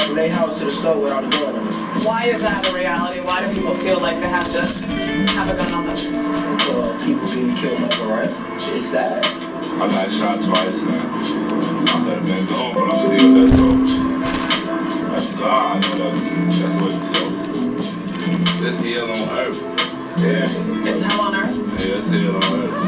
from their house to the store without a gun on them. Why is that a reality? Why do people feel like they have to have a gun on them? People getting killed left and right. It's sad. I got shot twice now. I let been gone, but I'm still there, so that's God. I know that's what it's so. It's hell on earth. Yeah. It's hell on earth? Yeah, it's hell on earth.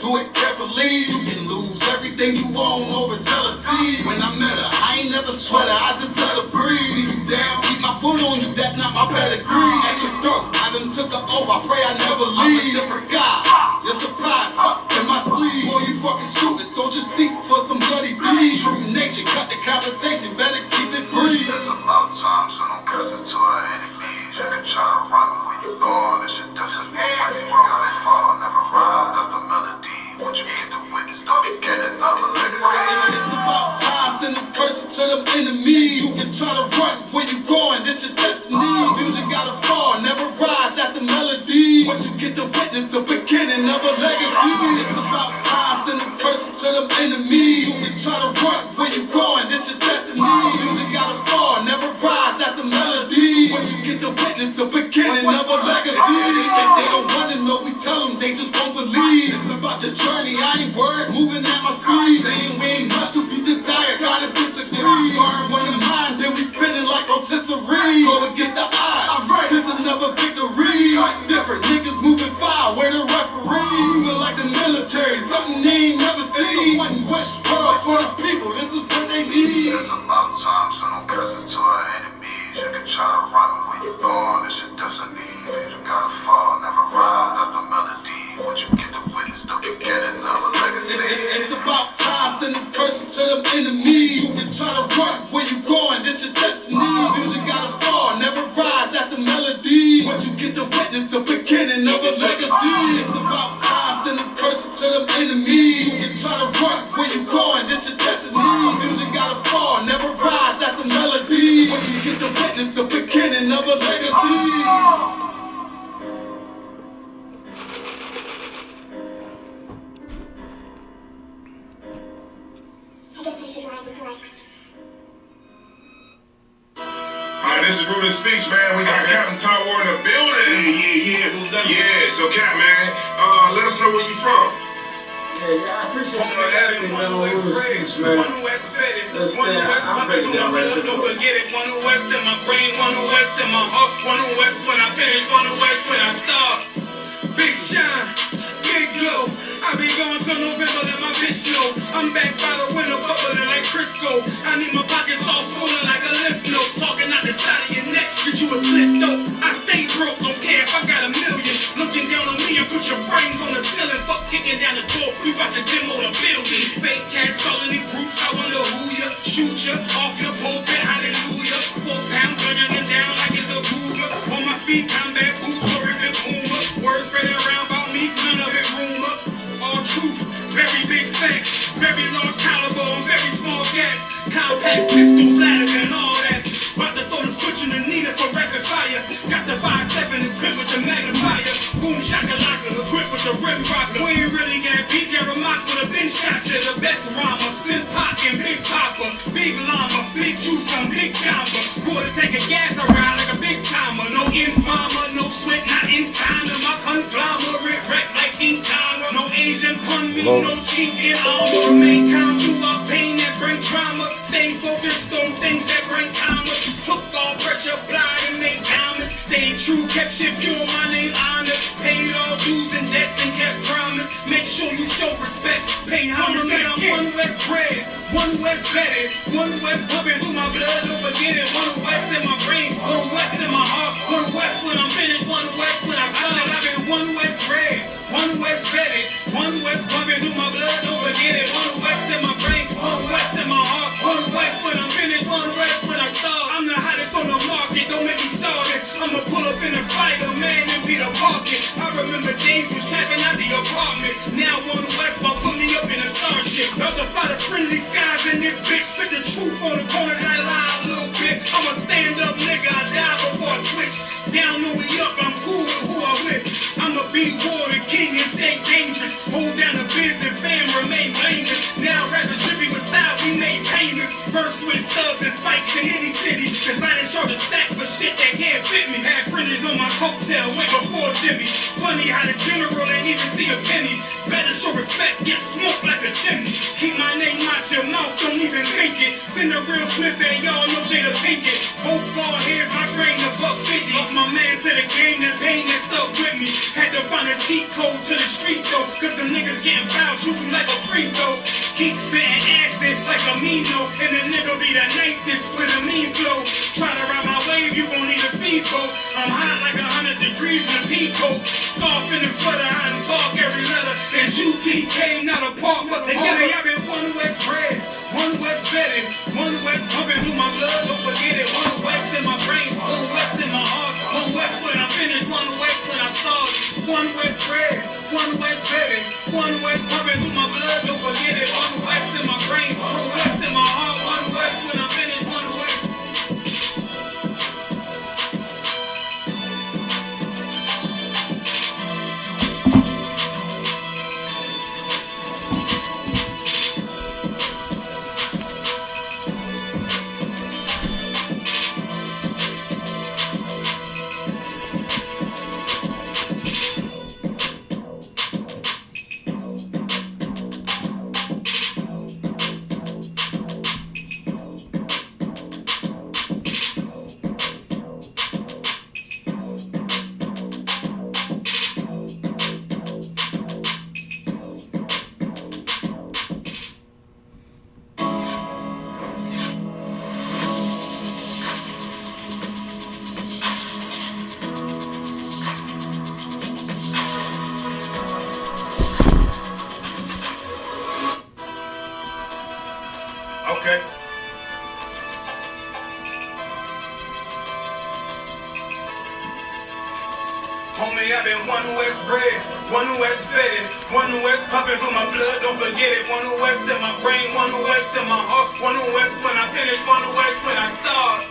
Do it carefully. You can lose everything you own over jealousy. When I met her, I ain't never sweat her, I just let her breathe. See you down, keep my foot on you, that's not my pedigree. At your throat, I done took her over, I pray I never leave. I'm a different guy, your surprise tucked in my sleeve. Boy, you fucking stupid, soldier seek for some bloody bees. True nation, cut the conversation, better keep it brief. It's about time, so don't curse it to our enemies. You can try to run where you going, this shit doesn't mean you gotta fall, never rise, that's the melody. What you get to witness, don't be getting another legacy. It's about time, send them curses to them enemies. You can try to run where you going, this your destiny. Music gotta fall, never rise, that's a melody. What you get to witness, the beginning of a legacy. It's about time, send them curses to them enemies. You can try to run where you going, this your destiny. Music gotta fall, never rise, that's a melody. What you get to witness, the beginning of a legacy. If they don't wanna know, we tell them they just won't believe. It's about the journey, I ain't worried, moving at my speed. Saying we ain't much if you desire, gotta disagree. Sparring one in mind, then we spinning like rotisserie. Go against the odds, this another victory. Cut different, niggas moving foul, where the referee. Moving like the military, something they ain't never seen. One West world for the people, this is what they need. It's about time, so don't curse it to our enemies. You can try to run where you going, this shit doesn't need. You gotta fall, never rise, that's the melody. What you get to witness, the beginning of a legacy. It's about time, send them curses to them enemies. You can try to run where you going, this your destiny. Music gotta fall, never rise, that's a melody. What you get to witness, the beginning of a legacy. It's about time, send them curses to them enemies. You can try to run where you going, this your destiny. Music gotta fall, never rise, that's a melody. What you get to witness, the beginning of a legacy. This is Rudy Speaks, man. We got Captain Tom War in the building. Yeah. Who's that? Yeah, so Cap, man, let us know where you from. Yeah, I appreciate you having me, man. Rudy Speaks, man. Understand, I'm breaking down right there. Don't forget it. One West in my brain, one West in my heart. One West when I finish, one West when I start. Big shine, big glow. I be going till November, let my bitch know. I'm back by the window, bubbling like Crisco. I need my pockets all swollen like a lymph node. Talking out the side of your neck, get you a slip note. I stay broke, don't care if I got $1 million. Looking down on me and put your brains on the ceiling. Fuck kicking down the door, we about to demo the building. Fake cats all in these groups, I wonder who ya. Shoot ya off your pulpit, hallelujah. 4 pound gunning them down like it's a cougar. On my feet, combat boots, or is it Puma? Words spread around about me, none of it rumor. All truth, very big facts. Very large caliber and very small gas. Compact pistols, ladders and all that. About to throw the switch in the needle for rapid fire. Got the 5.7 equipped with the magnifier. Boom shakalaka, equipped with the rim rocker. We ain't really got beat, got a mock with a bin shot. You're the best rhymer since Pac and Big Papa. Big llama, big juice, I'm big jamba. Quarter take a gas around like a big timer. No informer, no sweat, not inside of my conglomerate. Wreck like King Kong, no Asian pun. me, no cheat in armor. Remain calm throughout pain that bring trauma. Stay focused on things that bring karma. Took all pressure, applied and made diamonds. Stayed true, kept shit pure, my name honored. Paid all dues and debts and kept promise. Make sure you show respect. Pay homage. I'm one West bred, one West vetted, one West pumping through my blood. Don't forget it. One West in my brain, one West in my heart. One West when I'm finished, one West when I start. I've been one West bred, one West vetted, one West pumping through my blood. Don't forget it. One West in my brain, one West in my heart. One West when I'm finished, one West when I start. I'm the hottest on the market, don't make me started. I'ma pull up in a Spider-Man and Peter Parker. I remember days was trapping out the apartment. Now one West will put me up in a starship. About to fly the friendly skies in this bitch. Spit the truth on the corner that I lie a little bit. I'm a stand-up nigga, I die before I switch. Down when we up, I'm cool with who I with. I'ma be war the king and stay dangerous. Hold down the biz and fam, remain blameless. Now rappers drippy with style, we made famous. First with studs and spikes in any city. Cause I didn't charge a stack for shit that can't fit me. Had friends on my coattail way before Jimmy. Funny how the general ain't even see a penny. Better show respect, get smoked like a chimney. Keep my name out your mouth, don't even think it. Send a real Smith and y'all know Jada Pinkett. Both ball here's my brain, a $1.50. Lost my man to the game, that pain that stuck with me. Had to find a cheat code to the street though. Cause the niggas getting foul, shooting like a free throw. Keep spitting acid like a Mino. And the nigga be the nicest with a mean flow. Try to ride my wave, you gon' need a speedboat. I'm hot like 100 degrees in a peacoat. Scarf in the sweater, I done bark every letter. And UPK, not a park, but together y'all been one West bred, one West vetted, one West pumping through my blood, don't forget it. One West in my brain, one West in my heart. One West when I'm finished, one West when I start. One West bred, one West vetted, one West pumping through my blood, don't forget it. One West in my brain, one West in my heart. One West when I'm finished, one West. Okay. Homie, I've been one West bred, one West vetted, one West pumping through my blood, don't forget it. One West in my brain, one West in my heart. One West when I finish, one West when I start.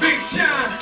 Big shine,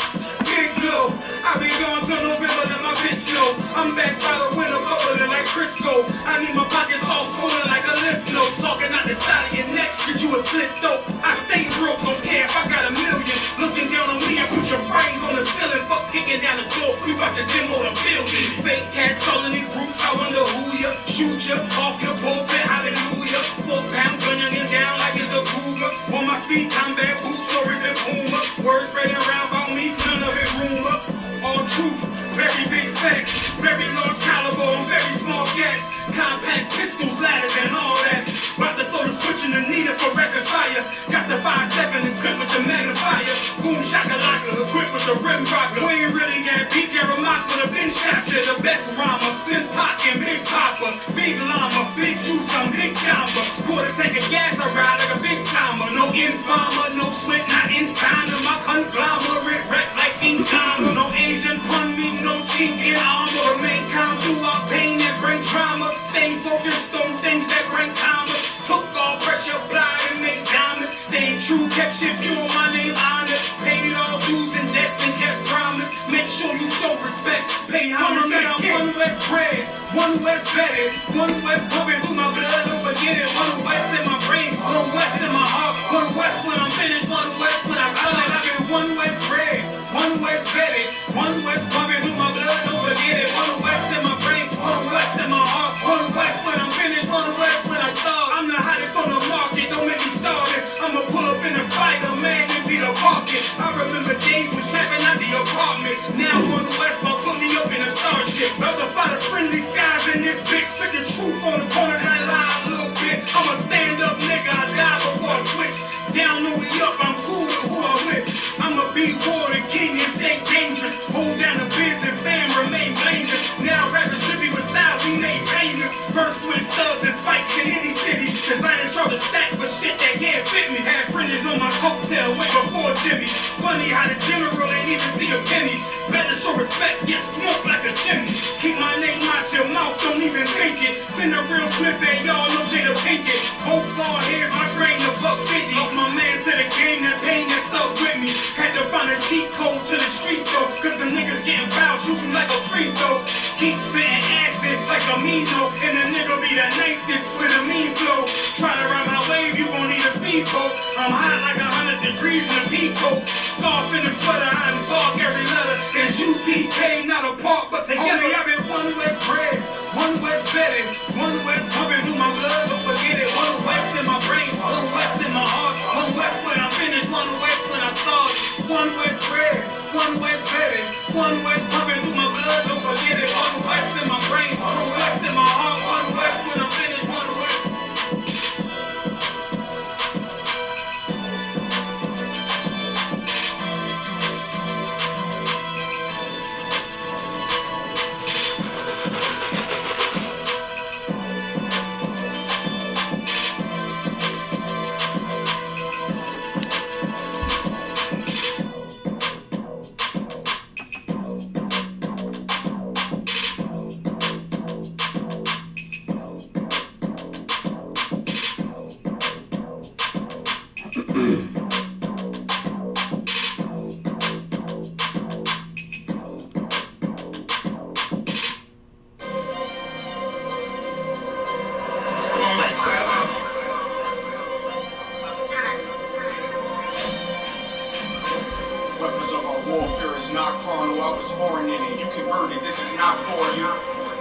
big glow. I be gone till November, let my bitch know. I'm back by the window, bubbling like Crisco. I need my pockets all swollen like a lymph node. Talking out the side of your neck, get you a slip though. I stay broke, don't care if I got $1 million. Looking down on me, I put your brains on the ceiling. Fuck kicking down the door, we bout to demo the building. Fake cats all in these groups, I wonder who ya. Shoot ya off your pulpit, hallelujah. 4-pound gun youngin' down like it's a cougar. On my feet, combat boots, or is it Puma? Words spreading around about me, none of it rumor. All truth, very big facts. Very large caliber and very small gas. Compact pistols, ladders, and all that. About to throw the switch in the needle for rapid fire. Got the 5.7 equipped with the magnifier. Boom shakalaka, equipped with the rim rocker. We ain't really got beat, got a mock with a bin shot. You're the best rhymer since Pac and Big Papa. Big llama, big juice, I'm big jumper. Quarter tank of gas, I ride like a big timer. No informer, no sweat, not inside of my conglomerate. Rap like King Kong. No Asian pun me, no cheat in armor. Remain calm throughout pain that bring trauma. Stay focused on things that bring karma. Took all pressure, applied and made diamonds. Stayed true, kept shit pure, my name honored. Paid all dues and debts and kept promise. Make sure you show respect. Pay homage. I'm one West bred, one West vetted, one West pumping through my blood. Don't forget it. One West in my brain, one West in my heart. One West when I'm finished, one West when I start. I've been one West bred, one West vetted, one West pumping through my blood. Don't forget it. One West in my brain, one West in my heart. One West when I'm finished, one I remember days was trapping out the apartment. Now on the west, I'll put me up in a starship. About to find the friendly skies in this bitch. Stick the truth on the corner and I lie a little bit. I'm a stand-up nigga, I die before I switch. Down, no we up, I'm cool with who I'm with. I'ma be war the king and stay dangerous. Hold down the biz and fam, remain blameless. Now rappers should be with styles, we made famous. First with studs and spikes in any city. Designing trouble stack for shit that can't fit me. Had fringes on my coattail way before Jimmy. Funny how the general ain't even see a penny. Better show respect, get smoked like a chimney. Keep my name out your mouth, don't even think it. Send a real Smith at y'all, no Jada Pinkett. Both ball hairs, my brain a $1.50. Lost my man to the game, that pain that stuck with me. Had to find a cheat code to the street though. Cause the niggas getting foul, shooting like a free throw. Keep spitting acid like a Mino. And the nigga be the nicest with a mean flow. Try to ride my wave, you gon' need a speedboat. I'm hot like 100 degrees in a peacoat. Scarf in the sweater, I embark every letter. It's UPK, not a park, but together I've been one West bred, one West bedded, one West pumping through my blood, don't forget it. One West in my brain, one West in my heart. One West when I finish, one West when I start. One West bred, one West bedded, one West pumping through my blood, don't forget it. One West in my brain, one West in my heart. One West when I finish, one West. Weapons of our warfare is not carnal, I was born in it. You converted, this is not for you.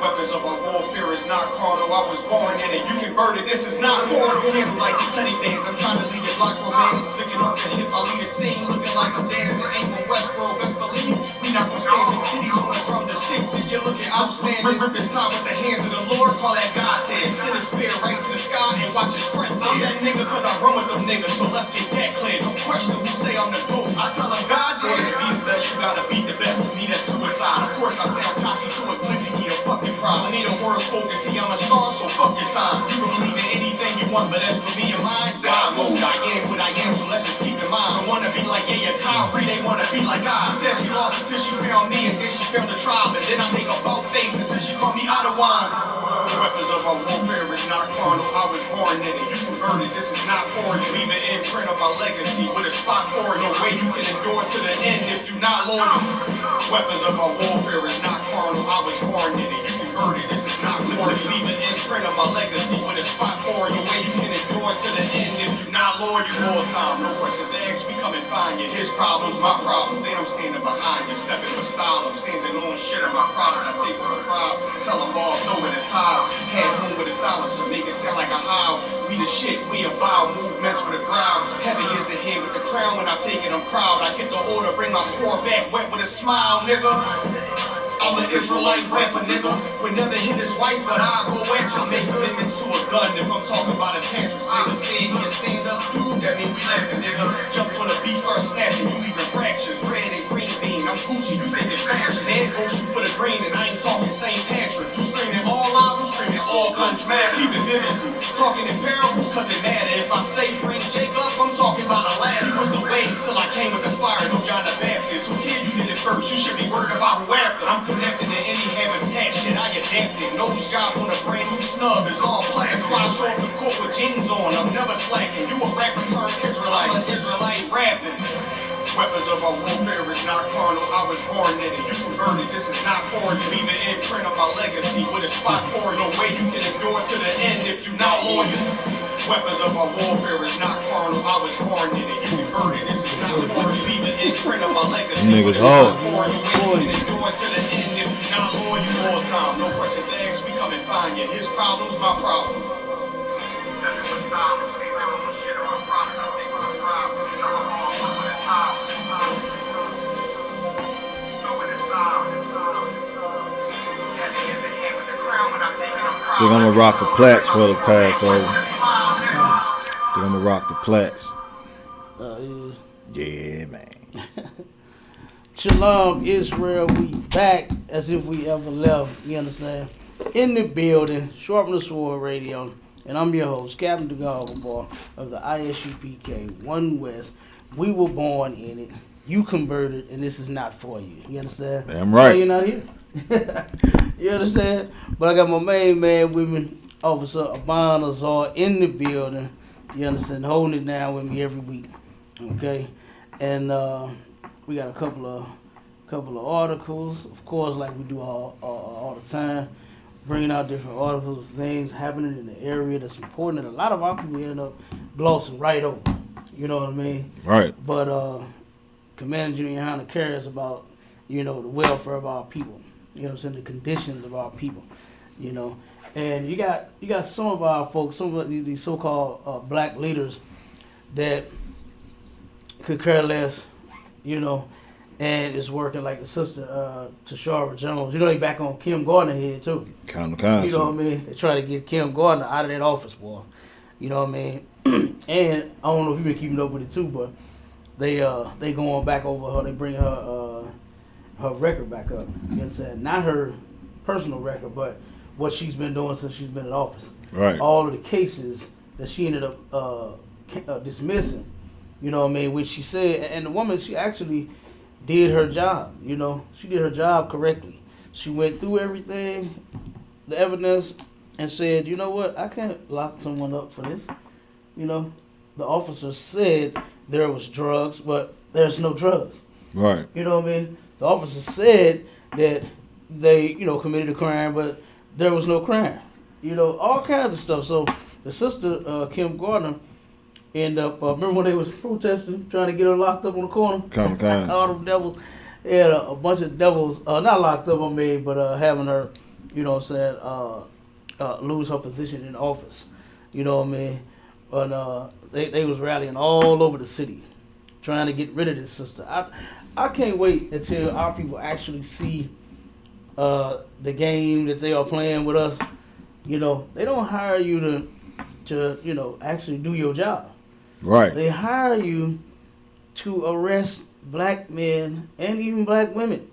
Weapons of our warfare is not carnal, I was born in it. You converted, this is not for you. Handle like your teddy bears, I'm trying to leave it locked romantic. Picking off the hip, I leave the scene, looking like I'm dancing. Ain't with Westworld, best believe. We not gonna stand big titties on the drum to stick. You're looking outstanding. Rip his top with the hands of the Lord, call that God tear. Send a spear right to the sky and watch his friend tear. I'm that nigga cause I run with them niggas, so let's get that clear. Don't question who say I'm the GOAT. I tell them God did. To be the best, you gotta beat the best. To me, that's suicide. Of course, I sound cocky to a glizzy, need a fucking problem. I need a horoscope to see I'm a star, so fuck your sign. You can believe in anything you want, but as for me and mine, God mode. I am what I am, so let's just keep in mind. Don't wanna be like Kyrie, they wanna be like I. Said she lost until she found me, and then she found the tribe, and then I make a both face until she called me out of wine. Weapons of our warfare is not carnal, I was born in it. You converted, this is not for you. Leave an imprint of my legacy with a spot for it. No way you can endure to the end if you not loyal. Weapons of our warfare is not carnal, I was born in it. You converted, this is not for you. Leave an imprint of my legacy with a spot for it. No way you can endure to the end if you not loyal. All time, no questions asked, we come and find you. His problems, my problems, and I'm standing behind you. Stepping for style, I'm standing on shit of my product. I take with a crowd, tell them all, know when it's time. Head home with a silencer, make it sound like a howl. We the shit, we about movements with a ground. Heavy is the head with the crown, when I take it, I'm proud. I get the order, bring my sword back, wet with a smile, nigga. I'm an Israelite rapper, nigga. Would never hit his wife, but I'll go at you. Make commitments to a gun if I'm talking about a tantrums. Nigga said he a stand-up dude, that mean we laughing, nigga. Jump on a beat, start snapping, you leaving fractures. Red and green bean, I'm Gucci, you thinking fashion. There goes you for the green, and I ain't talking St. Patrick. You screaming all lives, I'm screaming all guns mad. Keep it biblical, talking in parables, cause it matter. If I say bring Jacob, I'm talking about a lad. He was the wave till I came with the fire, no John the Baptist. Who kid you did it first, you should be worried about who after. I'm connected to any habitat, shit I adapted. Nose job on a brand new snub, it's all plastic. I show up to court with jeans on, I'm never slacking. You a rapper turned Israelite, I'm an Israelite rapping. Weapons of our warfare is not carnal, I was born in it. You converted, this is not for you. Leave an imprint of my legacy with a spot for it. No way you can endure to the end if you not loyal. Weapons of our warfare is not carnal, I was born in it. You converted, this is not for you. Leave an imprint of my legacy with a spot for it. No way you can endure to the end if you not loyal. All time, no questions asked, we come and find you. His problems, my problem. Nothing but style, I'm standing on shit on my product. I take what I'm proud, tell them all, one at a time. I'm gonna rock the plaits for the Passover. I'm gonna rock the plaits. Yeah, man. Shalom, Israel. We back as if we ever left. You understand? In the building, Sharpen the Sword Radio, and I'm your host, Captain DeGargobar of the ISUPK 1 West. We were born in it. You converted, and this is not for you. You understand? Damn right. So you're not here. You understand? But I got my main man with me, Officer Aban Azar, in the building. You understand? Holding it down with me every week. Okay? And we got a couple of articles, of course, like we do all the time, bringing out different articles of things happening in the area that's important that a lot of our people end up glossing right over. You know what I mean? Right. But Commander Junior Hunter cares about, the welfare of our people. You know what I'm saying? The conditions of our people. You know, and you got some of our folks, some of these so-called black leaders that could care less, and is working like the sister Tashara Jones. They back on Kim Gardner here too. Kind. You know what I mean? They try to get Kim Gardner out of that office, boy. You know what I mean? And I don't know if you've been keeping up with it too, but they going back over her. They bring her record back up. You understand? Not her personal record, but what she's been doing since she's been in office. Right. All of the cases that she ended up dismissing. You know what I mean? Which she said, and the woman, she actually did her job. She did her job correctly. She went through everything, the evidence, and said, you know what? I can't lock someone up for this. The officer said there was drugs, but there's no drugs. Right. You know what I mean? The officer said that they, committed a crime, but there was no crime. All kinds of stuff. So the sister, Kim Gardner, ended up, remember when they was protesting, trying to get her locked up on the corner? Kind. All them devils. They had a bunch of devils, not locked up, but having her, lose her position in office. You know what I mean? But they was rallying all over the city, trying to get rid of this sister. I can't wait until our people actually see the game that they are playing with us. They don't hire you to actually do your job. Right. They hire you to arrest black men and even black women.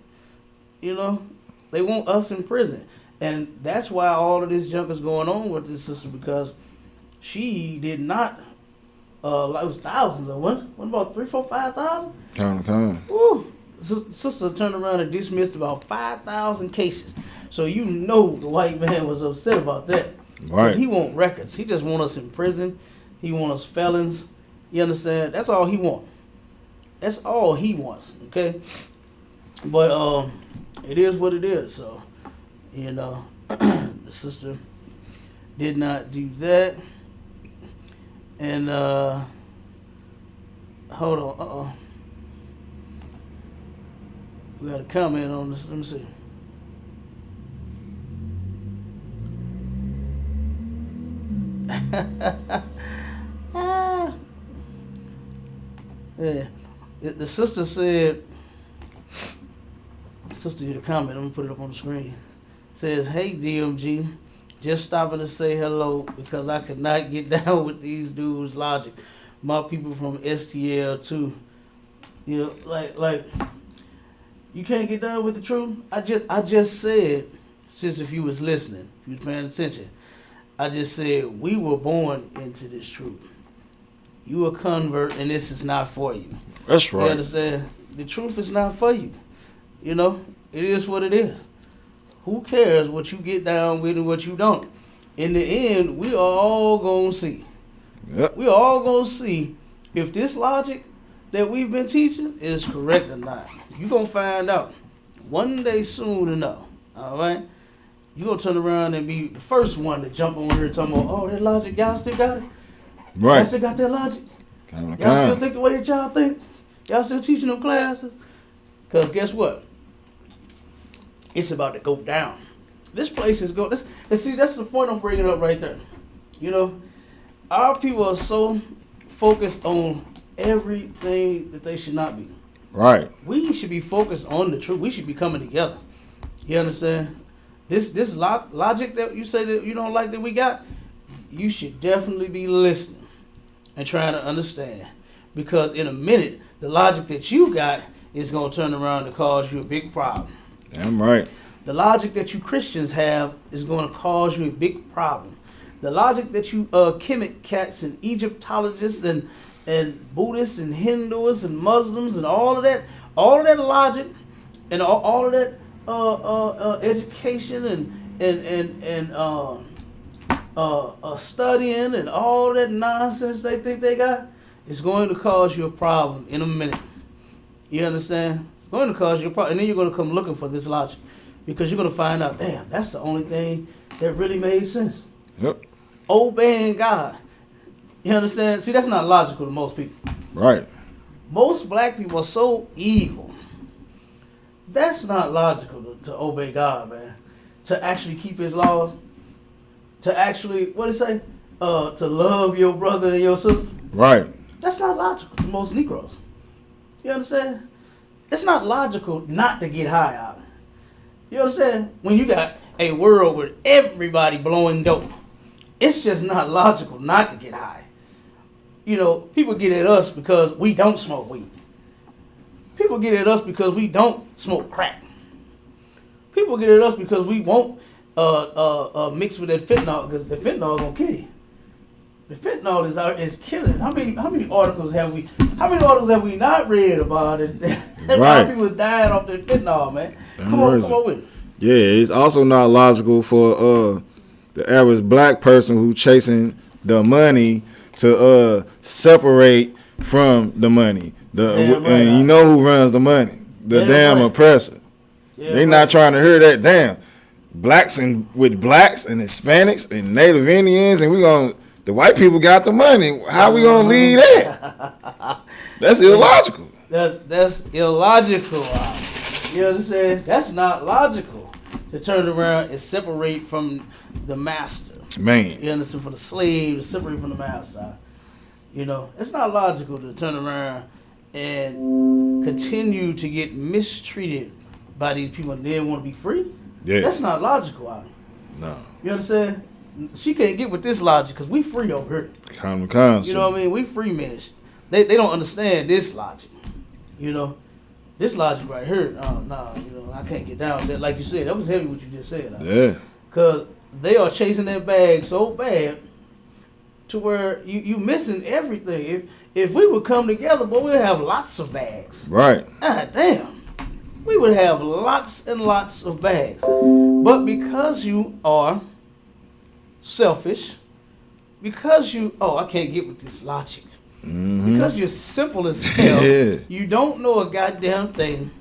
They want us in prison. And that's why all of this junk is going on with this sister, because she did not, it was thousands of what about 3, 4, 5,000? Kind. Woo! Sister turned around and dismissed about 5,000 cases. So the white man was upset about that. Right. He want records. He just want us in prison. He want us felons. You understand? That's all he want. That's all he wants. Okay. But it is what it is. So the sister did not do that. And hold on. We got a comment on this. Let me see. Yeah. The sister said, sister did a comment. I'm going to put it up on the screen. Says, hey, DMG, just stopping to say hello because I could not get down with these dudes' logic. My people from STL too. Like you can't get down with the truth. I just said, since if you was listening, if you was paying attention, I just said we were born into this truth. You a convert, and this is not for you. That's right. You understand? The truth is not for you. It is what it is. Who cares what you get down with and what you don't? In the end, we are all gonna see. Yep. We are all gonna see if this logic that we've been teaching is correct or not. You're gonna find out one day soon enough. All right? You're gonna turn around and be the first one to jump on here talking about, oh, that logic, y'all still got it? Right. Y'all still got that logic? Y'all still think the way that y'all think? Y'all still teaching them classes? Because guess what? It's about to go down. This place is going. And see, that's the point I'm bringing up right there. Our people are so focused on everything that they should not be. Right. We should be focused on the truth. We should be coming together. You understand? This logic that you say that you don't like that we got, you should definitely be listening and trying to understand. Because in a minute, the logic that you got is going to turn around to cause you a big problem. Damn right. The logic that you Christians have is going to cause you a big problem. The logic that you Kemet cats and Egyptologists and Buddhists and Hindus and Muslims and all of that logic and all of that education and studying and all that nonsense they think they got is going to cause you a problem in a minute. You understand? It's going to cause you a problem, and then you're going to come looking for this logic because you're going to find out, damn, that's the only thing that really made sense. Yep. Obeying God. You understand? See, that's not logical to most people. Right. Most black people are so evil. That's not logical to obey God, man. To actually keep his laws. To actually, what did it say? To love your brother and your sister. Right. That's not logical to most Negroes. You understand? It's not logical not to get high out. You understand? When you got a world with everybody blowing dope, it's just not logical not to get high. You know, people get at us because we don't smoke weed. People get at us because we don't smoke crack. People get at us because we won't mix with that fentanyl, because the fentanyl is gonna kill you. The fentanyl is killing. How many articles have we not read about it? That Right. people dying off that fentanyl, man. Come on with it. Yeah, it's also not logical for the average black person who chasing the money to separate from the money. And you know who runs the money? The damn oppressor. Yeah, they not trying to hear that. Damn, blacks and with blacks and Hispanics and Native Indians, and the white people got the money. How we gonna leave that? That's illogical. That's illogical. You understand? That's not logical to turn around and separate from the master. Man. You understand? From the slave to separate from the master. You know, it's not logical to turn around and continue to get mistreated by these people and then want to be free. Yeah. That's not logical. No. You understand? She can't get with this logic because we free over here. Common. You know what I mean? We free men. They don't understand this logic. You know, this logic right here. Oh no, you know, I can't get down with that. Like you said, that was heavy what you just said. Yeah. Because they are chasing that bag so bad to where you missing everything. If we would come together, boy, we'd have lots of bags. Right. God damn. We would have lots and lots of bags. But because you are selfish, because I can't get with this logic. Mm-hmm. Because you're simple as hell. Yeah. You don't know a goddamn thing.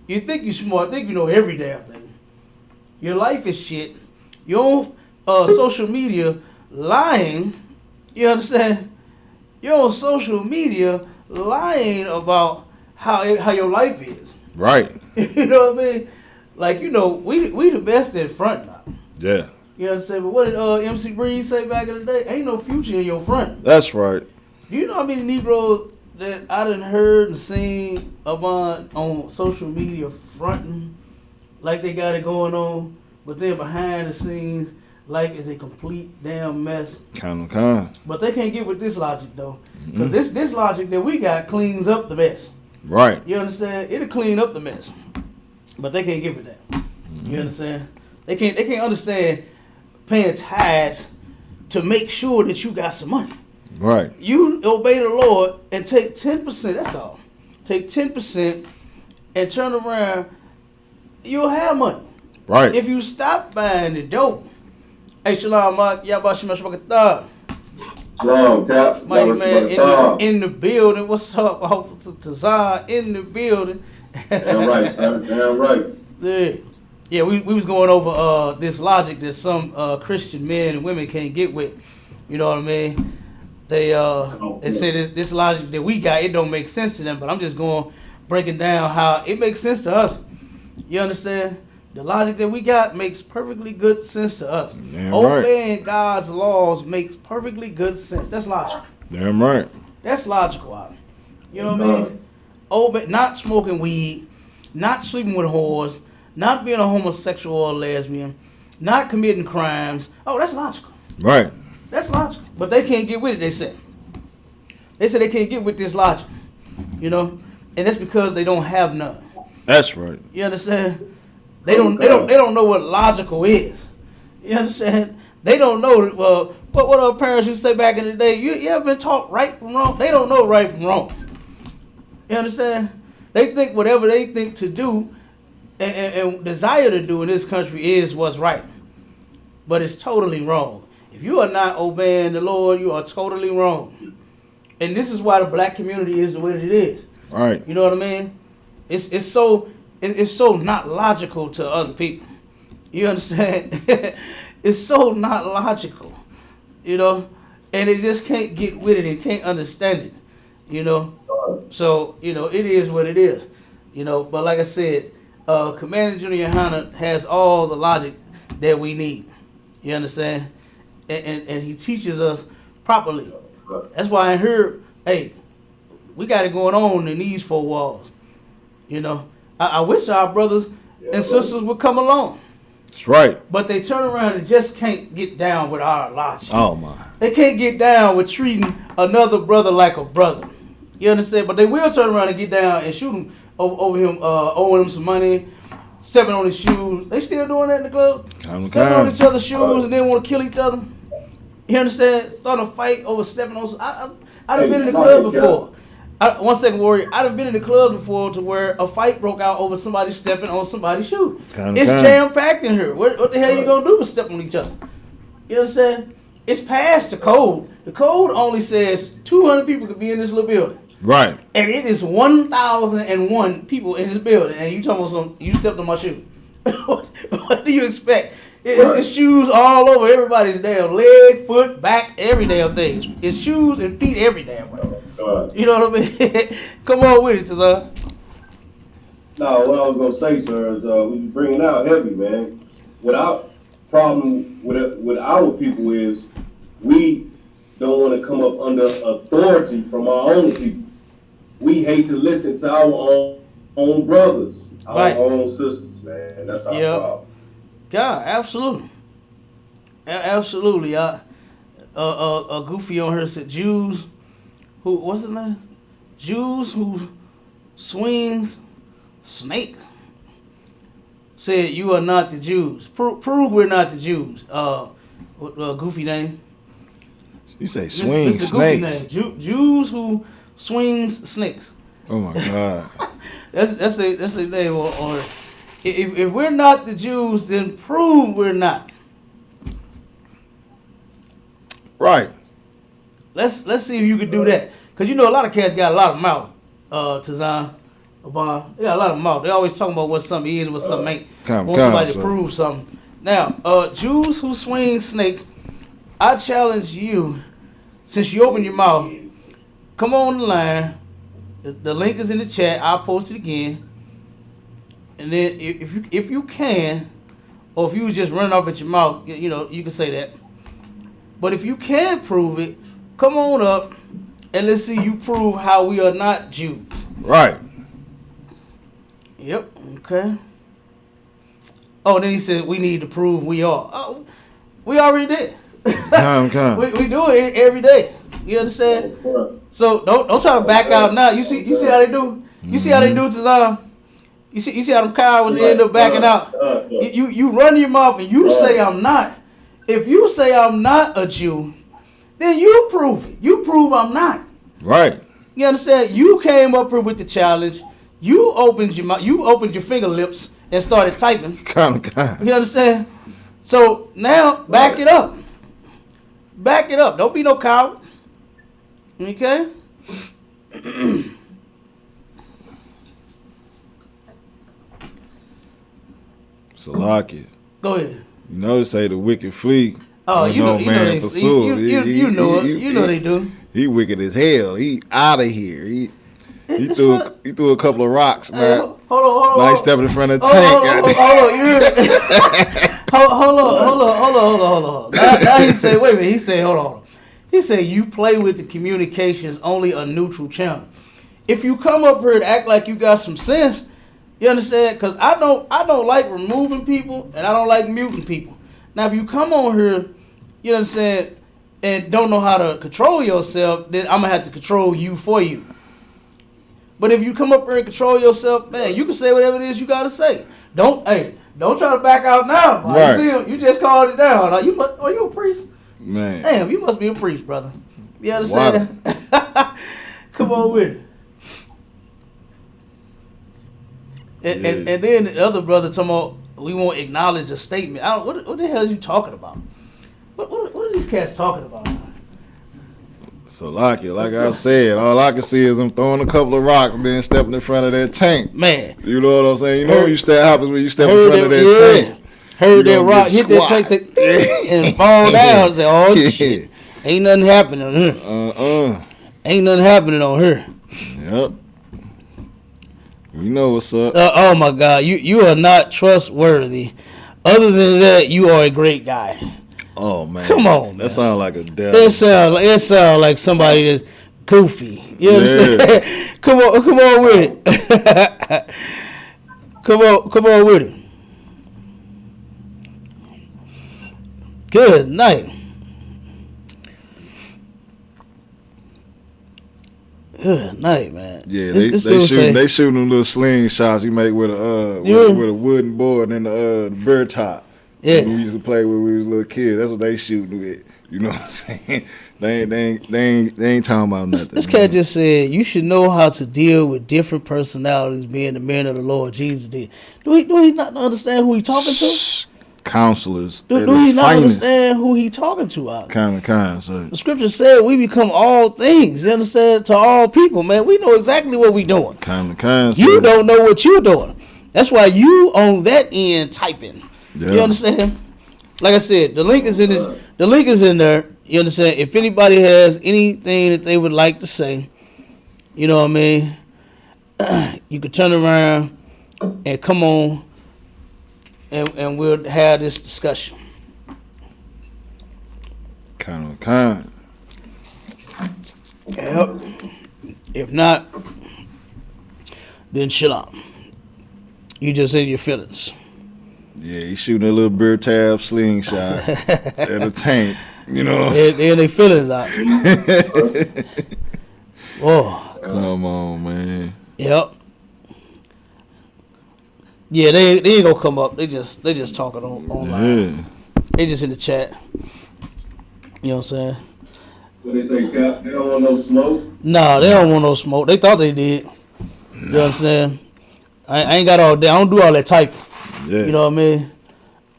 You think you're smart. I think you know every damn thing. Your life is shit. You're on social media lying. You understand? You're on social media lying about how your life is. Right. You know what I mean? Like, you know, we the best in front now. Yeah. You know what I'm saying? But what did MC Breeze say back in the day? Ain't no future in your front. That's right. Do you know how many Negroes that I done heard and seen about on social media fronting like they got it going on, but then behind the scenes, life is a complete damn mess. Kind. But they can't get with this logic though, because this logic that we got cleans up the mess. Right. You understand? It'll clean up the mess, but they can't get with that. You understand? They can't understand paying tithes to make sure that you got some money. Right. You obey the Lord and take 10%. That's all. Take 10% and turn around. You'll have money. Right. If you stop buying the dope. Hey, shalom, Mark. Yabashimashbakatah. Shalom, Cap. Mighty man in the building. What's up? Tazar in the building. Damn right. Damn right. Yeah, we was going over this logic that some Christian men and women can't get with. You know what I mean? They say this logic that we got, it don't make sense to them, but I'm just breaking down how it makes sense to us. You understand? The logic that we got makes perfectly good sense to us. Damn Obeying right. God's laws makes perfectly good sense. That's logical. Damn right. That's logical. You know what I mean? Not smoking weed, not sleeping with whores, not being a homosexual or lesbian, not committing crimes. Oh, that's logical. Right. That's logical. But they can't get with it, they said. They said they can't get with this logic, you know? And that's because they don't have none. That's right. You understand? They don't know what logical is. You understand? They don't know what our parents used to say back in the day. You ever been taught right from wrong? They don't know right from wrong. You understand? They think whatever they think to do and desire to do in this country is what's right. But it's totally wrong. If you are not obeying the Lord, you are totally wrong. And this is why the black community is the way that it is. Right. You know what I mean? It's so not logical to other people. You understand? It's so not logical, you know, and they just can't get with it and can't understand it, you know. So, you know, it is what it is, you know. But like I said, Commander Junior Hunter has all the logic that we need. You understand? And he teaches us properly. That's why I heard, hey, we got it going on in these four walls. You know, I wish our brothers and sisters would come along. That's right. But they turn around and just can't get down with our logic. Oh, my. They can't get down with treating another brother like a brother. You understand? But they will turn around and get down and shoot him over him, owing him some money, stepping on his shoes. They still doing that in the club? Stepping on each other's shoes and then want to kill each other. You understand? Starting a fight over stepping on. I done been in the club before. One second, Warrior. I done been in the club before to where a fight broke out over somebody stepping on somebody's shoe. It's jam-packed in here. What the hell you gonna do but step on each other? You understand? It's past the code. The code only says 200 people could be in this little building. Right. And it is 1,001 people in this building. And you talking about you stepped on my shoe. What do you expect? It's shoes all over everybody's damn leg, foot, back, every damn thing. It's shoes and feet every damn way. You know what I mean? Come on with it, Tazan. No, what I was gonna say, sir, is we bringing out heavy, man. What our problem with our people is we don't want to come up under authority from our own people. We hate to listen to our own brothers, our own sisters, man. That's our problem. Yeah, absolutely. Absolutely. A Goofy on her said Jews who, what's his name? Jews who swings snakes. Said you are not the Jews. Prove we're not the Jews. Goofy name. You say swing snakes. Jews who swings snakes. Oh my God. that's a name on if we're not the Jews, then prove we're not. Right. Let's see if you can do that. Cause you know a lot of cats got a lot of mouth. Tazan, Obama, they got a lot of mouth. They always talking about what something is, what something ain't. Want somebody to prove something. Now, Jews who swing snakes, I challenge you, since you opened your mouth, come on the line. The link is in the chat. I'll post it again. And then if you can, or if you was just running off at your mouth, you know, you can say that. But if you can prove it, come on up and let's see you prove how we are not Jews. Right. Yep. Okay. Oh, then he said we need to prove we are. Oh, we already did. We do it every day. You understand? So don't try to back out now. You see how they do. You see how they do to You see how them cowards end up backing out. You run your mouth and you say I'm not. If you say I'm not a Jew, then you prove it. You prove I'm not. Right. You understand? You came up here with the challenge. You opened your mouth. You opened your finger lips and started typing. You understand? So now back it up. Back it up. Don't be no coward. Okay? Salaki. Go ahead. You know, say the wicked flee. Oh, you know they pursue. You know it. You know they do. He wicked as hell. He out of here. He threw a couple of rocks. Hey, hold on. Now he stepping in front of the tank. Hold on. Now he say, wait a minute. He say, hold on. He say you play with the communications only a neutral channel. If you come up here and act like you got some sense, You understand? Because I don't like removing people, and I don't like muting people. Now, if you come on here, you understand, and don't know how to control yourself, then I'm going to have to control you for you. But if you come up here and control yourself, man, you can say whatever it is you got to say. Don't try to back out now. Boy. Right. You see him? You just called it down. Are you a priest? Man. Damn, you must be a priest, brother. You understand? Come on with it. And then the other brother talking about we won't acknowledge a statement. What the hell is you talking about? What are these cats talking about? So like I said, all I can see is them throwing a couple of rocks and then stepping in front of that tank. Man. You know what I'm saying? You know what happens when you step in front of that tank. Heard that rock hit that tank and fall down. Say, oh shit. Ain't nothing happening on her. Ain't nothing happening on her. Yep. You know what's up. Oh my God, you are not trustworthy. Other than that, you are a great guy. Oh man, come on. That sounds like a devil. It sound like somebody that's goofy. You understand? Come on with it. come on with it. Good night. Good night, man. Yeah, they shooting them little slingshots you make with a wooden board and the bird top. Yeah, we used to play when we was little kids. That's what they shooting with. You know what I'm saying? They ain't talking about nothing. This cat just said you should know how to deal with different personalities, being the man of the Lord Jesus did. Do he not understand who he talking to? Counselors. Do he not understand who he talking to? Kind. So the scripture said we become all things. You understand? To all people, man. We know exactly what we doing. Kind. You don't know what you doing. That's why you on that end typing. Yeah. You understand? Like I said, the link is in this. The link is in there. You understand? If anybody has anything that they would like to say, you know what I mean, you could turn around and come on, and we'll have this discussion. Kind. Yep. If not, then shalom. You just in your feelings. Yeah, he's shooting a little bird tab slingshot at a tank. You know what I'm saying? And they feelings out. Oh. Come on, man. Yep. Yeah, they ain't gonna come up. They just talking online. Yeah. They just in the chat. You know what I'm saying? What they say, Cap? They don't want no smoke? Nah, they don't want no smoke. They thought they did. You know what I'm saying? I ain't got all that. I don't do all that typing. Yeah. You know what I mean?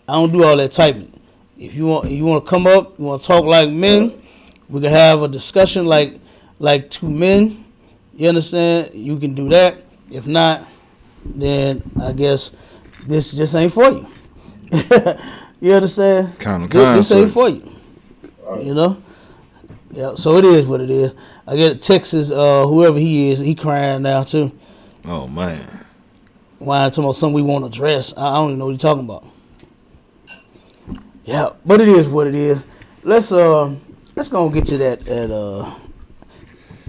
I don't do all that typing. If you want to come up, you want to talk like men, we can have a discussion like two men. You understand? You can do that. If not, then I guess this just ain't for you. You understand? This ain't for you. You know? Yeah. So it is what it is. I get Texas. Whoever he is, he crying now too. Oh man. Why talking about something we want to address? I don't even know what you're talking about. Yeah, but it is what it is. Let's go and get to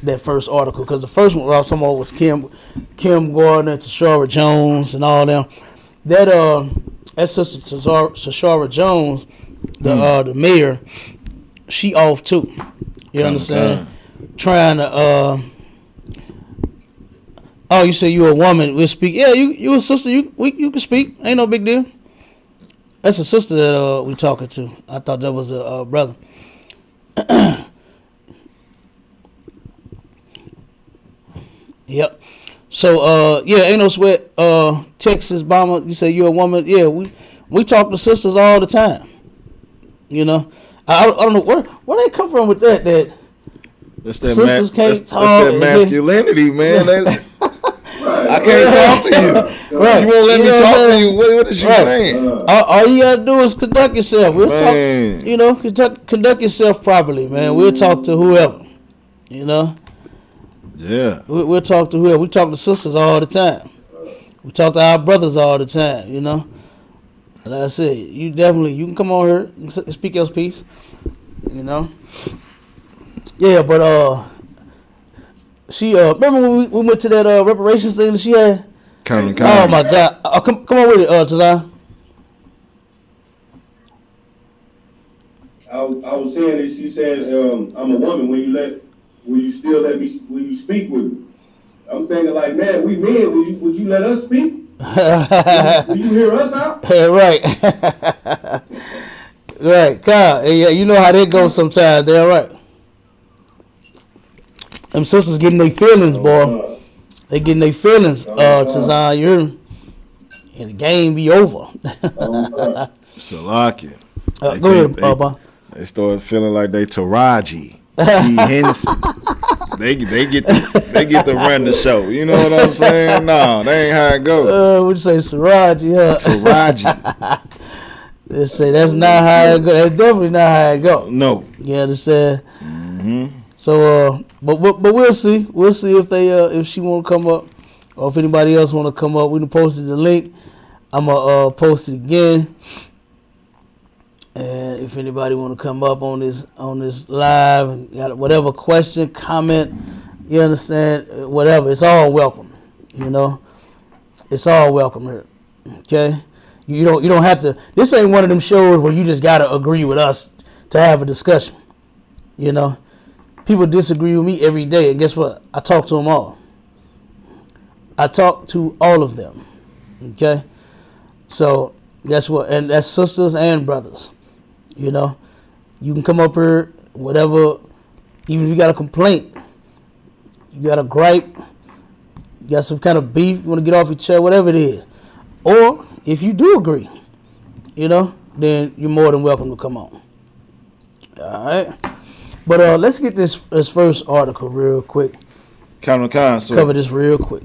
that first article, because the first one I was talking about was Kim Gardner, Tashara Jones, and all them. That sister Tashara Jones, the mayor, she off too. You understand? Trying to oh, you say you a woman? We'll speak. Yeah, you a sister. You can speak. Ain't no big deal. That's a sister that we talking to. I thought that was a brother. Yep. So yeah, ain't no sweat. Texas Bomber, you say you a woman? Yeah, we talk to sisters all the time. You know, I don't know where they come from with that. That's that sisters can't talk. That's that masculinity, man. I can't talk to you. Right. You won't let me talk to you. What is you saying? All you gotta do is conduct yourself. We'll talk. You know, conduct yourself properly, man. We'll talk to whoever. You know. Yeah. We'll talk to whoever. We talk to sisters all the time. We talk to our brothers all the time. You know. Like I said, you can come on here and speak your piece. You know. Yeah, but she remember when we went to that reparations thing that she had? Oh my God! Come on with it, Tazan. I was saying that she said, I'm a woman. Will you speak with me? I'm thinking like, man, we men. Would you let us speak? Will you hear us out? Right. Right, God. Yeah, you know how that goes sometimes. They're right. Them sisters getting their feelings, boy. They getting their feelings. Tazan, you're and the game be over. Shalakia. Go ahead, Baba. They start feeling like they Taraji. E. Henson. They get to run the show. You know what I'm saying? No, that ain't how it goes. Would you say Taraji? Taraji. They say that's not how it goes. That's definitely not how it goes. No. You understand? Mm-hmm. So, but we'll see. We'll see if she want to come up, or if anybody else want to come up. We done posted the link. I'm gonna post it again. And if anybody want to come up on this live and got whatever question, comment, you understand, whatever, it's all welcome. You know, it's all welcome here. Okay, you don't have to. This ain't one of them shows where you just gotta agree with us to have a discussion. You know, people disagree with me every day, and guess what? I talk to them all. I talk to all of them. Okay, so guess what? And that's sisters and brothers. You know, you can come up here, whatever, even if you got a complaint, you got a gripe, you got some kind of beef, you want to get off your chest, whatever it is. Or if you do agree, you know, then you're more than welcome to come on. All right. But let's get this first article real quick. Cover this real quick.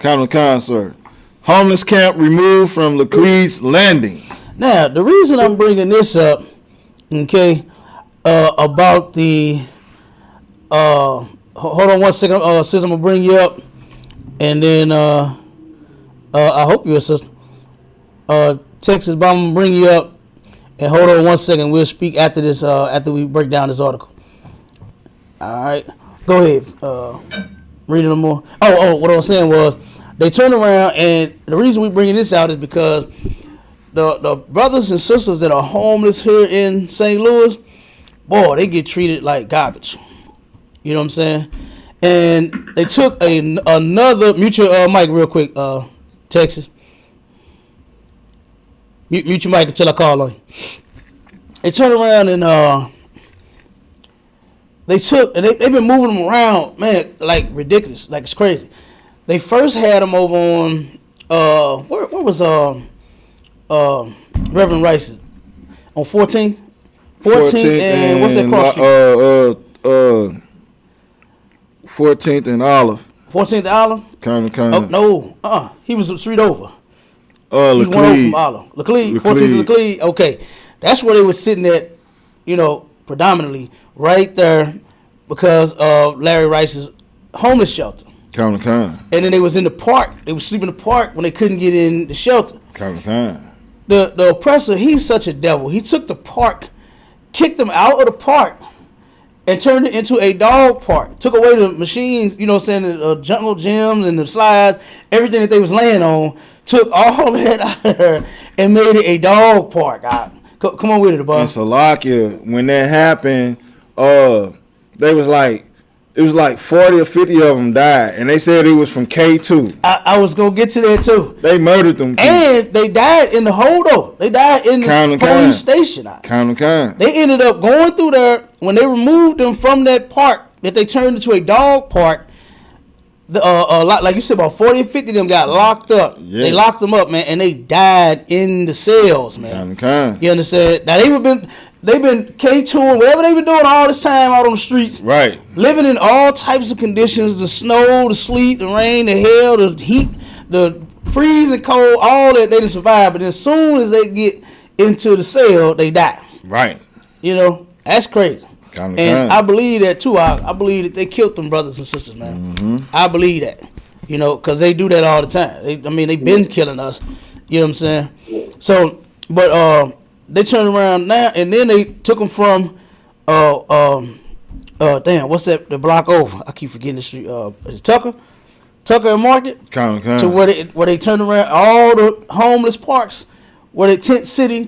Sir. Homeless camp removed from Laclede's Landing. Now, the reason I'm bringing this up, okay, about the, hold on one second, sis, I'm going to bring you up, and then, I hope you're a sister. Texas, but I'm going to bring you up, and hold on one second, we'll speak after this, after we break down this article. All right, go ahead, read a little more. What I was saying was, they turned around, and the reason we're bringing this out is because the brothers and sisters that are homeless here in St. Louis, boy, they get treated like garbage. You know what I'm saying? And they took another, mute your mic real quick, Texas. Mute your mic until I call on you. They turned around and they've been moving them around, man, like ridiculous, like it's crazy. They first had them over on, where was Reverend Rice on 14th and what's that cross street? 14th and Olive. 14th and Olive? Kind. Oh, no, he was a street over. Laclede. He went over from Olive. Laclede, 14th and Laclede. Okay, that's where they were sitting at, you know, predominantly right there because of Larry Rice's homeless shelter. Kind. And then they was in the park. They was sleeping in the park when they couldn't get in the shelter. Kind. The oppressor, he's such a devil. He took the park, kicked them out of the park, and turned it into a dog park. Took away the machines, you know what I'm saying, the jungle gyms and the slides, everything that they was laying on, took all of that out of there and made it a dog park. Come on with it, boss. In Salakia, when that happened, they was like, it was like 40 or 50 of them died, and they said it was from K2. I was going to get to that, too. They murdered them, too. And they died in the holdover. They died in the police station. Kind. They ended up going through there. When they removed them from that park that they turned into a dog park, like you said, about 40 or 50 of them got locked up. Yeah. They locked them up, man, and they died in the cells, man. Kind. You understand? Now, they've been K2ing, whatever they've been doing all this time out on the streets. Right. Living in all types of conditions, the snow, the sleet, the rain, the hail, the heat, the freezing cold, all that, they didn't survive. But as soon as they get into the cell, they die. Right. You know, that's crazy. Kind. I believe that, too. I believe that they killed them brothers and sisters, man. Mm-hmm. I believe that. You know, because they do that all the time. They've been killing us. You know what I'm saying? So, but they turned around now, and then they took them from, what's that? The block over. I keep forgetting the street. Is it Tucker Tucker Market, to where they turn around all the homeless parks, where they Tent City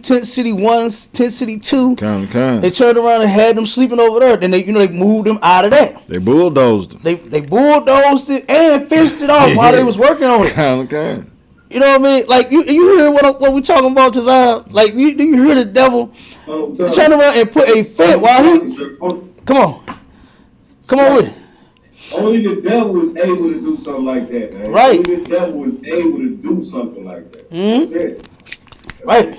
1, Tent City 2. They turned around and had them sleeping over there. Then they moved them out of that. They bulldozed them. They bulldozed it and fenced it off while they was working on it. You know what I mean? Like you hear what we talking about, Tazan? Like do you hear the devil turn around and put a fence while he? Come on with it. Only the devil is able to do something like that, man. Right. Only the devil is able to do something like that. That's it. Right.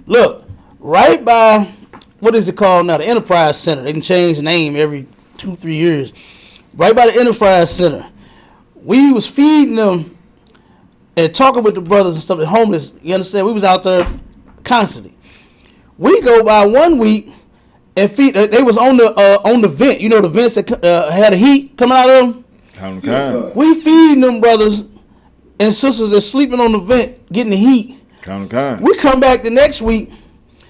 Look, right by, what is it called now? The Enterprise Center. They can change the name every 2-3 years. Right by the Enterprise Center. We was feeding them and talking with the brothers and stuff, the homeless. You understand? We was out there constantly. We go by 1 week and feed. They was on the vent. You know the vents that had the heat coming out of them. We feeding them brothers and sisters that's sleeping on the vent, getting the heat. We come back the next week.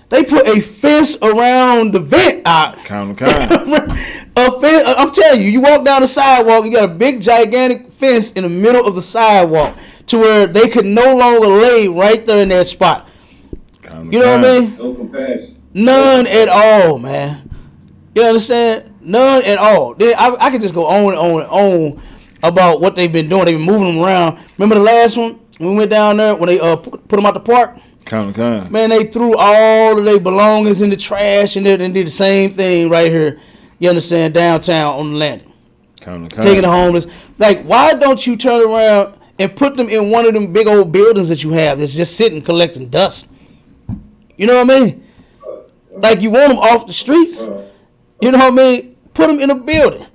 They put a fence around the vent out. A fence. I'm telling you, you walk down the sidewalk, you got a big gigantic fence in the middle of the sidewalk to where they could no longer lay right there in that spot. You know what I mean? No compassion. None at all, man. You understand? None at all. Then I could just go on and on and on about what they've been doing. They've been moving them around. Remember the last one? We went down there when they put them out the park. Man, they threw all of their belongings in the trash and did the same thing right here. You understand? Downtown on the landing. Taking the homeless. Like, why don't you turn around and put them in one of them big old buildings that you have that's just sitting collecting dust? You know what I mean? Like, you want them off the streets. You know what I mean? Put them in a building.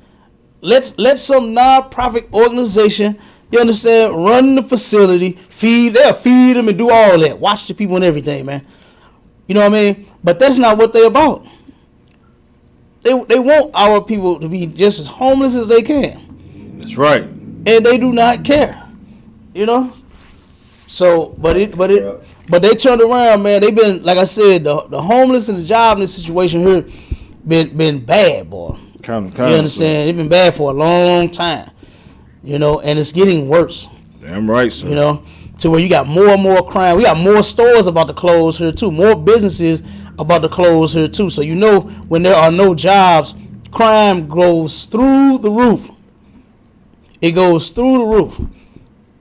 Let some non-profit organization, you understand, run the facility, feed them and do all that. Watch the people and everything, man. You know what I mean? But that's not what they're about. They want our people to be just as homeless as they can. That's right. And they do not care. You know? So, but they turned around, man. They've been, like I said, the homeless and the jobless situation here been bad, boy. You understand? It's been bad for a long time. You know, and it's getting worse. Damn right, sir. You know, to where you got more and more crime. We got more stores about to close here too. More businesses about to close here too. So you know, when there are no jobs, crime goes through the roof. It goes through the roof.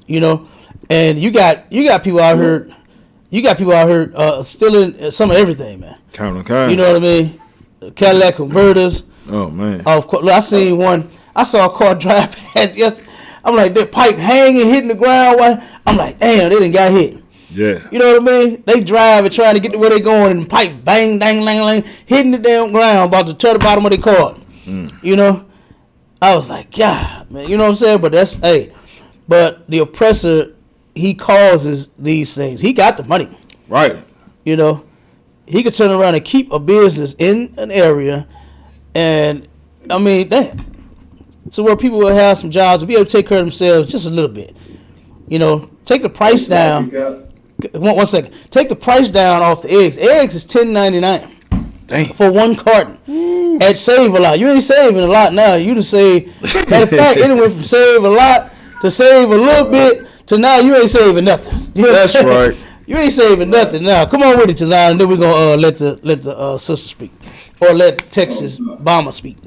You know, and you got people out here. You got people out here stealing some of everything, man. You know what I mean? Cadillac converters. Oh man. Of course, I seen one. I saw a car drive past yesterday. I'm like, that pipe hanging, hitting the ground. I'm like, damn, they done got hit. Yeah. You know what I mean? They driving, trying to get to where they going, and the pipe bang, dang, dang, dang, hitting the damn ground, about to tear the bottom of their car. You know? I was like, God, man. You know what I'm saying? But but the oppressor, he causes these things. He got the money. Right. You know? He could turn around and keep a business in an area, and, I mean, damn. So where people will have some jobs to be able to take care of themselves just a little bit. You know, take the price down. One second. Take the price down off the eggs. Eggs is $10.99 for one carton at Save a Lot. You ain't saving a lot now. You done save. Matter of fact, it went from save a lot to save a little bit to now you ain't saving nothing. You know That's right. You ain't saving nothing now. Come on with it, Tazan, and then we're gonna let the sister speak, or let Texas Bomber speak.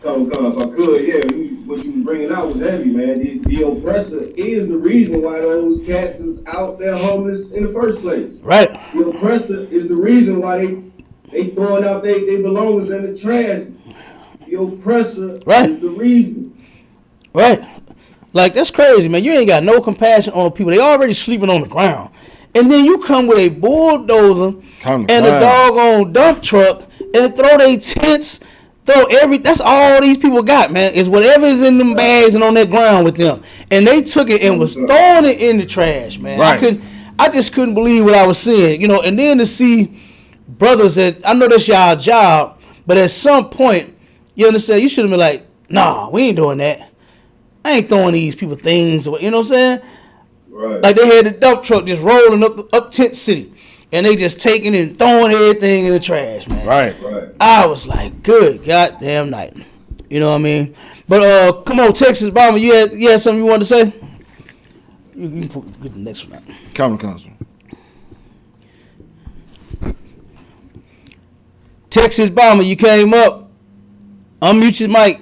Come, if I could, yeah, what you was bringing out was heavy, man. The oppressor is the reason why those cats is out there homeless in the first place. Right. The oppressor is the reason why they throwing out they belongings in the trash. The oppressor is the reason. Right. Like, that's crazy, man. You ain't got no compassion on the people. They already sleeping on the ground. And then you come with a bulldozer and a doggone dump truck and throw their tents. That's all these people got, man, is whatever is in them bags and on that ground with them. And they took it and was throwing it in the trash, man. Right. I just couldn't believe what I was seeing, you know. And then to see brothers that, I know that's y'all job, but at some point, you understand, you should have been like, nah, we ain't doing that. I ain't throwing these people things, you know what I'm saying? Right. Like they had the dump truck just rolling up Tent City. And they just taking and throwing everything in the trash, man. Right. I was like, good goddamn night. You know what I mean? But come on, Texas Bomber, you had something you wanted to say? You can get the next one out. County Council. Texas Bomber, you came up. Unmute your mic.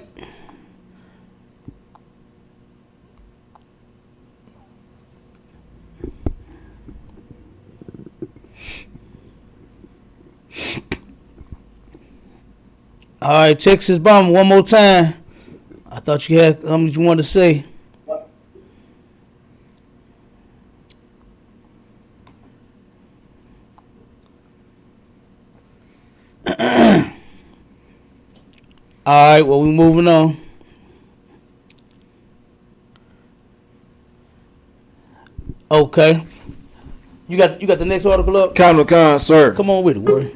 All right, Texas Bomber, one more time. I thought you had something you wanted to say. All right, well, we're moving on. Okay. You got the next article up? County, sir. Come on with it, boy.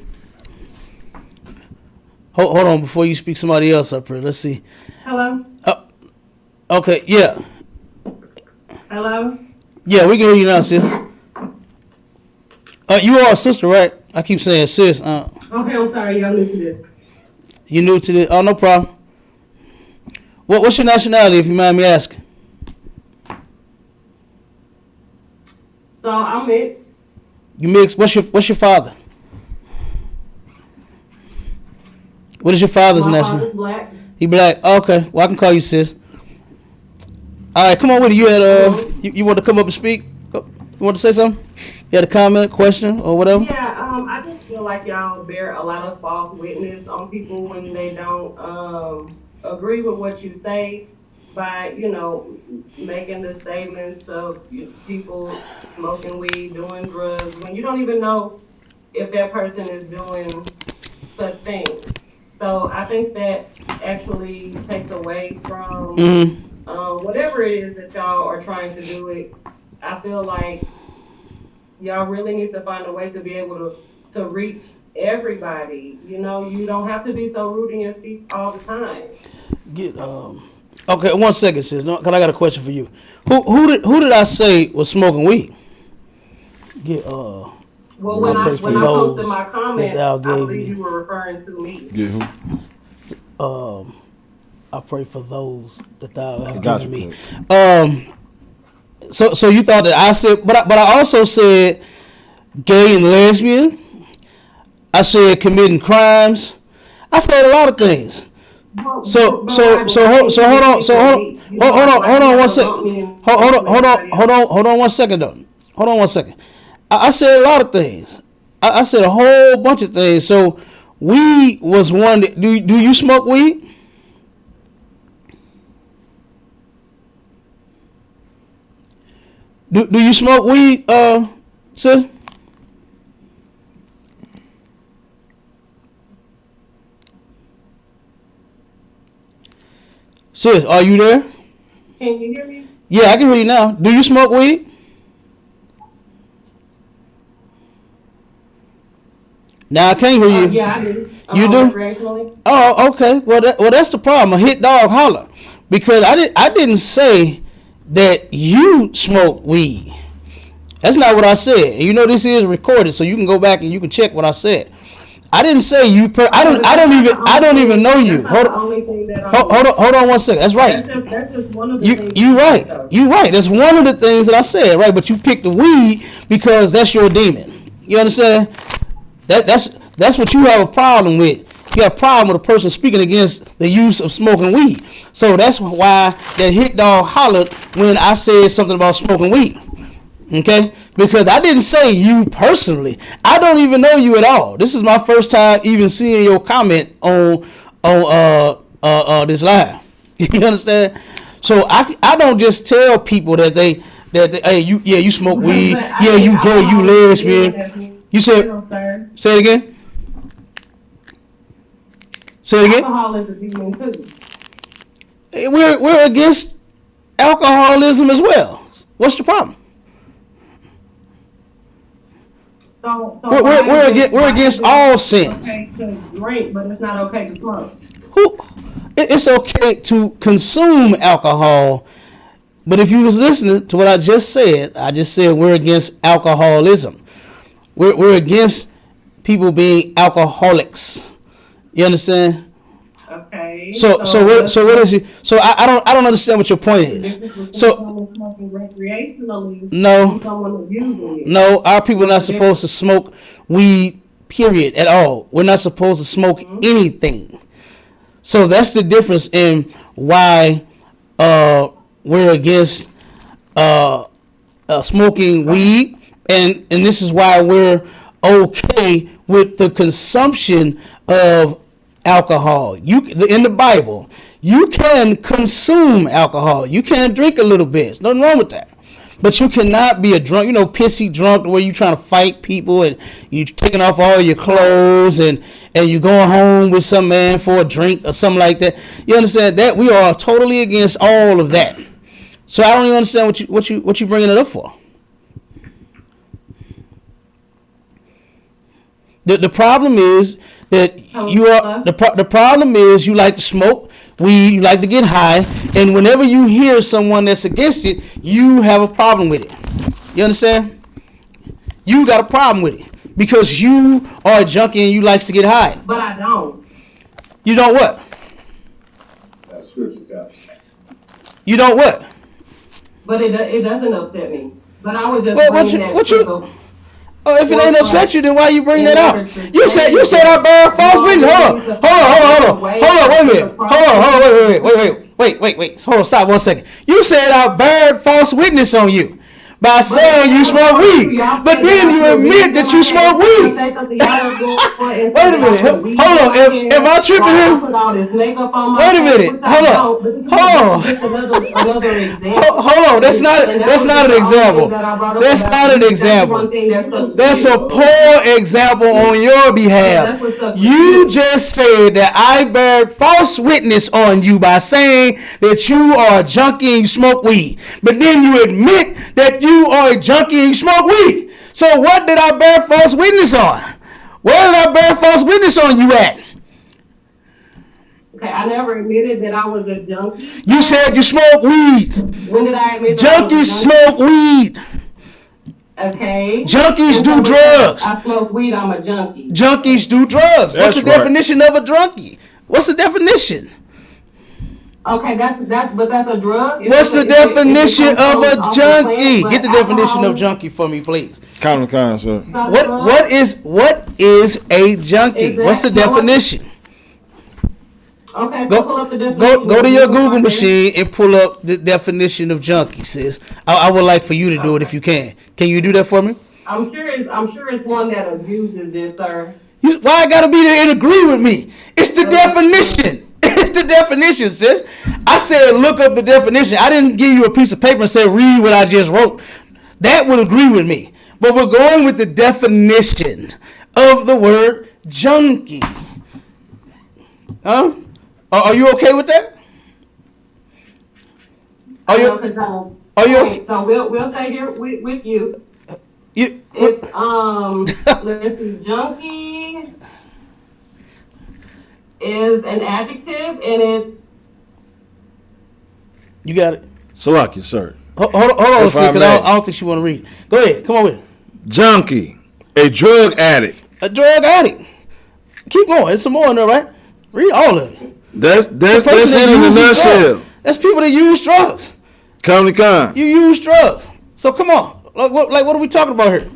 Hold on before you speak somebody else up here. Let's see. Hello? Okay, yeah. Hello? Yeah, we can hear you now, sis. You are a sister, right? I keep saying sis. Okay, I'm sorry. I'm new to this. You new to this? Oh, no problem. What's your nationality, if you mind me asking? So I'm mixed. You mixed. What's your father? What is your father's My nationality? father's black. He black. Oh, okay. Well, I can call you sis. All right, come on with it. You had you want to come up and speak? You want to say something? You had a comment, question, or whatever? Yeah, I just feel like y'all bear a lot of false witness on people when they don't agree with what you say by, making the statements of people smoking weed, doing drugs, when you don't even know if that person is doing such things. So I think that actually takes away from whatever it is that y'all are trying to do. It. I feel like y'all really need to find a way to be able to reach everybody. You don't have to be so rude in your speech all the time. Okay, 1 second, sis. No, cause I got a question for you. Who did I say was smoking weed? Well, when I posted my comment, I believe you were referring to me. Yeah, who? I pray for those that thou have given me. So you thought that I said, but I also said gay and lesbian. I said committing crimes. I said a lot of things. So hold on 1 second. Hold on 1 second though. Hold on 1 second. I said a lot of things. I said a whole bunch of things. So weed was one. Do you smoke weed? Do you smoke weed, sis? Sis, are you there? Can you hear me? Yeah, I can hear you now. Do you smoke weed? Now I can't hear you. Yeah, I do. You do? Oh, okay. Well, that's the problem. A hit dog holler, because I didn't say that you smoke weed. That's not what I said. And this is recorded, so you can go back and you can check what I said. I didn't say you. I don't even know you. Hold on 1 second. That's right. That's just one of the things. You right. You right. That's one of the things that I said. Right, but you picked the weed because that's your demon. You understand? That's what you have a problem with. You have a problem with a person speaking against the use of smoking weed. So that's why that hit dog hollered when I said something about smoking weed. Okay? Because I didn't say you personally. I don't even know you at all. This is my first time even seeing your comment on this live. You understand? So I don't just tell people that they hey, you smoke weed. Yeah, you gay, you lesbian. You said, say it again. Say it again. Alcoholism is demon too. We're against alcoholism as well. What's the problem? We're against all sins. It's okay to drink, but it's not okay to smoke. It's okay to consume alcohol, but if you was listening to what I just said we're against alcoholism. We're against people being alcoholics. You understand? Okay. Okay. So what is it? So I don't understand what your point is. So someone smoking recreationally, no, someone abusing it. no, our people are not supposed to smoke weed. Period. At all. We're not supposed to smoke anything. So that's the difference in why we're against smoking weed, and this is why we're okay with the consumption of alcohol. In the Bible, you can consume alcohol. You can drink a little bit. There's nothing wrong with that. But you cannot be a drunk, pissy drunk, where you trying to fight people and you taking off all your clothes and you going home with some man for a drink or something like that. You understand that? We are totally against all of that. So I don't even understand what you bringing it up for. The problem is that the problem is you like to smoke weed, you like to get high, and whenever you hear someone that's against it, you have a problem with it. You understand? You got a problem with it because you are a junkie and you likes to get high. But I don't. You don't what? That's scripture, guys. You don't what? But it doesn't upset me. But I was just Oh, if it ain't upset you, then why you bring that up? You said I bear false witness. Hold on, wait. Hold on, stop 1 second. You said I bear false witness on you by saying you smoke weed, but then you admit that you smoke weed. Wait a minute, hold on. Am I tripping here? Wait a minute, hold on. That's not an example. That's not an example. That's a poor example on your behalf. You just said that I bear false witness on you by saying that you are a junkie and you smoke weed, but then you admit that you are a junkie and you smoke weed. So what did I bear false witness on? Where did I bear false witness on you at? Okay, I never admitted that I was a junkie. You said you smoke weed. When did I admit junkies smoke weed? Okay. Junkies do drugs. I smoke weed, I'm a junkie. Junkies do drugs. What's the definition of a junkie? What's the definition? Okay, that's a drug. What's the definition of a junkie? Get the definition of junkie for me, please. Count, sir. What is a junkie? What's the definition? Okay, pull up the definition. Go to your Google machine and pull up the definition of junkie, sis. I would like for you to do it if you can. Can you do that for me? I'm sure it's one that abuses this, sir. Why I gotta be there and agree with me? It's the definition. It's the definition, sis. I said look up the definition. I didn't give you a piece of paper and say read what I just wrote. That would agree with me. But we're going with the definition of the word junkie. Huh? Are you okay with that? Are you okay? So we'll say here with you. It's let's see, junkie is an adjective and it's. You got it. Salaki, sir. Hold on a second. I don't think she want to read it. Go ahead. Come on with it. Junkie, a drug addict. A drug addict. Keep going. There's some more in there, right? Read all of it. That's it in a nutshell. That's people that use drugs. Come to You use drugs. So come on. Like what are we talking about here?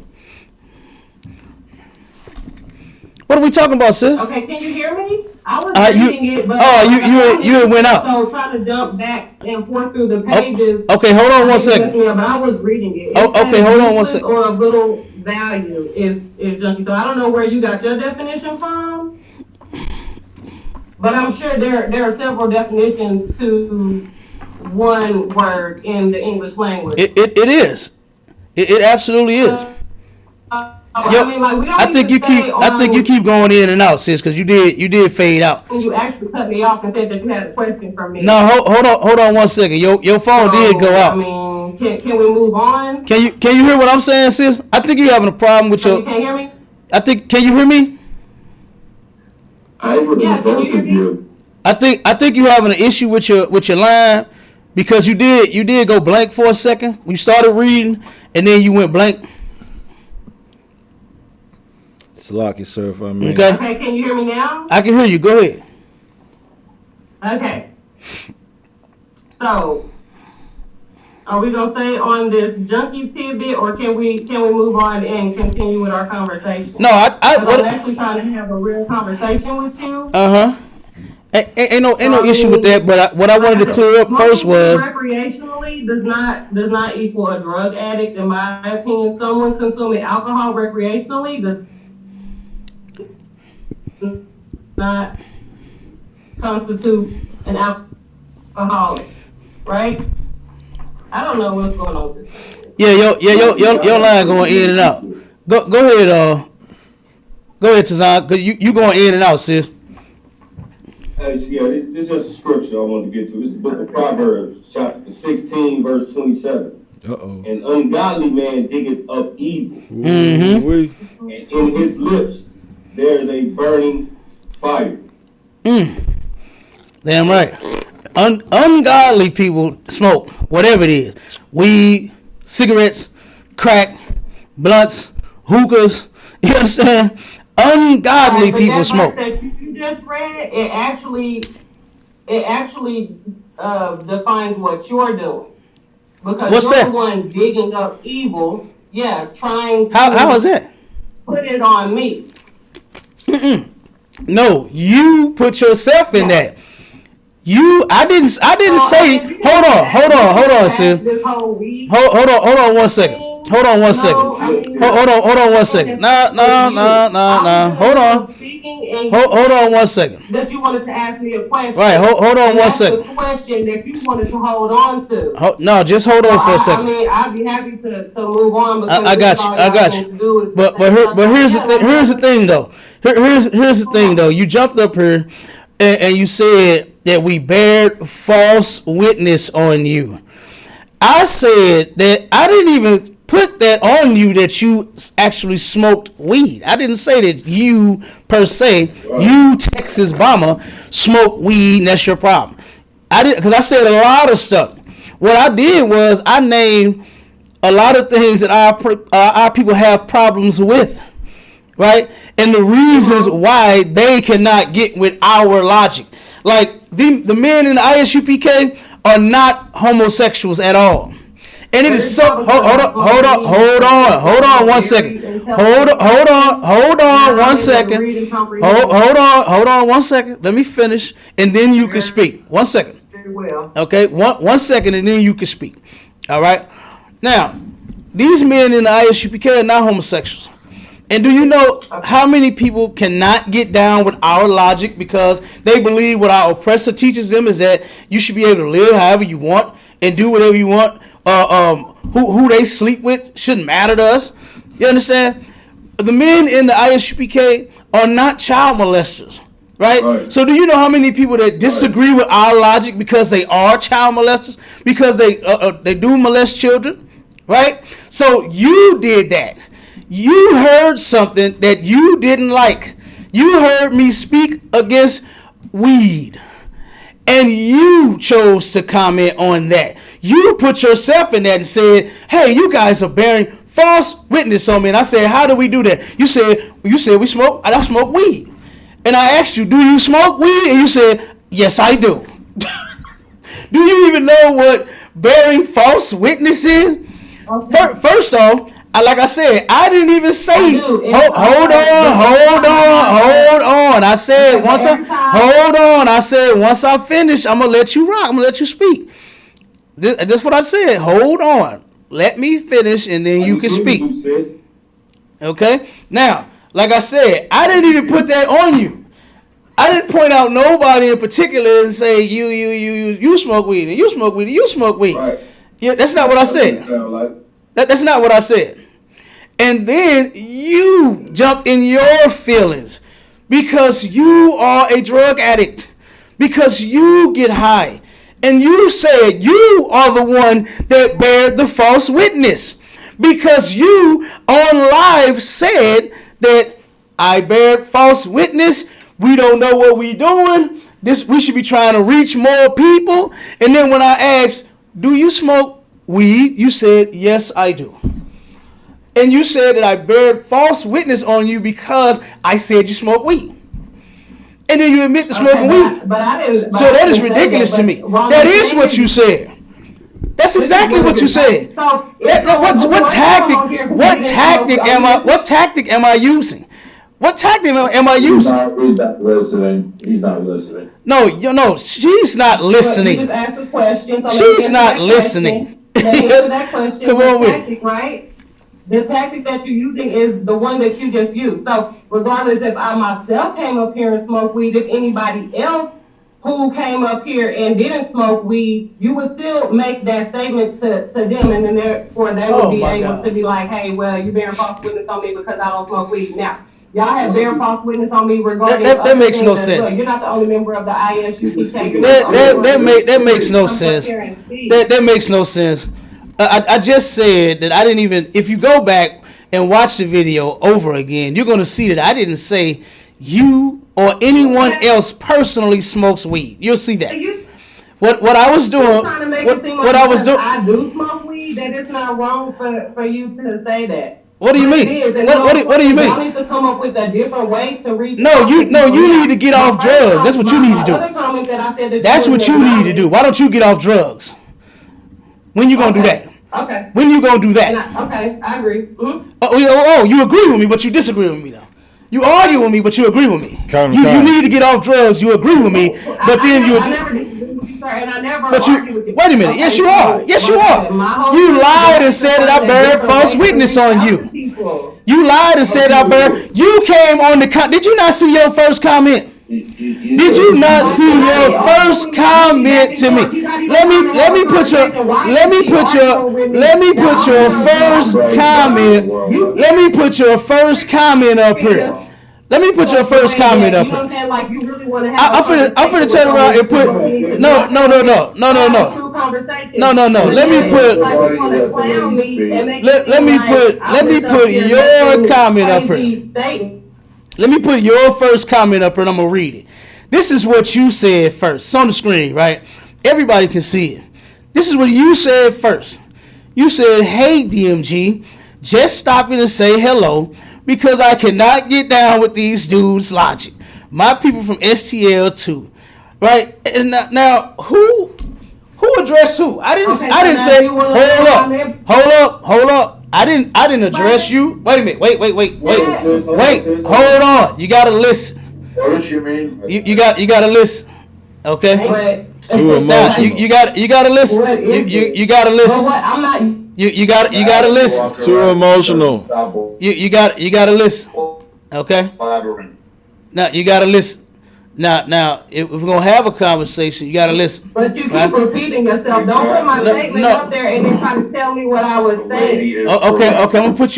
What are we talking about, sis? Okay, can you hear me? I was reading it, but you went out. So trying to jump back and forth through the pages. Okay, hold on 1 second. But I was reading it. Okay, hold on 1 second. Or of little value is junkie. So I don't know where you got your definition from, but I'm sure there are several definitions to one word in the English language. It is. It absolutely is. I think you keep going in and out, sis, because you did fade out. You actually cut me off and said that you had a question for me. No, hold on 1 second. Your phone did go out. I mean, can we move on? Can you hear what I'm saying, sis? I think you're having a problem with your. You can't hear me? Can you hear me? Can you hear me? I think you're having an issue with your line because you did go blank for a second. You started reading and then you went blank. Salaki, sir, if I may. Okay, can you hear me now? I can hear you. Go ahead. Okay. So, are we gonna stay on this junkie tidbit, or can we move on and continue with our conversation? No, I'm actually trying to have a real conversation with you. Ain't no issue with that. But what I wanted to clear up first was recreationally does not equal a drug addict. In my opinion, someone consuming alcohol recreationally does not constitute an alcoholic, right? I don't know what's going on with this. Your line going in and out. Go ahead, Tazan, cause you going in and out, sis. Yeah, this is just a scripture I wanted to get to. This is the book of Proverbs, chapter 16, verse 27. An ungodly man diggeth up evil, and in his lips there is a burning fire. Damn right. Ungodly people smoke whatever it is: weed, cigarettes, crack, blunts, hookahs. You understand? Ungodly people smoke. That you just read, it actually defines what you're doing, because what's you're that? The one digging up evil. Yeah, trying to how is that? Put it on me. No, you put yourself in that. I didn't say. Hold on, sis. Hold on 1 second. Hold on 1 second. Hold on 1 second. Nah. Hold on 1 second. That you wanted to ask me a question. Right. Hold on 1 second. The question that you wanted to hold on to. No, just hold on for a second. I mean, I'd be happy to move on. I got you. But here's the thing though. Here's the thing though. You jumped up here and you said that we bear false witness on you. I said that I didn't even put that on you that you actually smoked weed. I didn't say that you per se, you Texas Bomber, smoke weed and that's your problem. I did, because I said a lot of stuff. What I did was I named a lot of things that our people have problems with, right? And the reasons why they cannot get with our logic. Like the men in the ISUPK are not homosexuals at all. And it is so. Hold on 1 second. Hold on 1 second. Hold on 1 second. Let me finish, and then you can speak. 1 second. Okay, one second, and then you can speak. All right. Now, these men in the ISUPK are not homosexuals. And do you know how many people cannot get down with our logic because they believe what our oppressor teaches them is that you should be able to live however you want and do whatever you want. Who they sleep with shouldn't matter to us. You understand? The men in the ISUPK are not child molesters, right? So do you know how many people that disagree with our logic because they are child molesters, because they do molest children, right? So you did that. You heard something that you didn't like. You heard me speak against weed, and you chose to comment on that. You put yourself in that and said, hey, you guys are bearing false witness on me. And I said, how do we do that? You said we smoke. I smoke weed. And I asked you, do you smoke weed? And you said, yes, I do. Do you even know what bearing false witness is? Okay. First off, like I said, I didn't even say. Hold on. I said once I finish, I'm gonna let you rock. I'm gonna let you speak. That's what I said. Hold on. Let me finish, and then you can speak. Okay. Now, like I said, I didn't even put that on you. I didn't point out nobody in particular and say you smoke weed and you smoke weed and you smoke weed. Right. Yeah, that's not what I said. That's not what I said. And then you jumped in your feelings because you are a drug addict, because you get high. And you said you are the one that bared the false witness because you on live said that I bared false witness. We don't know what we doing. We should be trying to reach more people. And then when I asked, do you smoke weed? You said, yes, I do. And you said that I bared false witness on you because I said you smoke weed. and then you admit to smoking weed. But I didn't. So that is ridiculous to me. That is what you said. That's exactly what you said. What tactic am I using? What tactic am I using? He's not listening. He's not listening. No, she's not listening. You just asked a question. She's not listening. Answer that question. Come on with tactic, right? The tactic that you're using is the one that you just used. So regardless if I myself came up here and smoked weed, if anybody else who came up here and didn't smoke weed, you would still make that statement to them, and then therefore they would be able to be like, hey, well, you bearing false witness on me because I don't smoke weed. Now, y'all have bearing false witness on me regarding that makes no sense. Well. You're not the only member of the ISUPK. That makes no sense. That makes no sense. I just said that I didn't even. If you go back and watch the video over again, you're going to see that I didn't say you or anyone else personally smokes weed. You'll see that. What I was doing. What I was doing. I do smoke weed. That it's not wrong for you to say that. What do you mean? What do you mean? You need to come up with a different way to reach. You need to get off drugs. That's what you need to do. That's what you need to do. Why don't you get off drugs? When you gonna do that? Okay. When you gonna do that? Okay, I agree. Mm-hmm. Oh, you agree with me, but you disagree with me though. You argue with me, but you agree with me. You need to get off drugs. You agree with me, but then you. I never disagree with you, sir, and I never argue with you. Wait a minute. Yes, you are. Yes, you are. You lied and said that I bear false witness on you. You lied and said I bear. You came on the. Did you not see your first comment? Did you not see your first comment to me? Let me put your first comment. Let me put your first comment up here. Let me put your first comment up here. I'm finna turn around and put no. Let me put your comment up here. Let me put your first comment up here and I'm going to read it. This is what you said first. It's on the screen, right? Everybody can see it. This is what you said first. You said, hey, DMG, just stopping to say hello because I cannot get down with these dudes' logic. My people from STL2, right? And now who addressed who? I didn't say, hold up. I didn't address you. Wait a minute. Wait. Hold on. You gotta listen. What you mean? You gotta listen. Okay. Too emotional. You gotta listen. You gotta listen. I'm not. You gotta listen. Too emotional. You gotta listen. Okay. Now you gotta listen. Now, if we're gonna have a conversation, you gotta listen. But you keep repeating yourself. Don't put my statement up there and then try to tell me what I was saying. Okay. I'm gonna put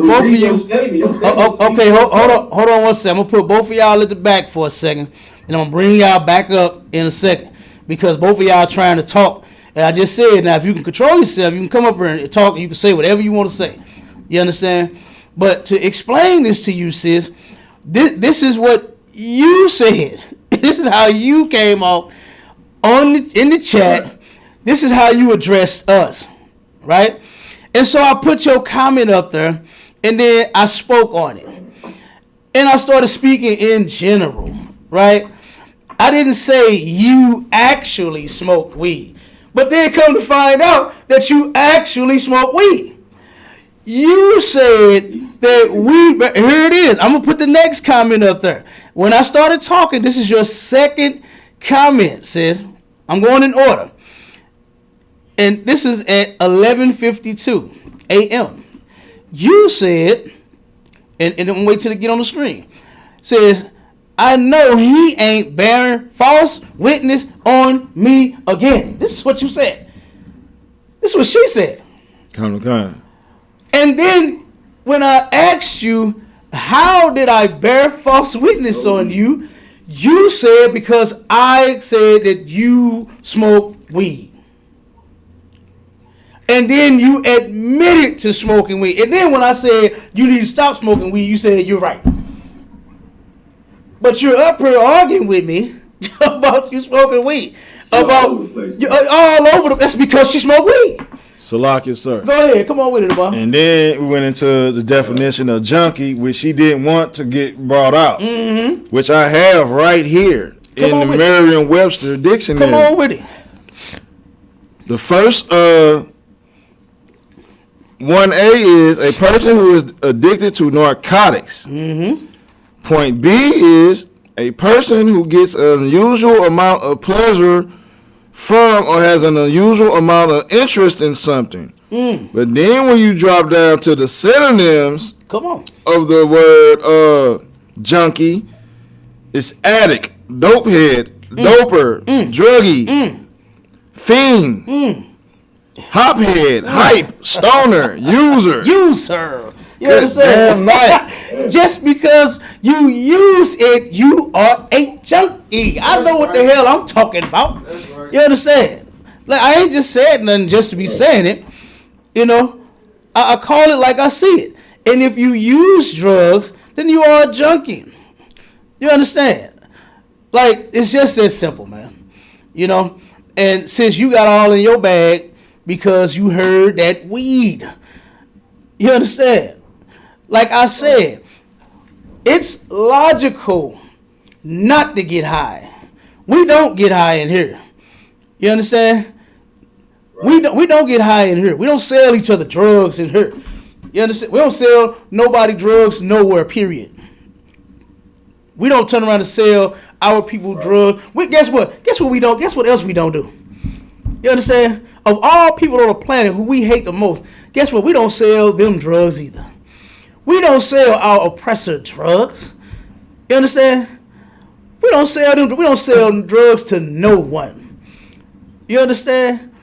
both of you. Okay, hold on one second. I'm gonna put both of y'all at the back for a second, and I'm gonna bring y'all back up in a second because both of y'all are trying to talk. And I just said, now if you can control yourself, you can come up here and talk. And you can say whatever you want to say. You understand? But to explain this to you, sis, this is what you said. This is how you came off in the chat. This is how you addressed us, right? And so I put your comment up there, and then I spoke on it. And I started speaking in general, right? I didn't say you actually smoke weed. But then come to find out that you actually smoke weed. You said that here it is. I'm going to put the next comment up there. When I started talking, this is your second comment, sis. I'm going in order. And this is at 11:52 a.m. You said, and I'm wait till it get on the screen, says, I know he ain't bearing false witness on me again. This is what you said. This is what she said. Kind of. And then when I asked you, how did I bear false witness on you? You said because I said that you smoke weed. And then you admitted to smoking weed. And then when I said you need to stop smoking weed, you said you're right. But you're up here arguing with me about you smoking weed. About all over the. That's because she smoked weed. Salakia, sir. Go ahead, come on with it, boy. And then we went into the definition of junkie, which she didn't want to get brought out, which I have right here in the Merriam-Webster dictionary. Come on with it. The first 1A is a person who is addicted to narcotics. Point B is a person who gets an unusual amount of pleasure from or has an unusual amount of interest in something. But then when you drop down to the synonyms of the word junkie, it's addict, dopehead, doper, druggie, fiend, hophead, hype, stoner, user. You understand? Right. Just because you use it, you are a junkie. I know what the hell I'm talking about. You understand? Like, I ain't just saying nothing just to be saying it. You know, I call it like I see it. And if you use drugs, then you are a junkie. You understand? Like, it's just that simple, man. You know? And since you got all in your bag because you heard that weed, you understand? Like I said, it's logical not to get high. We don't get high in here. You understand? Right. We don't get high in here. We don't sell each other drugs in here. You understand? We don't sell nobody drugs nowhere, period. We don't turn around and sell our people drugs. Guess what? Guess what we don't? Guess what else we don't do? You understand? Of all people on the planet who we hate the most, guess what? We don't sell them drugs either. We don't sell our oppressor drugs. You understand? We don't sell them. We don't sell drugs to no one. You understand?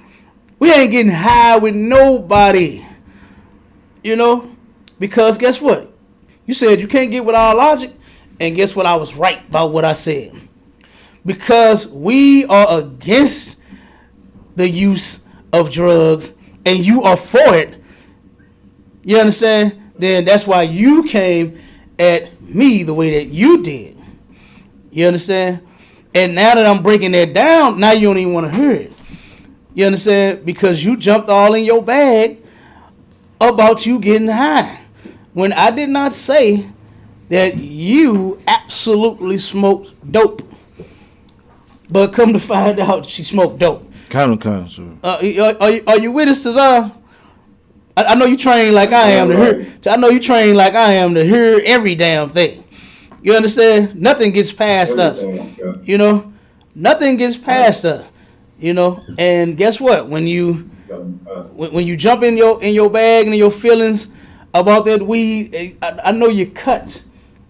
We ain't getting high with nobody. You know? Because guess what? You said you can't get with our logic. And guess what? I was right about what I said. Because we are against the use of drugs and you are for it. You understand? Then that's why you came at me the way that you did. You understand? And now that I'm breaking that down, now you don't even want to hear it. You understand? Because you jumped all in your bag about you getting high. When I did not say that you absolutely smoked dope. But come to find out she smoked dope. Kind of, sir. Are you with us, Cesar? I know you train like I am to hear. I know you train like I am to hear every damn thing. You understand? Nothing gets past us. You know, nothing gets past us. You know, and guess what? When you jump in your bag and in your feelings about that weed, I know you cut.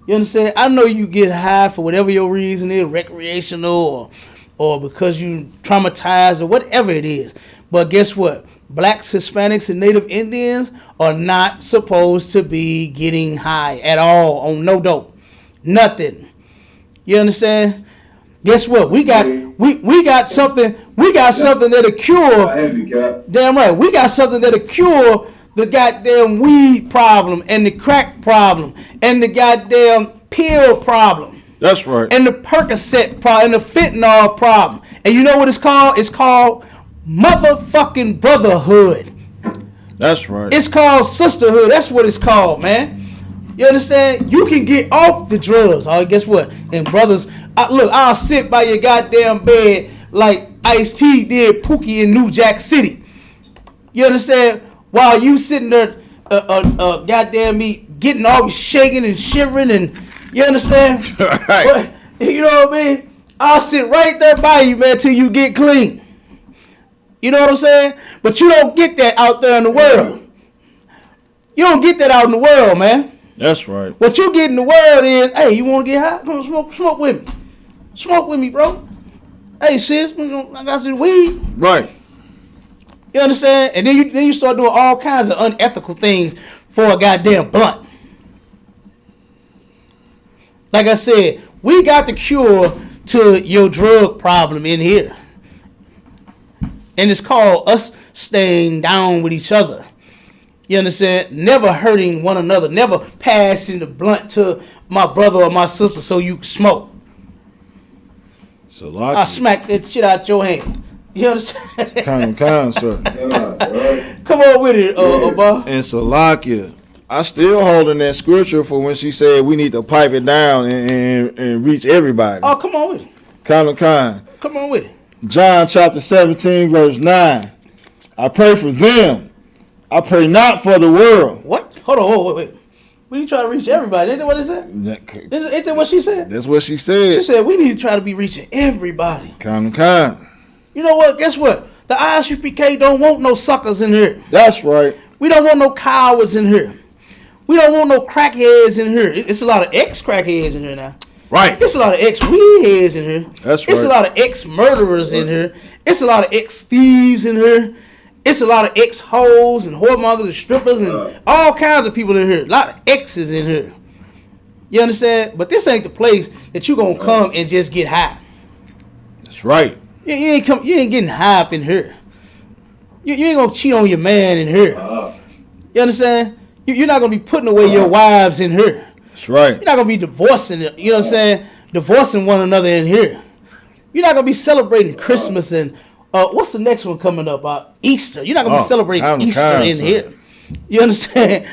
You understand? I know you get high for whatever your reason is, recreational or because you traumatized or whatever it is. But guess what? Blacks, Hispanics, and Native Indians are not supposed to be getting high at all on no dope. Nothing. You understand? Guess what? We got something that'll cure. Damn right. We got something that'll cure the goddamn weed problem and the crack problem and the goddamn pill problem. That's right. And the Percocet problem and the fentanyl problem. And you know what it's called? It's called motherfucking brotherhood. That's right. It's called sisterhood. That's what it's called, man. You understand? You can get off the drugs. Oh, guess what? And brothers, look, I'll sit by your goddamn bed like Ice-T did Pookie in New Jack City. You understand? While you sitting there, goddamn me, getting all shaking and shivering, and you understand? Right. But, you know what I mean? I'll sit right there by you, man, till you get clean. You know what I'm saying? But you don't get that out there in the world. You don't get that out in the world, man. That's right. What you get in the world is, hey, you want to get high? Come on, smoke with me. Smoke with me, bro. Hey, sis, I got some weed. Right. You understand? And then you start doing all kinds of unethical things for a goddamn blunt. Like I said, we got the cure to your drug problem in here. And it's called us staying down with each other. You understand? Never hurting one another. Never passing the blunt to my brother or my sister so you can smoke. So I smack that shit out your hand. You understand? Kind, sir. Come Come on with it, Obama. And Salakia, I still holding that scripture for when she said we need to pipe it down and reach everybody. Oh, come on with it. Come on with it. John chapter 17, verse 9. I pray for them. I pray not for the world. What? Hold on, wait. We try to reach everybody. Ain't that what it said? Ain't that what she said? That's what she said. She said we need to try to be reaching everybody. Come. You know what? Guess what? The ISUPK don't want no suckers in here. That's right. We don't want no cowards in here. We don't want no crackheads in here. It's a lot of ex-crackheads in here now. Right. It's a lot of ex-weed heads in here. That's right. It's a lot of ex-murderers in here. It's a lot of ex-thieves in here. It's a lot of ex-hoes and whoremongers and strippers and all kinds of people in here. A lot of exes in here. You understand? But this ain't the place that you gonna come and just get high. That's right. You ain't getting high up in here. You ain't gonna cheat on your man in here. You understand? You're not gonna be putting away your wives in here. That's right. You're not gonna be divorcing, you know what I'm saying? Divorcing one another in here. You're not gonna be celebrating Christmas and what's the next one coming up? Easter. You're not gonna be celebrating Easter in here. You understand?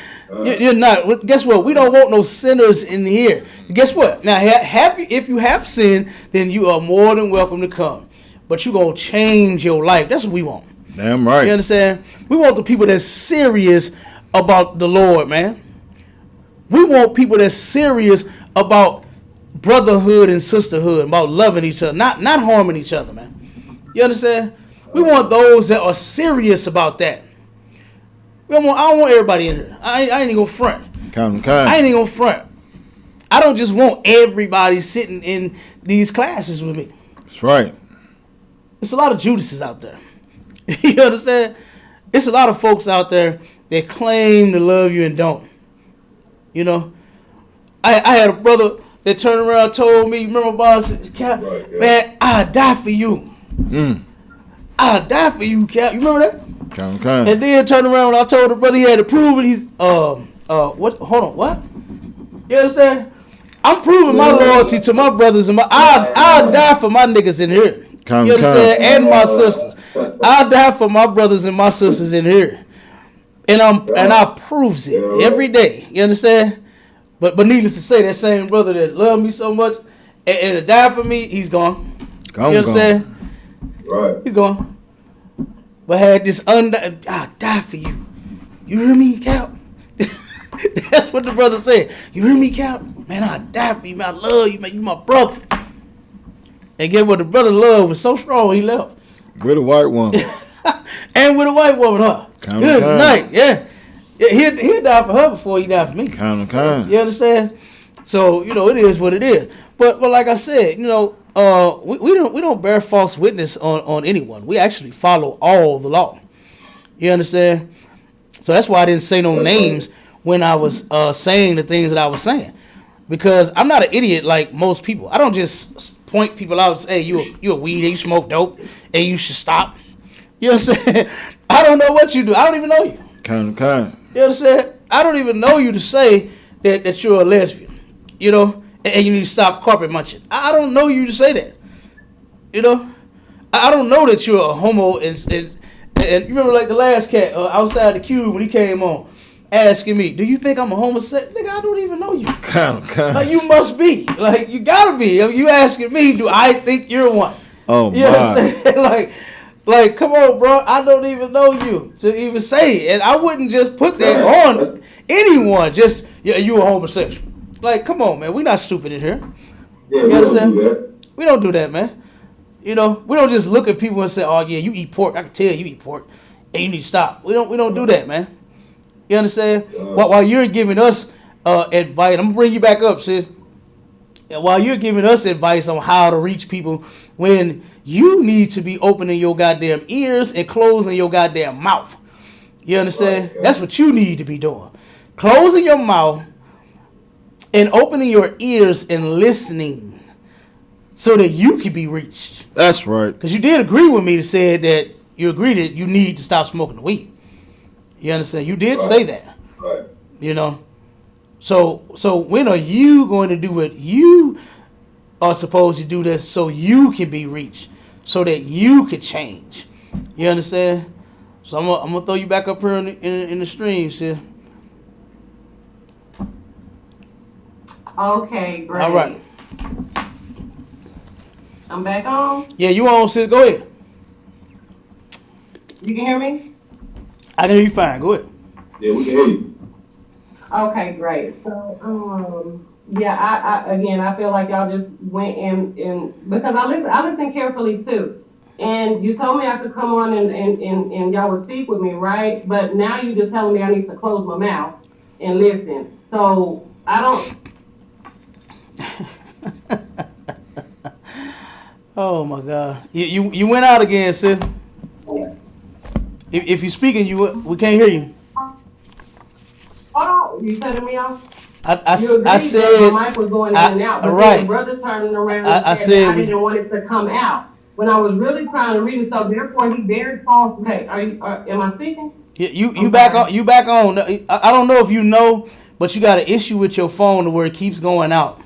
You're not. Guess what? We don't want no sinners in here. Guess what? Now, if you have sinned, then you are more than welcome to come. But you're gonna change your life. That's what we want. Damn right. You understand? We want the people that's serious about the Lord, man. We want people that's serious about brotherhood and sisterhood, about loving each other, not harming each other, man. You understand? We want those that are serious about that. I don't want everybody in here. I ain't even gonna front. I ain't even gonna front. I don't just want everybody sitting in these classes with me. That's right. It's a lot of Judases out there. You understand? It's a lot of folks out there that claim to love you and don't. You know? I had a brother that turned around and told me, remember, boss, man, I'll die for you. I'll die for you, Cap. You remember that? And then turned around when I told the brother he had to prove it. He's what? Hold on, what? You understand? I'm proving my loyalty to my brothers and I'll die for my niggas in here. You understand? And my sisters. I'll die for my brothers and my sisters in here. And I proves it every day. You understand? But needless to say, that same brother that loved me so much and to die for me, he's gone. You understand? Right. He's gone. But had this I'll die for you. You hear me, Cap? That's what the brother said. You hear me, Cap? Man, I'll die for you, man. I love you, man. You my brother. And get what the brother love was so strong, he left. With a white woman. And with a white woman, huh? Good night, yeah. He'll die for her before he died for me. You understand? So, you know, it is what it is. But like I said, you know, we don't bear false witness on anyone. We actually follow all the law. You understand? So that's why I didn't say no names when I was saying the things that I was saying. Because I'm not an idiot like most people. I don't just point people out and say, hey, you a weed, you smoke dope, and you should stop. You understand? I don't know what you do. I don't even know you. You understand? I don't even know you to say that you're a lesbian, you know, and you need to stop carpet munching. I don't know you to say that, you know. I don't know that you're a homo. And you remember like the last cat outside the cube when he came on asking me, do you think I'm a homosexual? Nigga, I don't even know you. Like, you must be. Like, you gotta be. You asking me, do I think you're one? Oh, you understand? Like, come on, bro. I don't even know you to even say it. And I wouldn't just put that on anyone. Just, yeah, you a homosexual. Like, come on, man. We're not stupid in here. Yeah, you understand? We don't do that, man. You know, we don't just look at people and say, oh, yeah, you eat pork. I can tell you eat pork. And you need to stop. We don't do that, man. You understand? While you're giving us advice, I'm going to bring you back up, sis. While you're giving us advice on how to reach people when you need to be opening your goddamn ears and closing your goddamn mouth. You understand? That's what you need to be doing. Closing your mouth and opening your ears and listening so that you can be reached. That's right. Because you did agree with me to say that you agree that you need to stop smoking the weed. You understand? You did say that. Right. You know? So when are you going to do what you are supposed to do this so you can be reached, so that you could change? You understand? So I'm gonna throw you back up here in the stream, sis. Okay, great. All right. I'm back on. Yeah, you on, sis? Go ahead. You can hear me? I can hear you fine. Go ahead. Yeah, we can hear you. Okay, great. So, yeah, I feel like y'all just went in because I listened carefully too. And you told me I could come on and y'all would speak with me, right? But now you're just telling me I need to close my mouth and listen. So I don't. Oh my God! You went out again, sis. If you're speaking, we can't hear you. Hold on, you cutting me off? I said my mic was going in and out, but right. the brother turning around I and said I didn't want it to come out when I was really trying to read it. So therefore, he very false. Okay, am I speaking? You back on. You back on. I don't know if you know, but you got an issue with your phone to where it keeps going out.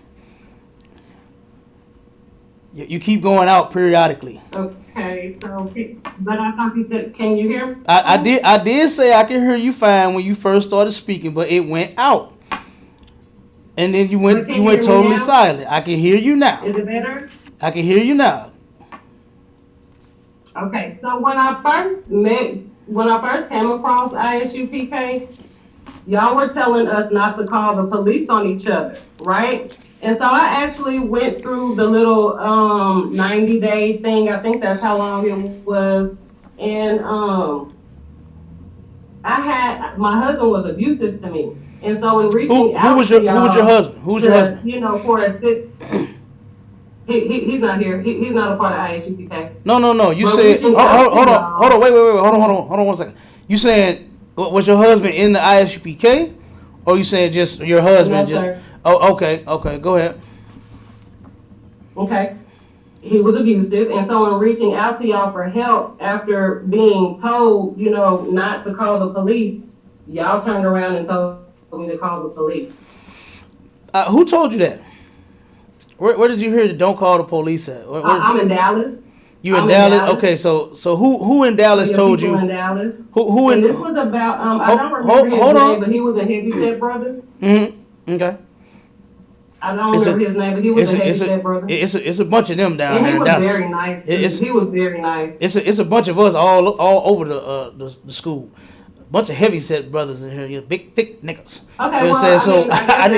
You keep going out periodically. Okay, so but I thought you said, can you hear me? I did say I can hear you fine when you first started speaking, but it went out. And then you went totally silent. I can hear you now. Is it better? I can hear you now. Okay, so when I first came across ISUPK, y'all were telling us not to call the police on each other, right? And so I actually went through the little 90-day thing. I think that's how long it was. And my husband was abusive to me. And so in reaching out to y'all, who was your husband? Who was your husband? You know, for a he's not here. He's not a part of ISUPK. No. You said hold on, wait, hold on 1 second. You saying was your husband in the ISUPK, or you saying just your husband? No, sir. Oh, okay, go ahead. Okay. He was abusive, and so in reaching out to y'all for help after being told, you know, not to call the police, y'all turned around and told me to call the police. Who told you that? Where did you hear that don't call the police at? I'm in Dallas. You in Dallas? Okay, so who in Dallas told you? In Dallas. Who in? And this was about I don't remember his name, but he was a heavy-set brother. Mm-hmm. Okay. I don't remember his name, but he was a heavy-set brother. It's a bunch of them down and there. He was very nice. He was very nice. It's a bunch of us all over the school. Bunch of heavy set brothers in here, you big thick niggas. Okay, you know what I'm saying? So I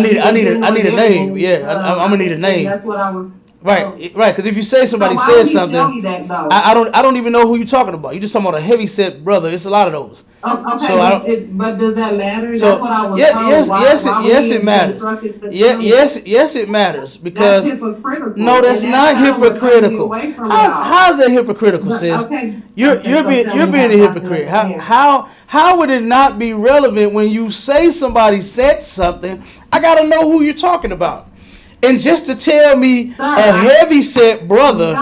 need a name. Yeah, I'm gonna need a name. That's what I was. Right. Because if you say somebody said something, I don't even know who you're talking about. You just talking about a heavy set brother. It's a lot of those. Okay, so but does that matter? So, that's what I was told. Yes, it matters. Yes, it matters because that's hypocritical. No, that's not hypocritical. How's that hypocritical, sis? Okay, you're being a hypocrite. How would it not be relevant when you say somebody said something? I gotta know who you're talking about. And just to tell me a heavy-set brother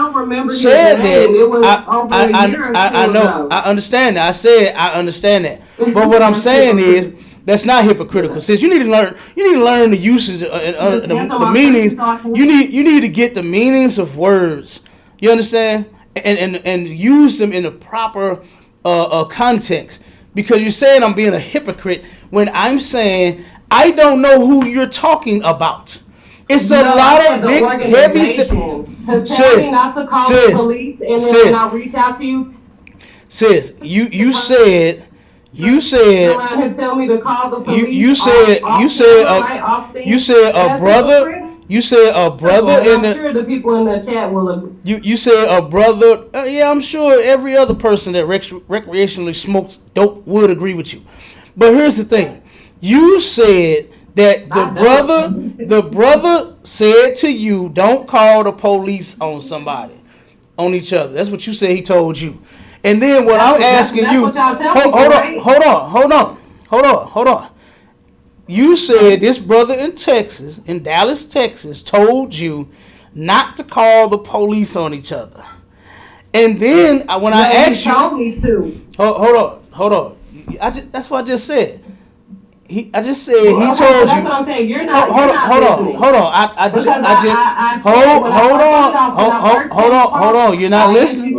said that, I know, I understand that. I said I understand that. But what I'm saying is that's not hypocritical. Sis, you need to learn the usage, the meanings. You need to get the meanings of words. You understand? And use them in the proper context. Because you're saying I'm being a hypocrite when I'm saying I don't know who you're talking about. It's a lot of big, heavy. Sis, not to call the police and then when I reach out to you. Sis, you said. Tell me to call the police. You said a brother. You said a brother in the. I'm sure the people in the chat will agree. You said a brother. Yeah, I'm sure every other person that recreationally smokes dope would agree with you. But here's the thing. You said that the brother said to you, don't call the police on somebody, on each other. That's what you said he told you. And then what I'm asking you, hold on. You said this brother in Dallas, Texas, told you not to call the police on each other. And then when I asked you, told me to. Hold on. That's what I just said. I just said he told you. That's what I'm saying. You're not. Hold on. You're not listening.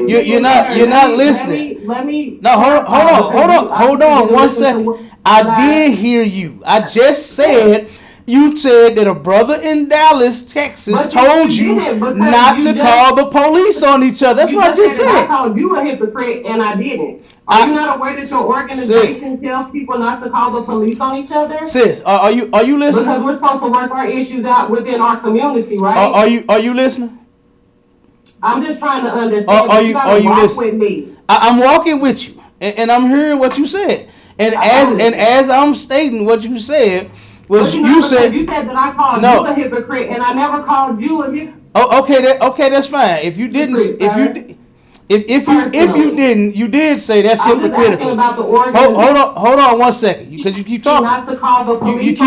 You're not listening. let me. No, hold on 1 second. I did hear you. I just said you said that a brother in Dallas, Texas, told you not to call the police on each other. That's what I just said. I called you a hypocrite, and I didn't. Are you not aware that your organization tells people not to call the police on each other? Sis, are you listening? Because we're supposed to work our issues out within our community, right? Are you listening? I'm just trying to understand. Are you listening? With me. I'm walking with you, and I'm hearing what you said. And as I'm stating what you said was you said that I called you a hypocrite, and I never called you a hypocrite. Oh, okay, that's fine. If you didn't, if you didn't, you did say that's hypocritical. Hold on 1 second, because you keep talking. Not to call the police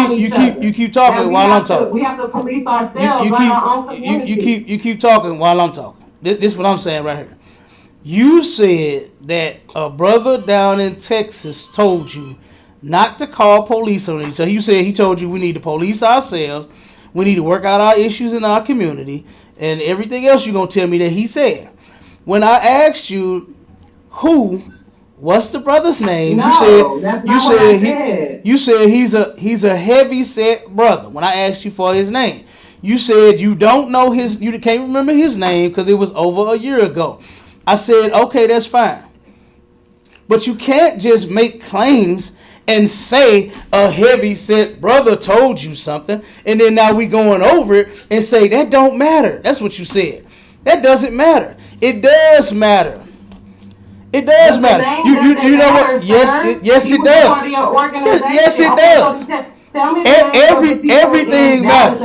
you keep talking while I'm talking. We have to police ourselves, our own community. You keep talking while I'm talking. This is what I'm saying right here. You said that a brother down in Texas told you not to call police on each other. You said he told you we need to police ourselves. We need to work out our issues in our community, and everything else you're gonna tell me that he said. When I asked you what's the brother's name, you said he's a heavy set brother. When I asked you for his name, you said you don't know you can't remember his name because it was over a year ago. I said, okay, that's fine. But you can't just make claims and say a heavy set brother told you something, and then now we going over it and say that don't matter. That's what you said. That doesn't matter. It does matter. It does matter. You know what? Yes, it does. Yes, it does. Everything matters.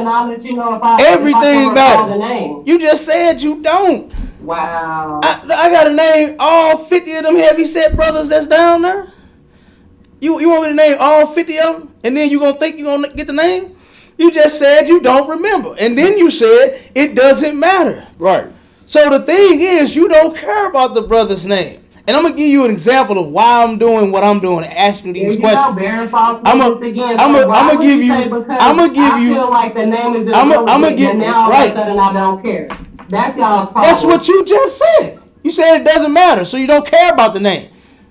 Everything matters. You just said you don't. Wow. I got to name all 50 of them heavy set brothers that's down there. You want me to name all 50 of them, and then you gonna think you gonna get the name? You just said you don't remember, and then you said it doesn't matter. Right. So the thing is, you don't care about the brother's name. And I'm gonna give you an example of why I'm doing what I'm doing, asking these questions. I'm gonna give you. I'm gonna give you. I feel like the name is just now all of a sudden I don't care. That's y'all's problem. That's what you just said. You said it doesn't matter, so you don't care about the name.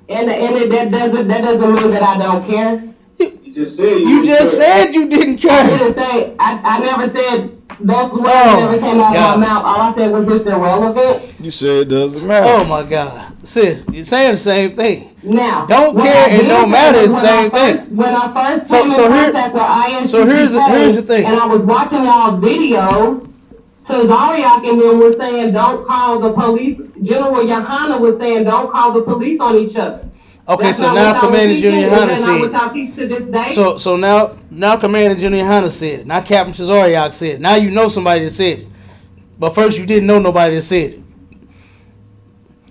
And that doesn't mean that I don't care. You just said you didn't care. I didn't say. I never said. That's what never came out of my mouth. All I said was just irrelevant. You said it doesn't matter. Oh my God, sis, you're saying the same thing. Now, don't care and don't matter is the same thing. When I first came in contact with INCPK, here's the thing. And I was watching y'all's videos. So Zariak and them were saying, don't call the police. General Yohana was saying, don't call the police on each other. Okay, That's so now Commander General Yohana said it. So now Commander General Yohana said it. Now Captain Zariak said it. Now you know somebody that said it. But first you didn't know nobody that said it.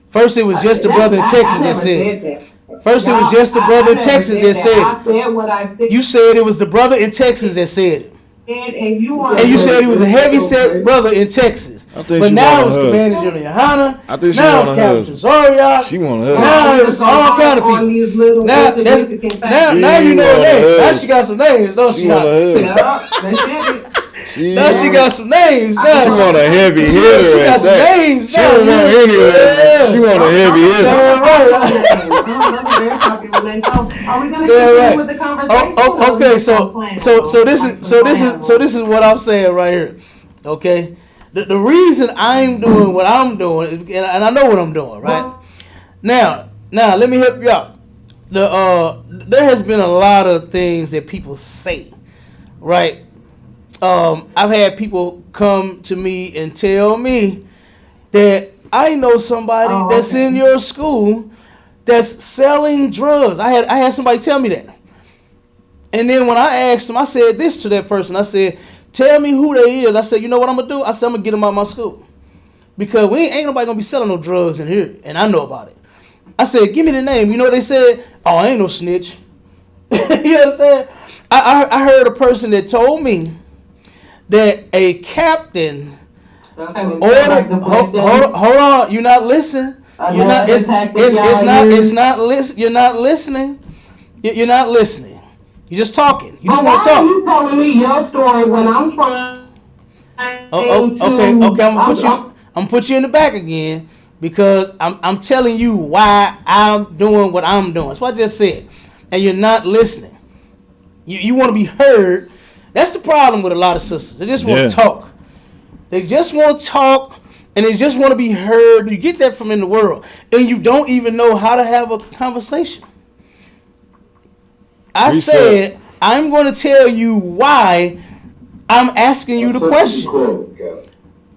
First it was just the brother in Texas that said it. First it was just the brother in Texas that said it. I said what I said. You said it was the brother in Texas that said it. And you said he was a heavy set brother in Texas. But now it's Commander General Yohana. I think she now want it's to Captain Zariak. She want to Now it's all kind of people. Now you know that. Now she got some names, don't she? Now she got some names. Now she want a heavy hitter. She got some names. She don't want anyway. She want a heavy hitter. Are we gonna continue with the conversation? Okay, so this is what I'm saying right here. Okay, the reason I'm doing what I'm doing, and I know what I'm doing, right? Now let me help you out. There has been a lot of things that people say, right? I've had people come to me and tell me that I know somebody that's in your school that's selling drugs. I had somebody tell me that. And then when I asked them, I said this to that person. I said, tell me who they is. I said, you know what I'm going to do? I said, I'm going to get them out of my school. Because ain't nobody going to be selling no drugs in here. And I know about it. I said, give me the name. You know what they said? Oh, I ain't no snitch. You understand? I heard a person that told me that a captain ordered. Hold on, you're not listening. You're not. It's not listen. You're not listening. You're not listening. You're just talking. You just want to talk. Why are you telling me your story when I'm trying? Okay. I'm gonna put you in the back again because I'm telling you why I'm doing what I'm doing. That's what I just said. And you're not listening. You want to be heard. That's the problem with a lot of sisters. They just want to talk. They just want to talk, and they just want to be heard. You get that from in the world. And you don't even know how to have a conversation. I said, I'm going to tell you why I'm asking you the question.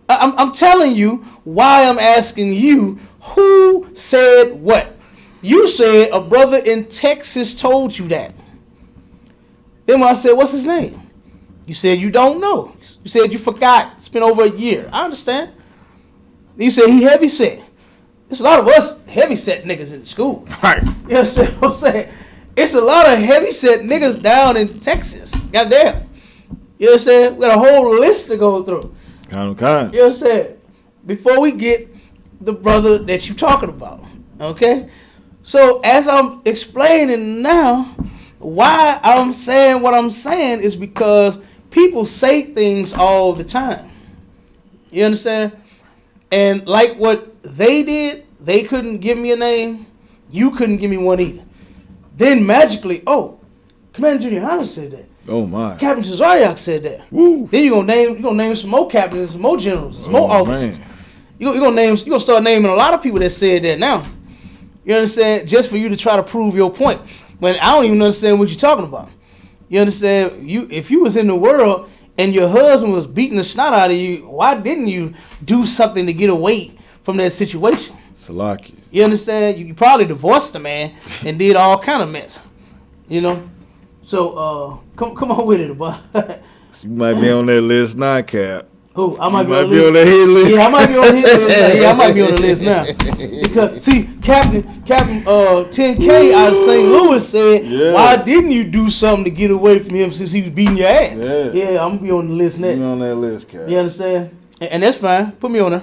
I'm telling you why I'm asking you who said what. You said a brother in Texas told you that. Then when I said, what's his name? You said you don't know. You said you forgot. It's been over a year. I understand. You said he heavy set. There's a lot of us heavy set niggas in school. Right. You know what I'm saying? It's a lot of heavy set niggas down in Texas. Goddamn. You know what I'm saying? We got a whole list to go through. Kind. You know what I'm saying? Before we get the brother that you're talking about. Okay? So as I'm explaining now, why I'm saying what I'm saying is because people say things all the time. You understand? And like what they did, they couldn't give me a name. You couldn't give me one either. Then magically, Commander Junior Honda said that. Oh my. Captain Josiah said that. Woo. Then you're gonna name some more captains, some more generals, some more officers. You're gonna start naming a lot of people that said that now. You understand? Just for you to try to prove your point. When I don't even understand what you're talking about. You understand? If you was in the world and your husband was beating the snot out of you, why didn't you do something to get away from that situation? Salaki. You understand? You probably divorced the man and did all kind of mess. You know? So come on with it, boy. You might be on that list now, Cap. Who? I might be on the hit list. Yeah, I might be on the hit list. Yeah, I might be on the list now. Because see, Captain 10K out of St. Louis said, why didn't you do something to get away from him since he was beating your ass? Yeah, I'm gonna be on the list next. You on that list, Cap. You understand? And that's fine. Put me on there.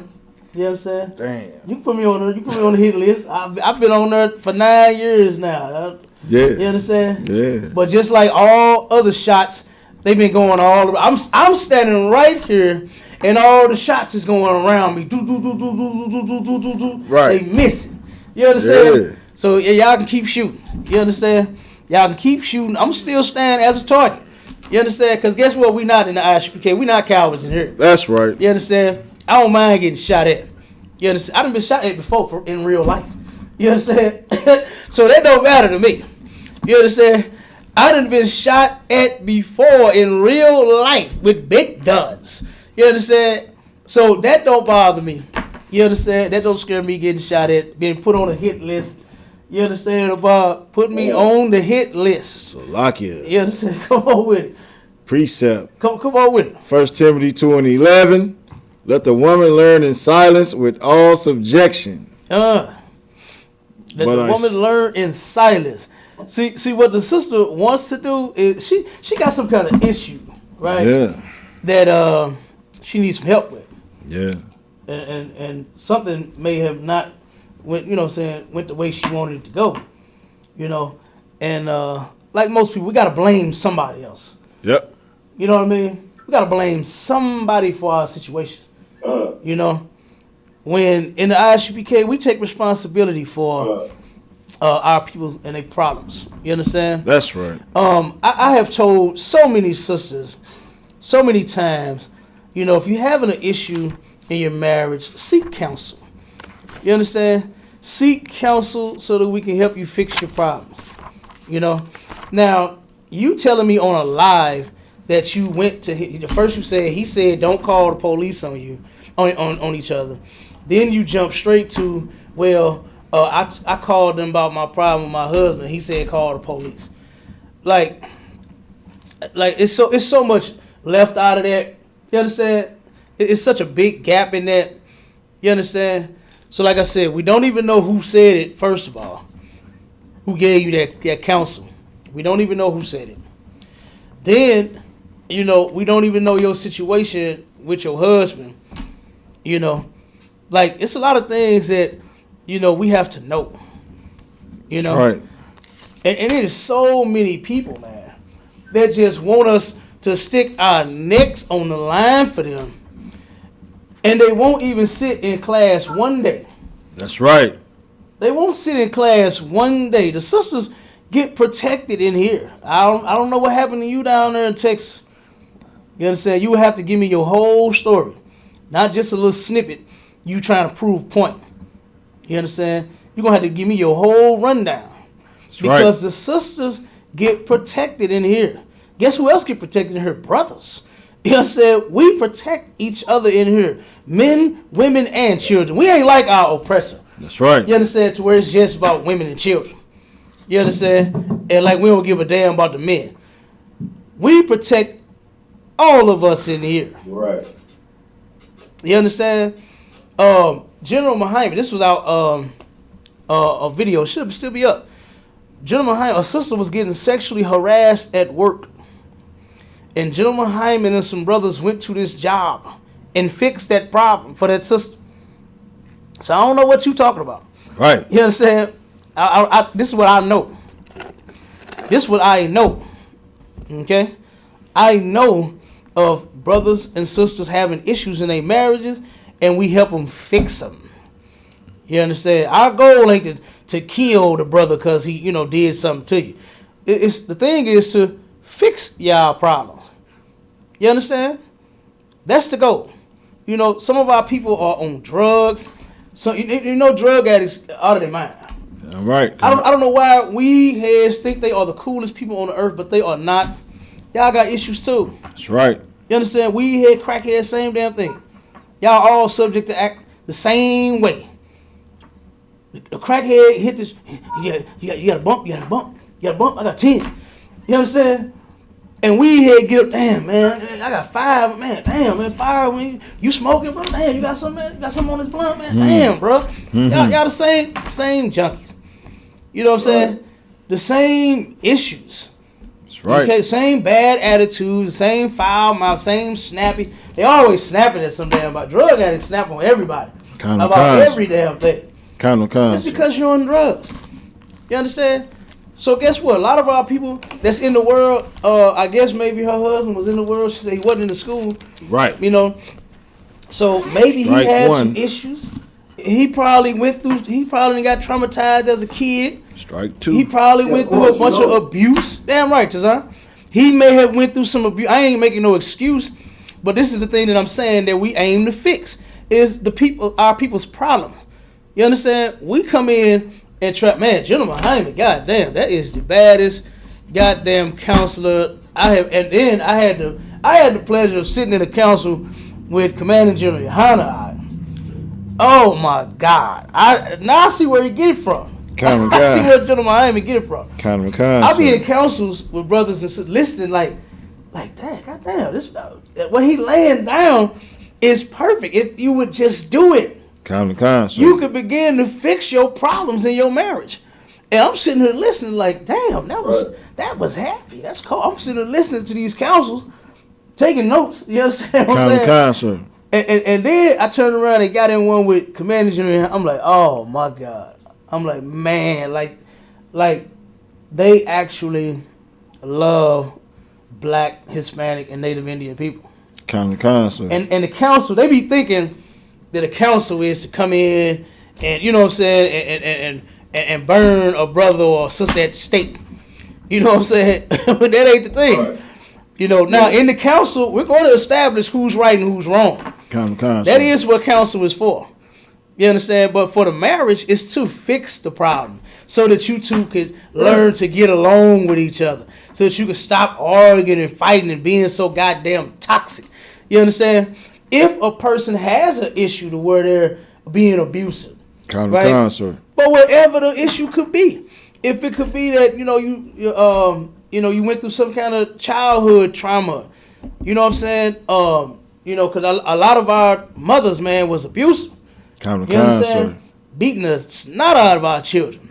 You understand? Damn. You can put me on there. You put me on the hit list. I've been on there for 9 years now. Yeah. You understand? Yeah. But just like all other shots, they've been going all over. I'm standing right here, and all the shots is going around me. Right. They missing. You understand? Yeah. So y'all can keep shooting. You understand? Y'all can keep shooting. I'm still standing as a target. You understand? Because guess what? We not in the ISPK. We not cowards in here. That's right. You understand? I don't mind getting shot at. You understand? I done been shot at before in real life. You understand? So that don't matter to me. You understand? I done been shot at before in real life with big guns. You understand? So that don't bother me. You understand? That don't scare me getting shot at, being put on a hit list. You understand about putting me on the hit list. Salakia. You understand? Come on with it. Precept. Come on with it. 1 Timothy 2:11. Let the woman learn in silence with all subjection. Let the woman learn in silence. See what the sister wants to do is she got some kind of issue, right? Yeah. That she needs some help with. Yeah. And something may have not went the way she wanted it to go. You know. And like most people, we gotta blame somebody else. Yep. You know what I mean? We gotta blame somebody for our situation. You know, when in the ISUPK, we take responsibility for our people and their problems. You understand? That's right. I have told so many sisters, so many times, you know, if you're having an issue in your marriage, seek counsel. You understand? Seek counsel so that we can help you fix your problems. You know? Now, you telling me on a live that you went to the first he said don't call the police on you on each other. Then you jump straight to, I called them about my problem with my husband. He said call the police. Like it's so much left out of that. You understand? It's such a big gap in that. You understand? So like I said, we don't even know who said it, first of all. Who gave you that counsel. We don't even know who said it. Then, you know, we don't even know your situation with your husband. You know, like it's a lot of things that, you know, we have to know. You know, right? And it is so many people, man, that just want us to stick our necks on the line for them, and they won't even sit in class one day. That's right. They won't sit in class one day. The sisters get protected in here. I don't know what happened to you down there in Texas. You understand? You would have to give me your whole story, not just a little snippet. You trying to prove point. You understand? You're gonna have to give me your whole rundown. That's because right. the sisters get protected in here. Guess who else get protected in here? Brothers. You understand? We protect each other in here. Men, women, and children. We ain't like our oppressor. That's right. You understand? To where it's just about women and children. You understand? And like we don't give a damn about the men. We protect all of us in here. Right. You understand? General Muhammad, this was out a video, should still be up. General Muhammad, a sister was getting sexually harassed at work. And General Muhammad and some brothers went to this job and fixed that problem for that sister. So I don't know what you talking about. Right. You understand? This is what I know. This is what I know. Okay? I know of brothers and sisters having issues in their marriages, and we help them fix them. You understand? Our goal ain't to kill the brother because he, did something to you. It's the thing is to fix y'all problems. You understand? That's the goal. Some of our people are on drugs. So drug addicts out of their mind. All right. I don't know why we heads think they are the coolest people on the earth, but they are not. Y'all got issues too. That's right. You understand? We head crackheads, same damn thing. Y'all all subject to act the same way. The crackhead hit this. You got a bump. You got a bump. You got a bump. I got 10. You understand? And we head get up. Damn, man. I got 5. Man, damn, man. 5. When you smoking, bro. Damn, you got something. Man. You got something on this blunt, man. Damn, bro. Y'all the same junkies. You know what I'm saying? The same issues. That's right. Okay, same bad attitudes, same foul mouth, same snappy. They always snapping at some damn about. Drug addicts snap on everybody. About every damn thing. It's because you're on drugs. You understand? So guess what? A lot of our people that's in the world, I guess maybe her husband was in the world. She said he wasn't in the school. Right. So maybe he had some issues. He probably got traumatized as a kid. Strike 2. He probably went through a bunch of abuse. Damn right, Tazan. He may have went through some abuse. I ain't making no excuse, but this is the thing that I'm saying that we aim to fix. Is our people's problem. You understand? We come in and trap, man, General Hyman, goddamn, that is the baddest goddamn counselor I have. And then I had the pleasure of sitting in the council with Commanding General Yohana. Oh my God! Now I see where you get it from. I see where General Miami get it from. I be in councils with brothers and sisters listening like that. Goddamn, this what he laying down is perfect. If you would just do it, you could begin to fix your problems in your marriage. And I'm sitting here listening like, damn, that was happy. That's cool. I'm sitting here listening to these councils, taking notes. You understand what I'm saying? And then I turned around and got in one with Commander General. I'm like, oh my God. I'm like, man, like they actually love Black, Hispanic, and Native Indian people. And the council, they be thinking that the council is to come in and, you know what I'm saying, and burn a brother or a sister at the stake. You know what I'm saying? That ain't the thing. Right. Now in the council, we're going to establish who's right and who's wrong. That is what council is for. You understand? But for the marriage, it's to fix the problem so that you two could learn to get along with each other, so that you could stop arguing and fighting and being so goddamn toxic. You understand? If a person has an issue to where they're being abusive, right? But whatever the issue could be, if it could be that you went through some kind of childhood trauma, you know what I'm saying? Because a lot of our mothers, man, was abusive. You understand? Beating the snot out of our children.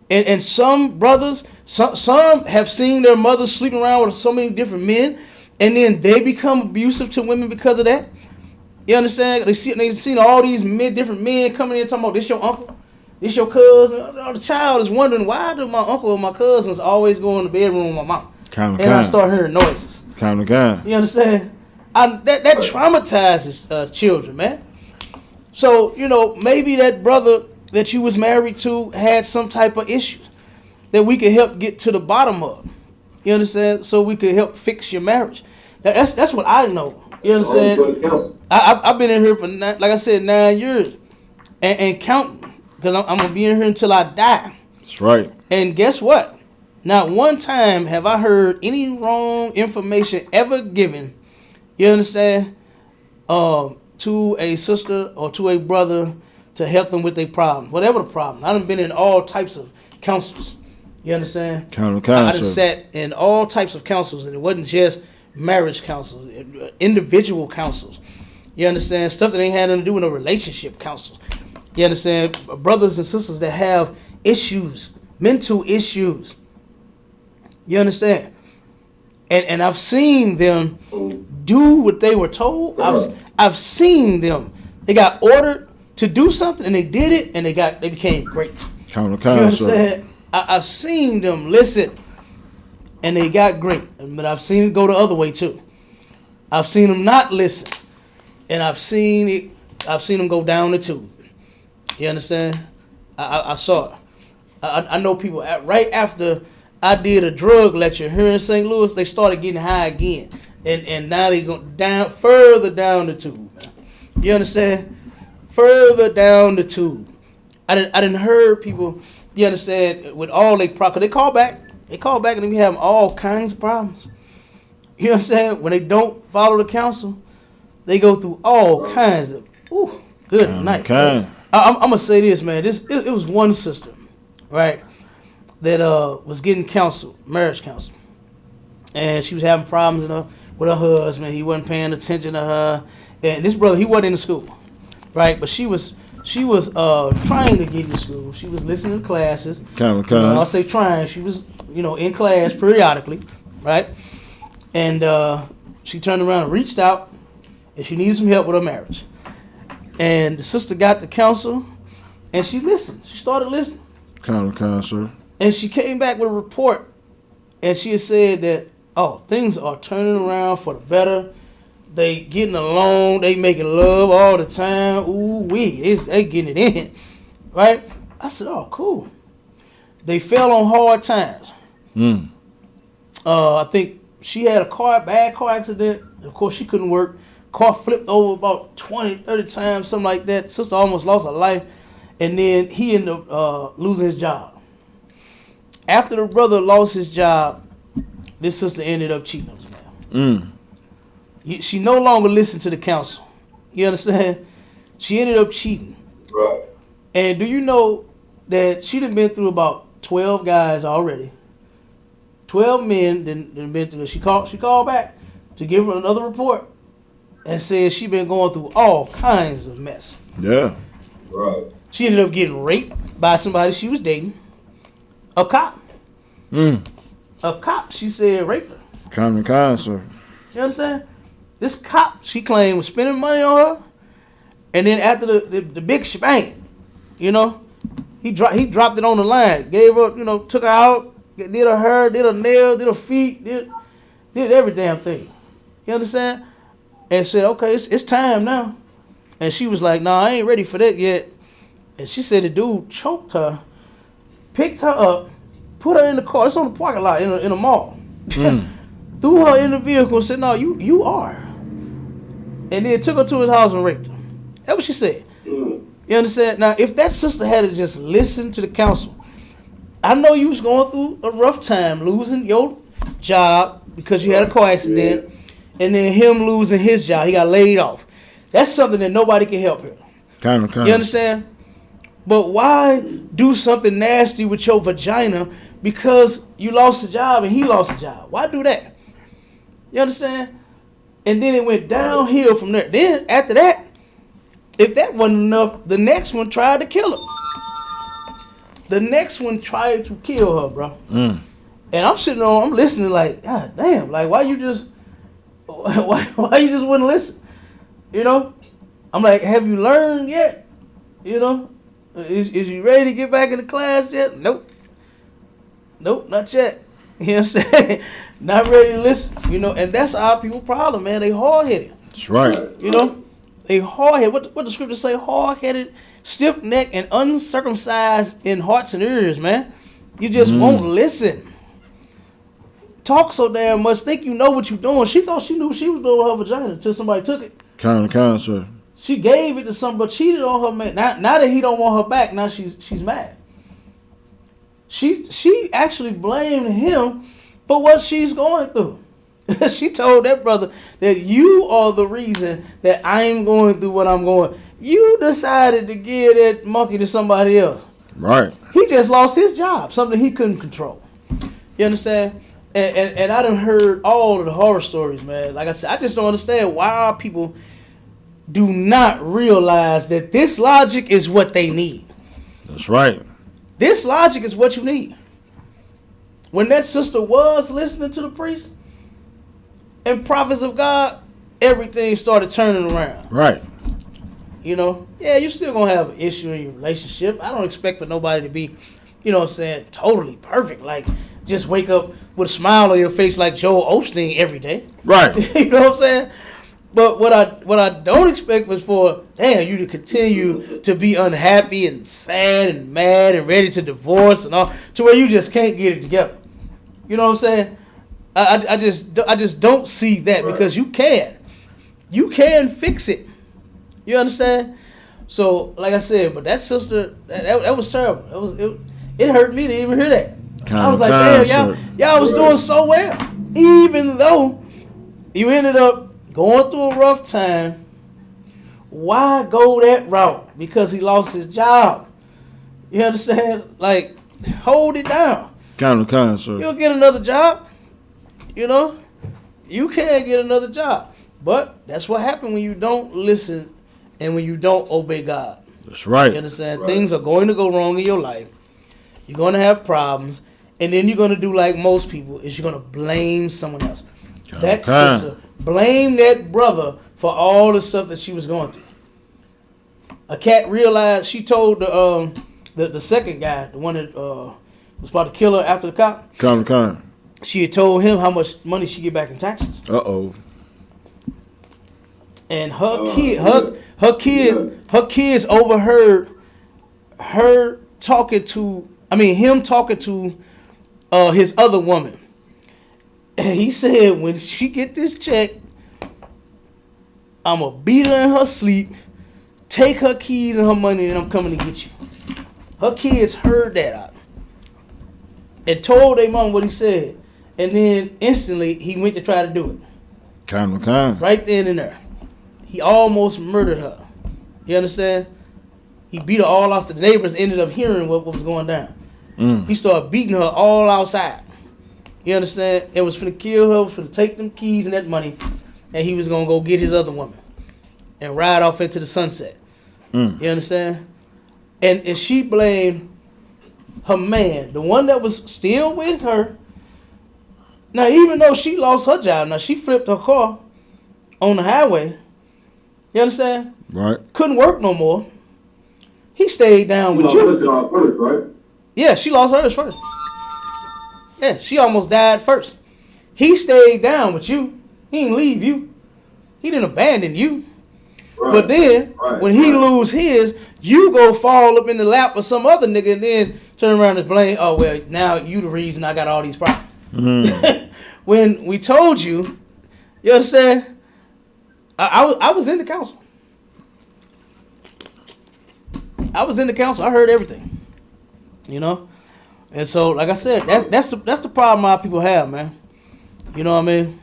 And some brothers, some have seen their mothers sleeping around with so many different men, and then they become abusive to women because of that. You understand? They've seen all these different men coming in talking about, this your uncle, this your cousin. The child is wondering, why do my uncle or my cousins always go in the bedroom with my mom? And I start hearing noises. You understand? That traumatizes children, man. So, you know, maybe that brother that you was married to had some type of issues that we could help get to the bottom of. You understand? So we could help fix your marriage. That's what I know. You understand? I've been in here for, like I said, 9 years and counting, because I'm going to be in here until I die. That's right. And guess what? Not one time have I heard any wrong information ever given, you understand, to a sister or to a brother to help them with their problem, whatever the problem. I done been in all types of councils. You understand? I done sat in all types of councils, and it wasn't just marriage councils, individual councils. You understand? Stuff that ain't had nothing to do with no relationship councils. You understand? Brothers and sisters that have issues, mental issues. You understand? And I've seen them do what they were told. I've seen them. They got ordered to do something, and they did it, and they became great. You understand? I've seen them listen, and they got great. But I've seen it go the other way too. I've seen them not listen, and I've seen them go down the tube. You understand? I saw it. I know people right after I did a drug lecture here in St. Louis, they started getting high again, and now they go further down the tube. You understand? Further down the tube. I didn't heard people. You understand? With all they they call back, and they be having all kinds of problems. You understand? When they don't follow the counsel, they go through all kinds of. Ooh, good night. I'm gonna say this, man. It was one sister, right, that was getting counsel, marriage counsel, and she was having problems with her husband. He wasn't paying attention to her, and this brother, he wasn't in the school, right? But she was trying to get to school. She was listening to classes. I'll say trying. She was, in class periodically, right? And she turned around and reached out, and she needed some help with her marriage. And the sister got the counsel, and she listened. She started listening. Sir. And she came back with a report, and she had said that, things are turning around for the better. They getting along. They making love all the time. Ooh wee, they getting it in, right? I said, oh, cool. They fell on hard times. I think she had a bad car accident. Of course, she couldn't work. Car flipped over about 20, 30 times, something like that. Sister almost lost her life. And then he ended up losing his job. After the brother lost his job, this sister ended up cheating on his man. She no longer listened to the counsel. You understand? She ended up cheating. Right. And do you know that she done been through about 12 guys already? 12 men done been through. She called back to give her another report and said she been going through all kinds of mess. Yeah. Right. She ended up getting raped by somebody she was dating. A cop. A cop, she said, raped her. Sir. You understand? This cop, she claimed, was spending money on her. And then after the big shebang, he dropped it on the line. Gave her, took her out, did her hair, did her nails, did her feet, did every damn thing. You understand? And said, okay, it's time now. And she was like, nah, I ain't ready for that yet. And she said the dude choked her, picked her up, put her in the car. It's on the parking lot in a mall. Threw her in the vehicle and said, no, you are. And then took her to his house and raped her. That's what she said. You understand? Now, if that sister had to just listen to the counsel, I know you was going through a rough time, losing your job because you had a car accident, and then him losing his job. He got laid off. That's something that nobody can help here. You understand? But why do something nasty with your vagina because you lost a job and he lost a job? Why do that? You understand? And then it went downhill from there. Then after that, if that wasn't enough, the next one tried to kill her. The next one tried to kill her, bro. And I'm listening like, God damn, like why you just wouldn't listen? I'm like, have you learned yet? Is you ready to get back into class yet? Nope, not yet. You understand? Not ready to listen. And that's our people problem, man. They hard-headed. That's right. They hard-headed. What the scripture say? Hard-headed, stiff-necked, and uncircumcised in hearts and ears, man. You just won't listen. Talk so damn much. Think you know what you're doing. She thought she knew what she was doing with her vagina until somebody took it. Kind of, sir. She gave it to somebody, but cheated on her man. Now that he don't want her back, now she's mad. She actually blamed him for what she's going through. She told that brother that you are the reason that I'm going through what I'm going. You decided to give that monkey to somebody else. Right. He just lost his job, something he couldn't control. You understand? And I done heard all of the horror stories, man. Like I said, I just don't understand why people do not realize that this logic is what they need. That's right. This logic is what you need. When that sister was listening to the priest and prophets of God, everything started turning around. Right. You know, yeah, you're still going to have an issue in your relationship. I don't expect for nobody to be, you know what I'm saying, totally perfect. Like, just wake up with a smile on your face like Joel Osteen every day. Right. You know what I'm saying? But what I don't expect was for, damn, you to continue to be unhappy and sad and mad and ready to divorce and all, to where you just can't get it together. You know what I'm saying? I just don't see that, because you can fix it. You understand? So like I said, but that sister, that was terrible. It hurt me to even hear that. I was like, damn, y'all was doing so well, even though you ended up going through a rough time. Why go that route? Because he lost his job. You understand? Like, hold it down. Kind of, sir. You'll get another job. You know, you can get another job. But that's what happened when you don't listen and when you don't obey God. That's right. You understand? Right. Things are going to go wrong in your life. You're going to have problems. And then you're going to do like most people, is you're going to blame someone else. That sister blamed that brother for all the stuff that she was going through. A cat realized, she told the second guy, the one that was about to kill her after the cop. She had told him how much money she get back in taxes. Uh-oh. And her kids overheard him talking to his other woman. And he said, when she get this check, I'm going to beat her in her sleep, take her keys and her money, and I'm coming to get you. Her kids heard that out and told their mom what he said. And then instantly, he went to try to do it. Right then and there. He almost murdered her. You understand? He beat her all out. The neighbors ended up hearing what was going down. He started beating her all outside. You understand? It was finna kill her, was finna take them keys and that money, and he was gonna go get his other woman and ride off into the sunset. You understand? And she blamed her man, the one that was still with her. Now, even though she lost her job, now she flipped her car on the highway. You understand? Right. Couldn't work no more. He stayed down with you. She lost her job first, right? Yeah, she lost hers first. Yeah, she almost died first. He stayed down with you. He didn't leave you. He didn't abandon you. Right. But then, when he lose his, you go fall up in the lap of some other nigga and then turn around and blame, oh, well, now you the reason I got all these problems. When we told you, you understand? I was in the council. I was in the council. I heard everything. You know? And so, like I said, that's the problem a lot of people have, man. You know what I mean?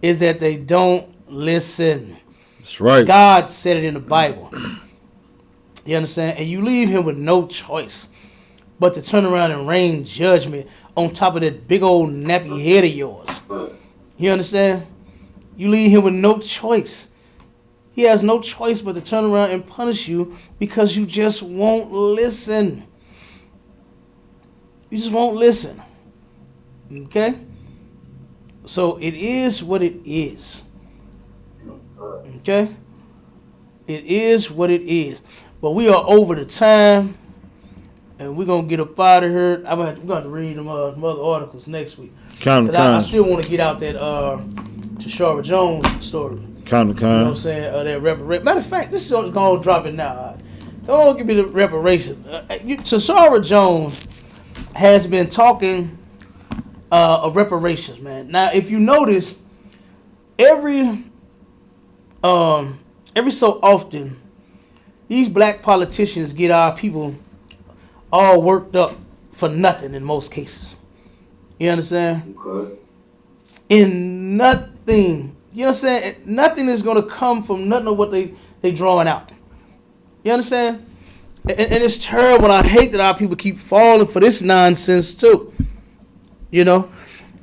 Is that they don't listen. That's right. God said it in the Bible. You understand? And you leave him with no choice but to turn around and rain judgment on top of that big old nappy head of yours. You understand? You leave him with no choice. He has no choice but to turn around and punish you because you just won't listen. You just won't listen. Okay? So it is what it is. Okay? It is what it is. But we are over the time, and we're going to get up out of here. We're going to have to read them other articles next week. I still want to get out that Tashara Jones story. Counter You know what I'm saying? That reparation. Matter of fact, this is going to drop it now. Go on, give me the reparation. Tashara Jones has been talking of reparations, man. Now, if you notice, every so often, these black politicians get our people all worked up for nothing in most cases. You understand? Okay. In nothing. You know what I'm saying? Nothing is going to come from nothing of what they drawing out. You understand? And it's terrible. I hate that our people keep falling for this nonsense too. You know?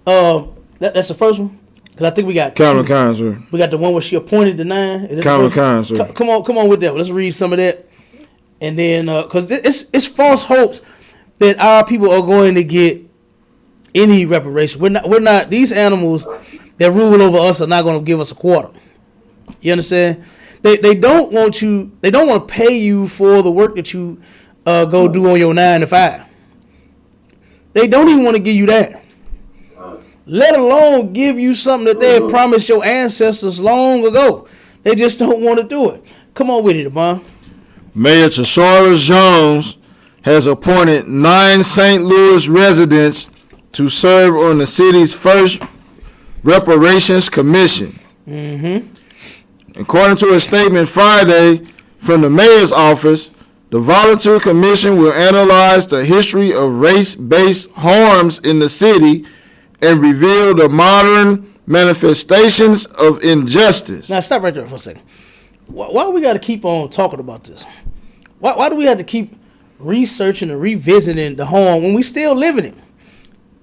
That's the first one. Because I think we got Counter, sir. We got the one where she appointed the 9. Counter, sir. Come on with that. Let's read some of that. And then, because it's false hopes that our people are going to get any reparation. We're not. These animals that rule over us are not going to give us a quarter. You understand? They don't want you. They don't want to pay you for the work that you go do on your 9 to 5. They don't even want to give you that. Let alone give you something that they had promised your ancestors long ago. They just don't want to do it. Come on with it, Devon. Mayor Tashara Jones has appointed 9 St. Louis residents to serve on the city's first reparations commission. According to a statement Friday from the mayor's office, the volunteer commission will analyze the history of race-based harms in the city and reveal the modern manifestations of injustice. Now stop right there for a second. Why we got to keep on talking about this? Why do we have to keep researching and revisiting the harm when we still living it?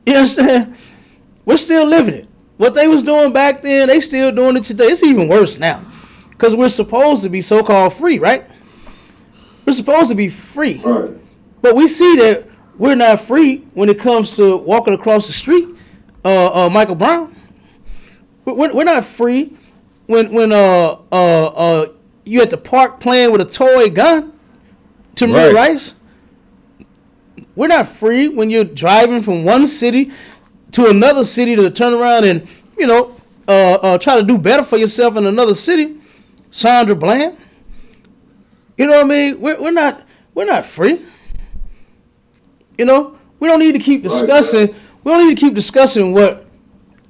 You understand? We're still living it. What they was doing back then, they still doing it today. It's even worse now. Because we're supposed to be so-called free, right? We're supposed to be free. Right. But we see that we're not free when it comes to walking across the street, Michael Brown. We're not free when you at the park playing with a toy gun to Tamir Rice. We're not free when you're driving from one city to another city to turn around and, try to do better for yourself in another city. Sandra Bland. You know what I mean? We're not free. We don't need to keep discussing. We don't need to keep discussing what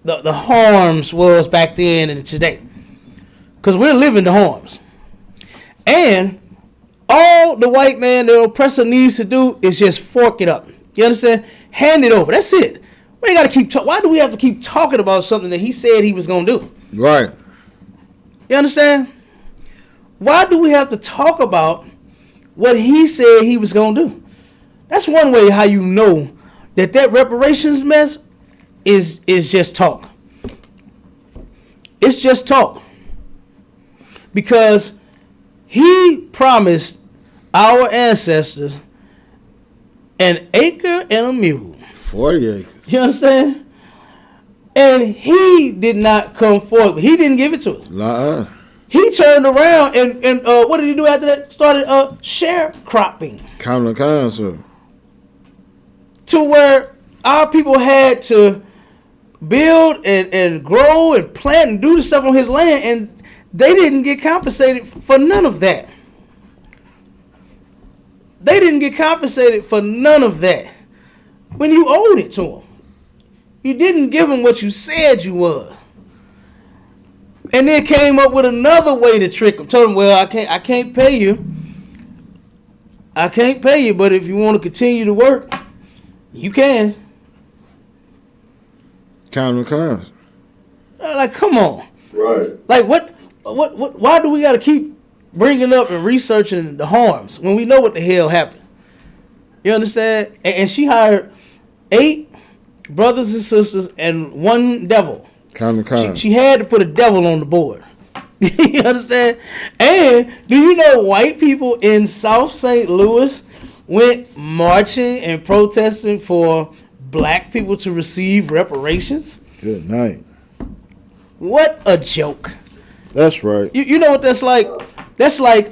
the harms was back then and today, because we're living the harms. And all the white man, the oppressor, needs to do is just fork it up. You understand? Hand it over. That's it. We ain't got to keep talking. Why do we have to keep talking about something that he said he was going to do? Right. You understand? Why do we have to talk about what he said he was going to do? That's one way how you know that reparations mess is just talk. It's just talk. Because he promised our ancestors an acre and a mule. 40 acres. You understand? And he did not come forth. He didn't give it to us. He turned around and what did he do after that? Started sharecropping. Counter, sir. To where our people had to build and grow and plant and do the stuff on his land, and they didn't get compensated for none of that. They didn't get compensated for none of that when you owed it to them. You didn't give them what you said you was. And then came up with another way to trick them. Told them, well, I can't pay you. I can't pay you, but if you want to continue to work, you can. Counter. Like, come on. Right. Like, what? Why do we got to keep bringing up and researching the harms when we know what the hell happened? You understand? And she hired 8 brothers and sisters and 1 devil. Counter. She had to put a devil on the board. You understand? And do you know white people in South St. Louis went marching and protesting for black people to receive reparations? Good night. What a joke. That's right. You know what that's like? That's like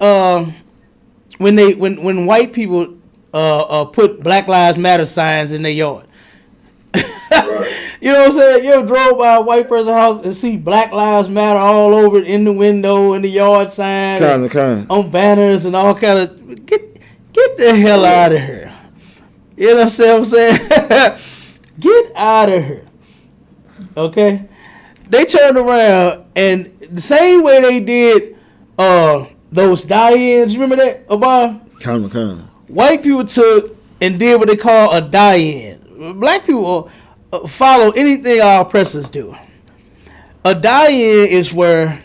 when white people put Black Lives Matter signs in their yard. Right. You know what I'm saying? You ever drove by a white person's house and see Black Lives Matter all over it, in the window, in the yard sign, on banners and all kind of. Get the hell out of here. You know what I'm saying? Get out of here. Okay? They turned around and the same way they did those die-ins, you remember that, Obama? White people took and did what they call a die-in. Black people follow anything our oppressors do. A die-in is where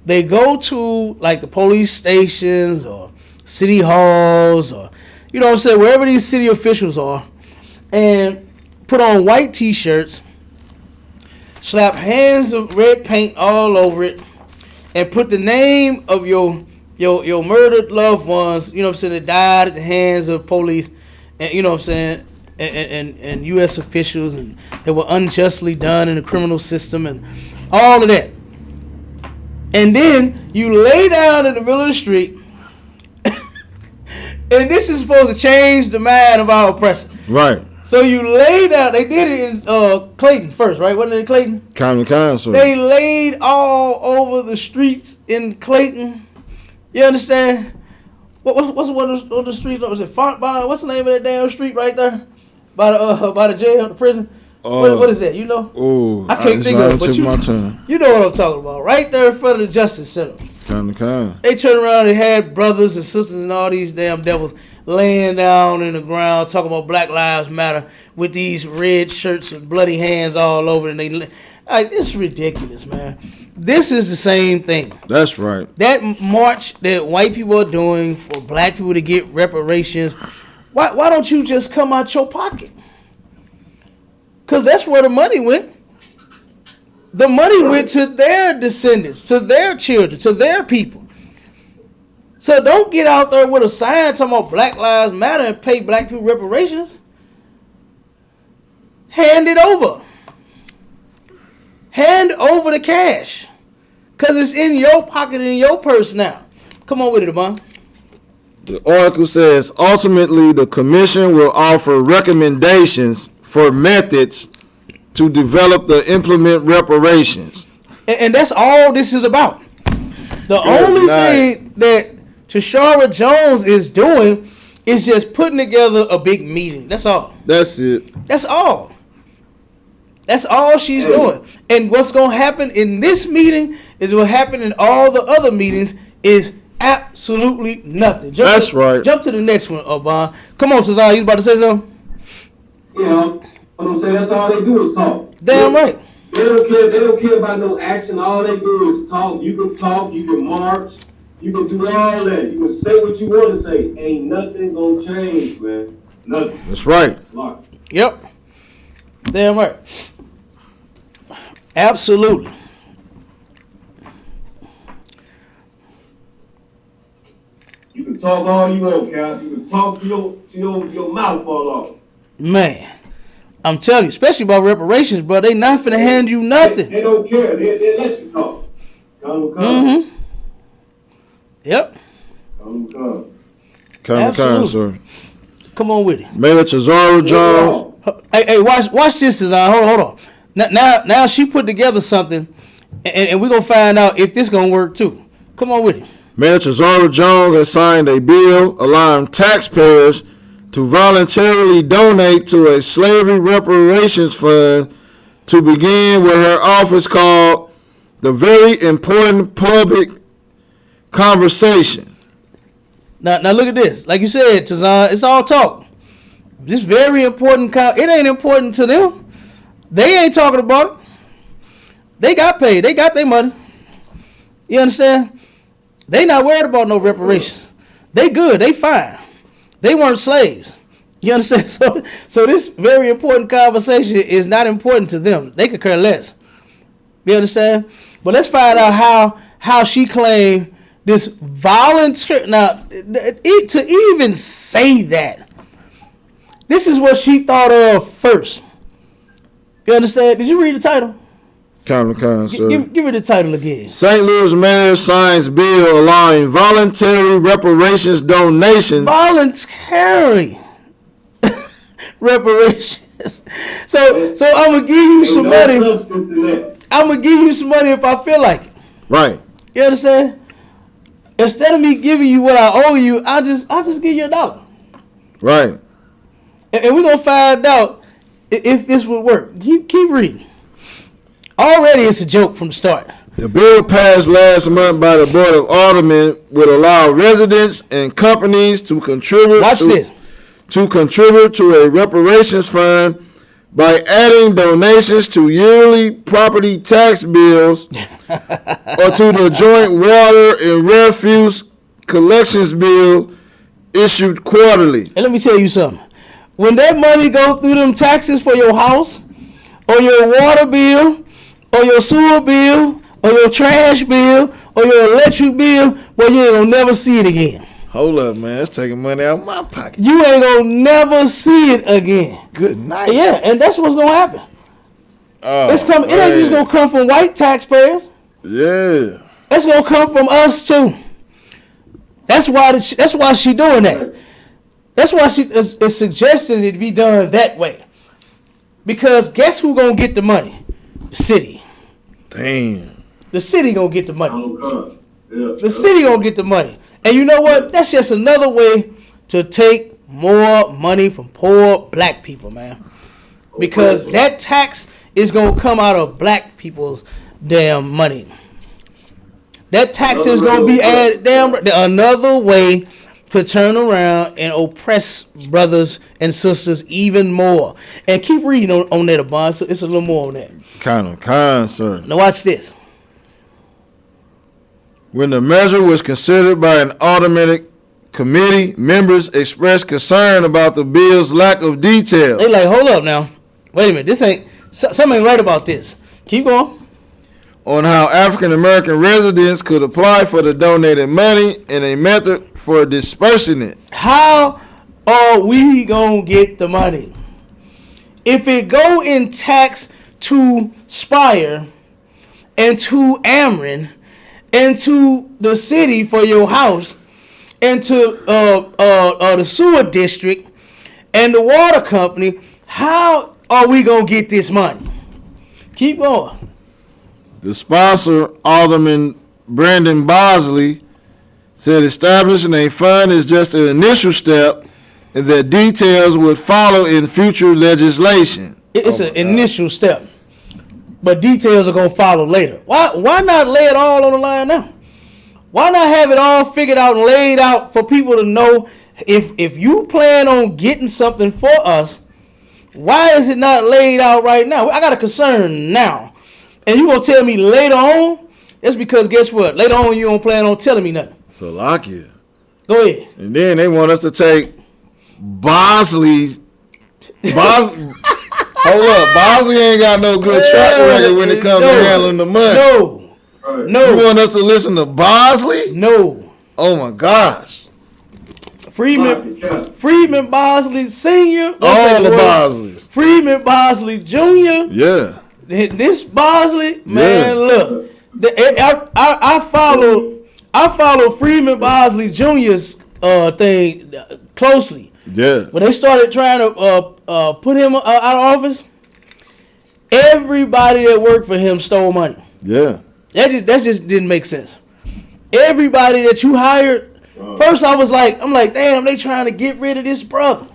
they go to like the police stations or city halls or, you know what I'm saying, wherever these city officials are, and put on white t-shirts, slap hands of red paint all over it, and put the name of your murdered loved ones, you know what I'm saying, that died at the hands of police, and you know what I'm saying, and U.S. officials, and that were unjustly done in the criminal system, and all of that. And then you lay down in the middle of the street, and this is supposed to change the mind of our oppressor. Right. So you lay down. They did it in Clayton first, right? Wasn't it in Clayton? Council. They laid all over the streets in Clayton. You understand? What's one of the streets? Was it Fontbonne? What's the name of that damn street right there? By the jail, the prison. What is that? You know? Oh, I can't think of it. But you know what I'm talking about? Right there in front of the Justice Center. They turned around and had brothers and sisters and all these damn devils laying down in the ground talking about Black Lives Matter with these red shirts and bloody hands all over, and it's ridiculous, man. This is the same thing. That's right. That march that white people are doing for black people to get reparations, why don't you just come out your pocket? Because that's where the money went. The money went to their descendants, to their children, to their people. So don't get out there with a sign talking about Black Lives Matter and pay black people reparations. Hand it over. Hand over the cash. Because it's in your pocket, in your purse now. Come on with it, Amon. The article says, ultimately, the commission will offer recommendations for methods to develop the implement reparations. And that's all this is about. The only thing that Tashara Jones is doing is just putting together a big meeting. That's all. That's it. That's all. That's all she's doing. And what's going to happen in this meeting is what happened in all the other meetings is absolutely nothing. Right. Jump to the next one, Obama. Come on, Cesar. You about to say something? Yeah, I'm saying that's all they do is talk. Damn right. They don't care about no action. All they do is talk. You can march, you can do all that. You can say what you want to say. Ain't nothing gonna change, man. Nothing. That's right. Yep. Damn right. Absolutely. You can talk all you want, Cap. You can talk till your mouth fall off. Man, I'm telling you, especially about reparations, bro. They not finna hand you nothing. They don't care. They let you talk. Come. Mm-hmm. Yep. Come, sir. Come on with it. Mayor Tashara Jones. Hey, watch this, Design. Hold on. Now she put together something, and we're gonna find out if this gonna work too. Come on with it. Mayor Tashara Jones has signed a bill allowing taxpayers to voluntarily donate to a slavery reparations fund to begin with her office called the Very Important Public Conversation. Now look at this. Like you said, Tazan, it's all talk. This very important. It ain't important to them. They ain't talking about it. They got paid. They got their money. You understand? They not worried about no reparations. They good. They fine. They weren't slaves. You understand? So this very important conversation is not important to them. They could care less. You understand? But let's find out how she claimed this volunteer. Now, to even say that, this is what she thought of first. You understand? Did you read the title? Sir. Give me the title again. St. Louis mayor signs bill allowing voluntary reparations donations. Voluntary reparations. So I'm gonna give you some money. Substance in that. I'm gonna give you some money if I feel like it. Right. You understand? Instead of me giving you what I owe you, I'll just give you $1. Right. And we're gonna find out if this would work. Keep reading. Already it's a joke from the start. The bill passed last month by the Board of Aldermen would allow residents and companies to contribute to a reparations fund by adding donations to yearly property tax bills or to the joint water and refuse collections bill issued quarterly. And let me tell you something. When that money go through them taxes for your house or your water bill or your sewer bill or your trash bill or your electric bill, well, you ain't gonna never see it again. Hold up, man. It's taking money out of my pocket. You ain't gonna never see it again. Good night. Yeah, and that's what's gonna happen. Oh, It ain't just gonna come from white taxpayers. Yeah. It's gonna come from us too. That's why she doing that. That's why she is suggesting it be done that way. Because guess who gonna get the money? The city. Damn. The city gonna get the money. Yeah. The city gonna get the money. And you know what? That's just another way to take more money from poor black people, man. Because that tax is gonna come out of black people's damn money. That tax is gonna be added. Another way to turn around and oppress brothers and sisters even more. And keep reading on that, Abon. So it's a little more on that. Kind, sir. Now watch this. When the measure was considered by an automatic committee, members expressed concern about the bill's lack of detail. They like, hold up now. Wait a minute. This ain't something ain't right about this. Keep going. On how African American residents could apply for the donated money and a method for dispersing it. How are we gonna get the money? If it go in tax to Spire and to Ameren and to the city for your house and to the sewer district and the water company, how are we gonna get this money? Keep going. The sponsor, Alderman Brandon Bosley, said establishing a fund is just an initial step and that details would follow in future legislation. It's an initial step, but details are going to follow later. Why not lay it all on the line now? Why not have it all figured out and laid out for people to know if you plan on getting something for us, why is it not laid out right now? I got a concern now. And you going to tell me later on? That's because guess what? Later on you don't plan on telling me nothing. So lock you. Go ahead. And then they want us to take Bosley. Hold up. Bosley ain't got no good track record when it comes to handling the money. No. You want us to listen to Bosley? No. Oh my gosh. Freeman Bosley Sr. All the Bosleys. Freeman Bosley Jr. Yeah. This Bosley, man, look. I follow Freeman Bosley Jr.'s thing closely. Yeah. When they started trying to put him out of office, everybody that worked for him stole money. Yeah. That just didn't make sense. Everybody that you hired, first I'm like, damn, they trying to get rid of this brother.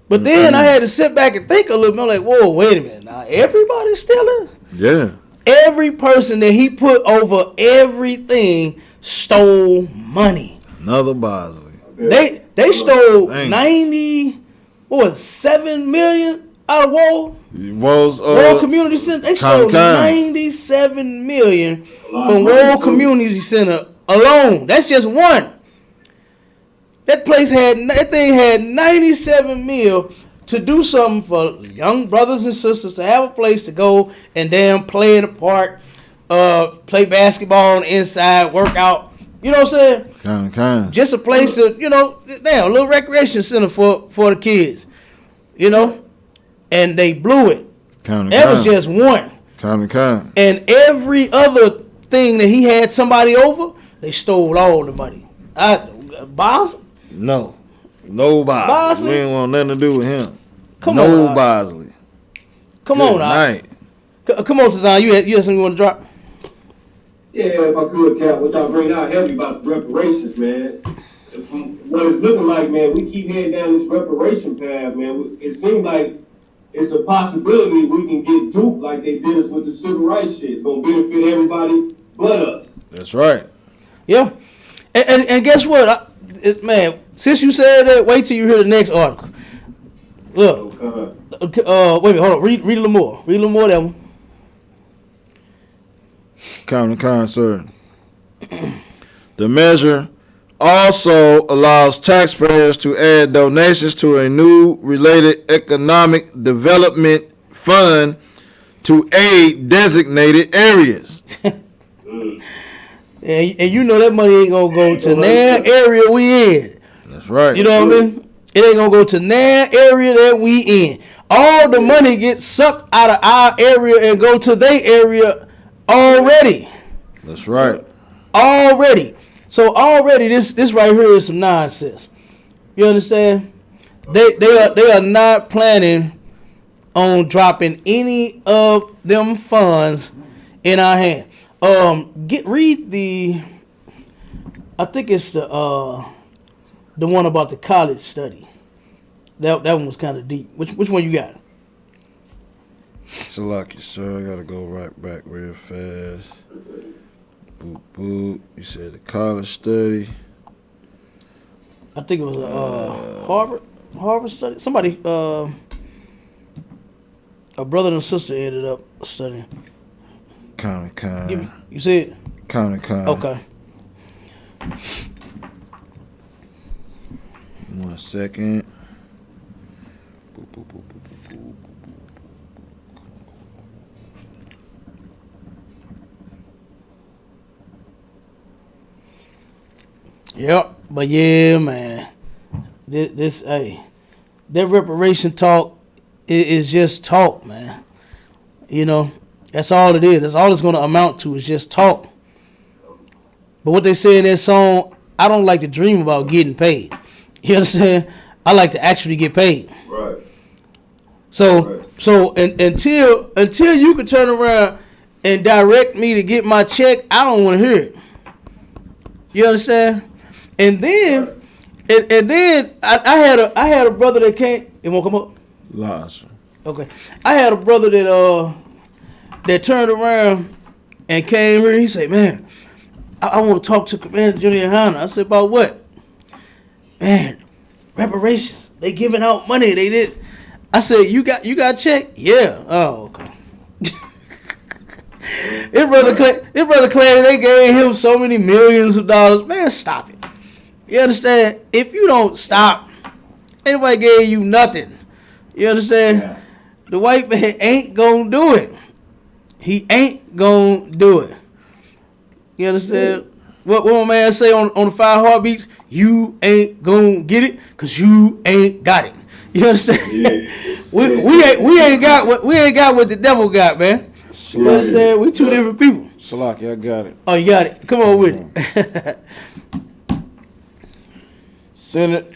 But then I had to sit back and think a little bit. I'm like, whoa, wait a minute. Now everybody's stealing? Yeah. Every person that he put over everything stole money. Another Bosley. They stole 7 million out of Wall Community Center. They stole 97 million from Wall Community Center alone. That's just one. That thing had 97 mil to do something for young brothers and sisters to have a place to go and damn play in the park, play basketball on the inside, work out. You know what I'm saying? Kind. Just a place to, a little recreation center for the kids. And they blew it. That was just one. Kind. And every other thing that he had somebody over, they stole all the money. Bosley? No Bosley. We ain't want nothing to do with him. Come no on, Bosley. Come Good on, night. Come on, Tazan. You had something you want to drop? Yeah, if I could, Cap, what y'all bring out heavy about the reparations, man. From what it's looking like, man, we keep heading down this reparation path, man. It seems like it's a possibility we can get duped like they did us with the civil rights shit. It's gonna benefit everybody but us. That's right. Yeah. And guess what, man? Since you said that, wait till you hear the next article. Look. Wait a minute, hold on. Read a little more. Read a little more of that one. Common concern. The measure also allows taxpayers to add donations to a new related economic development fund to aid designated areas. And you know that money ain't gonna go to that area we in. That's right. You know what I mean? It ain't gonna go to that area that we in. All the money gets sucked out of our area and go to their area already. That's right. Already. So already this right here is some nonsense. You understand? They are not planning on dropping any of them funds in our hand. Read the, I think it's the one about the college study. That one was kind of deep. Which one you got? Salaki, sir. I gotta go right back real fast. Boop boop. You said the college study. I think it was a Harvard study. Somebody, a brother and sister ended up studying. County. You see it? County. Okay. 1 second. Boop, boop, boop, boop, boop, boop. Yep, but yeah, man. That reparation talk is just talk, man. You know, that's all it is. That's all it's going to amount to is just talk. But what they say in that song, I don't like to dream about getting paid. You understand? I like to actually get paid. Right. So until you can turn around and direct me to get my check, I don't want to hear it. You understand? And then I had a brother that came. It won't come up. Lost. Okay. I had a brother that turned around and came here. He said, "Man, I want to talk to Commander Junior Hanna." I said, "About what?" "Man, reparations. They giving out money. They did." I said, "You got check?" "Yeah." "Oh, okay." His brother claimed they gave him so many millions of dollars. Man, stop it. You understand? If you don't stop, anybody gave you nothing. You understand? Yeah. The white man ain't gonna do it. He ain't gonna do it. You understand? What my man say on the 5 Heartbeats? You ain't gonna get it because you ain't got it. You understand? Yeah. we ain't got what the devil got, man. You understand? We two different people. Salaki, I got it. Oh, you got it. Come on with it.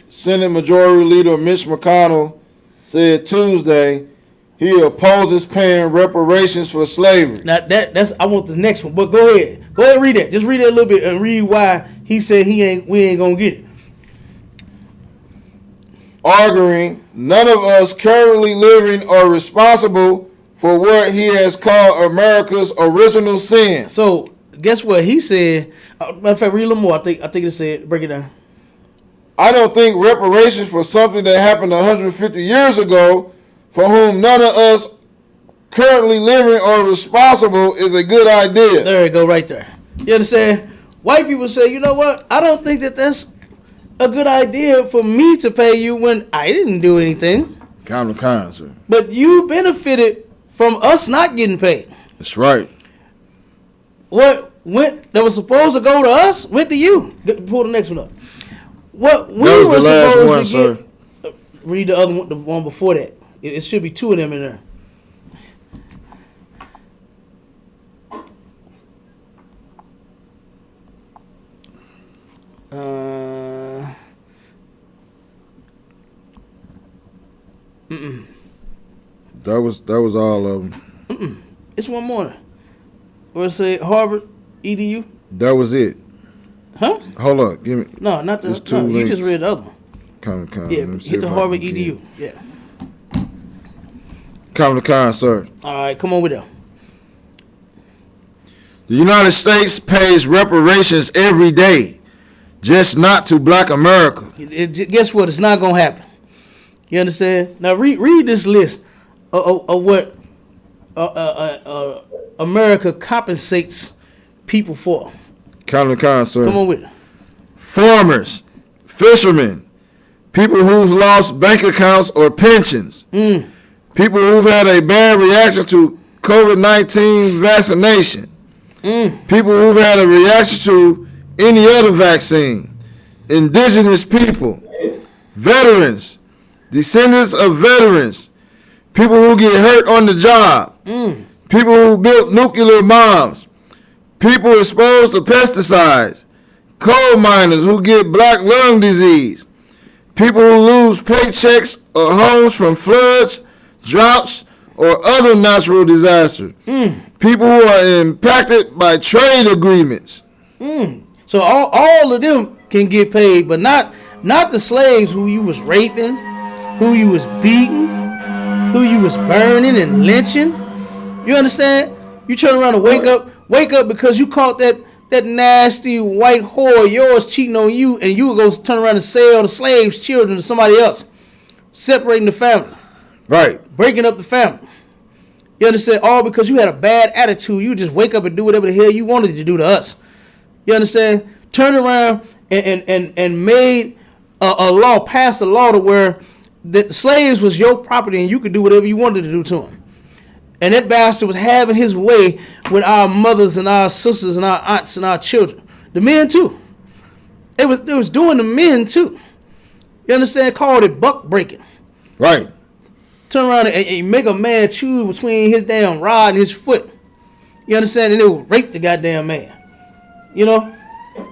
Senate Majority Leader Mitch McConnell said Tuesday he opposes paying reparations for slavery. Now that's I want the next one, but go ahead and read that. Just read it a little bit and read why he said we ain't gonna get it. Arguing none of us currently living are responsible for what he has called America's original sin. So guess what he said? Matter of fact, read a little more. I think it said, break it down. I don't think reparations for something that happened 150 years ago, for whom none of us currently living are responsible, is a good idea. There you go, right there. You understand? White people say, you know what? I don't think that's a good idea for me to pay you when I didn't do anything. Common kind, sir. But you benefited from us not getting paid. That's right. What went that was supposed to go to us went to you. Pull the next one up. What we that was were the last supposed one, to sir. get. Read the other one, the one before that. It should be 2 of them in there. That was all of them. It's one more. Where it say Harvard EDU? That was it. Huh? Hold up, give me. No, not the. There's two No, you links. just read the other one. Come. Yeah, Let me see hit the if I Harvard can get EDU. it. Yeah. Come to con, sir. All right, come on with that. The United States pays reparations every day, just not to Black America. Guess what? It's not gonna happen. You understand? Now read this list of what America compensates people for. Come to con, sir. Come on with it. Farmers, fishermen, people who've lost bank accounts or pensions, people who've had a bad reaction to COVID-19 vaccination, people who've had a reaction to any other vaccine, indigenous people, veterans, descendants of veterans, people who get hurt on the job, people who built nuclear bombs, people exposed to pesticides, coal miners who get black lung disease, people who lose paychecks or homes from floods, droughts, or other natural disasters, people who are impacted by trade agreements. So all of them can get paid, but not the slaves who you was raping, who you was beating, who you was burning and lynching. You understand? You turn around and wake up because you caught that nasty white whore of yours cheating on you, and you go turn around and sell the slaves' children to somebody else, separating the family. Right. Breaking up the family. You understand? All because you had a bad attitude. You just wake up and do whatever the hell you wanted to do to us. You understand? Turn around and made a law, passed a law to where the slaves was your property and you could do whatever you wanted to do to them. And that bastard was having his way with our mothers and our sisters and our aunts and our children. The men too. It was doing the men too. You understand? Called it buck breaking. Right. Turn around and make a man choose between his damn rod and his foot. You understand? And they would rape the goddamn man. You know?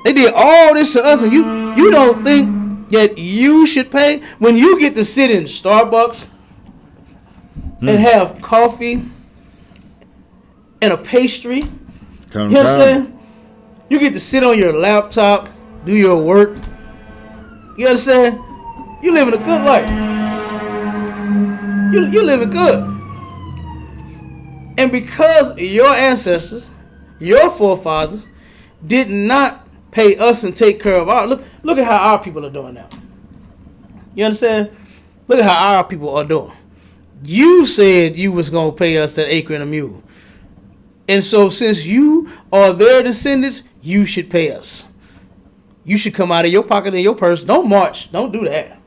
They did all this to us, and you don't think that you should pay when you get to sit in Starbucks and have coffee and a pastry. You understand? You get to sit on your laptop, do your work. You understand? You living a good life. You living good. And because your ancestors, your forefathers, did not pay us and take care of our look at how our people are doing now. You understand? Look at how our people are doing. You said you was gonna pay us that acre and a mule. And so since you are their descendants, you should pay us. You should come out of your pocket and your purse. Don't march. Don't do that.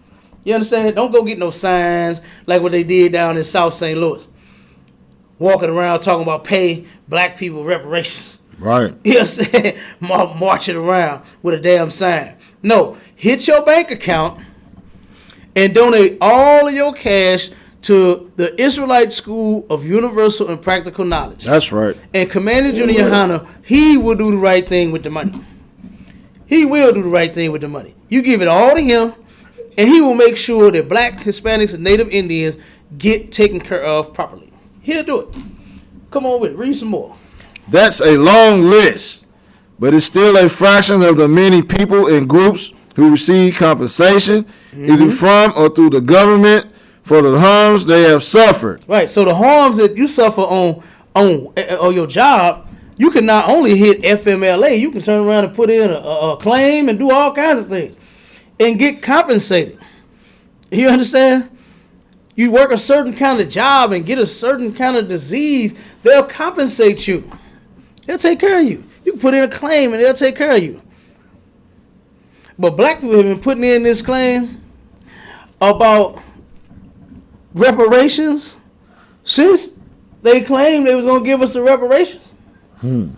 You understand? Don't go get no signs like what they did down in South St. Louis. Walking around talking about pay black people reparations. Right. You understand? Marching around with a damn sign. No. Hit your bank account and donate all of your cash to the Israelite School of Universal and Practical Knowledge. That's right. And Commander Junior Hanna, he will do the right thing with the money. He will do the right thing with the money. You give it all to him, and he will make sure that black, Hispanics, and Native Indians get taken care of properly. He'll do it. Come on with it. Read some more. That's a long list, but it's still a fraction of the many people and groups who receive compensation, either from or through the government, for the harms they have suffered. Right. So the harms that you suffer on your job, you can not only hit FMLA, you can turn around and put in a claim and do all kinds of things and get compensated. You understand? You work a certain kind of job and get a certain kind of disease, they'll compensate you. They'll take care of you. You can put in a claim and they'll take care of you. But black people have been putting in this claim about reparations since they claimed they was going to give us the reparations. And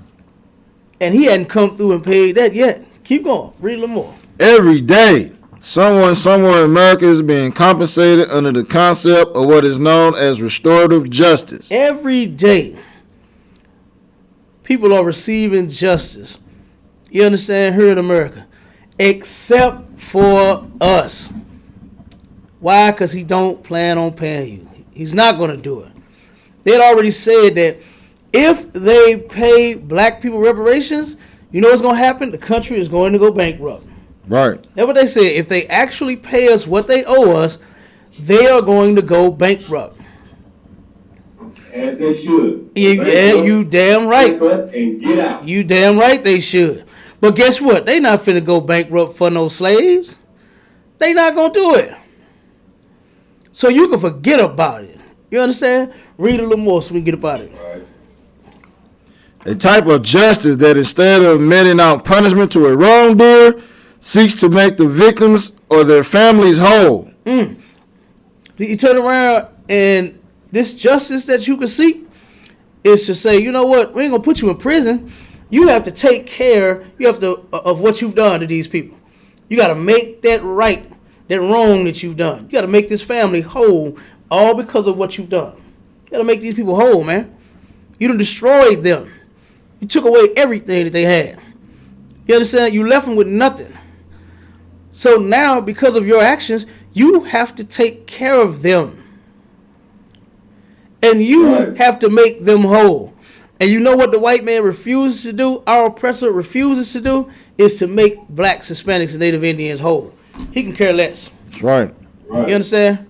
he hadn't come through and paid that yet. Keep going. Read a little more. Every day, someone somewhere in America is being compensated under the concept of what is known as restorative justice. Every day, people are receiving justice. You understand? Here in America. Except for us. Why? Because he don't plan on paying you. He's not going to do it. they had already said that if they pay black people reparations, you know what's going to happen? The country is going to go bankrupt. Right. That's what they said. If they actually pay us what they owe us, they are going to go bankrupt. As they should. You damn right. And get out. You damn right they should. But guess what? They not finna go bankrupt for no slaves. They not gonna do it. So you can forget about it. You understand? Read a little more so we can get about it. Right. A type of justice that instead of meting out punishment to a wrongdoer, seeks to make the victims or their families whole. You turn around and this justice that you can see is to say, you know what? We ain't gonna put you in prison. You have to take care. Of what you've done to these people. You got to make that right, that wrong that you've done. You got to make this family whole, all because of what you've done. You got to make these people whole, man. You done destroyed them. You took away everything that they had. You understand? You left them with nothing. So now, because of your actions, you have to take care of them. And you have to make them whole. And you know what the white man refuses to do? Our oppressor refuses to do is to make blacks, Hispanics, and Native Indians whole. He can care less. That's right. You understand?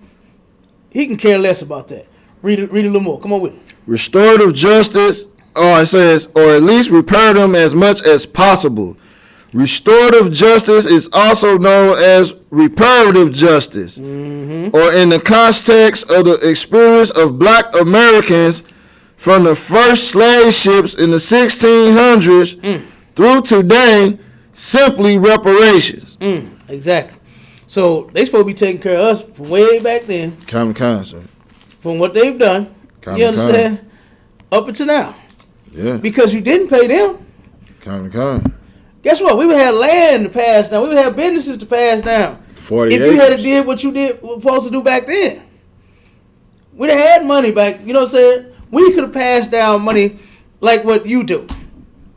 He can care less about that. Read a little more. Come on with it. Restorative justice, it says, or at least repair them as much as possible. Restorative justice is also known as reparative justice, or in the context of the experience of black Americans from the first slave ships in the 1600s through today, simply reparations. Exactly. So they supposed to be taking care of us from way back then. Sir. From what they've done. You understand? Up until now. Yeah. Because you didn't pay them. Guess what? We would have land to pass down. We would have businesses to pass down. 40 if you had did what you were supposed to do back then. We'd have had money back. You know what I'm saying? We could have passed down money like what you do.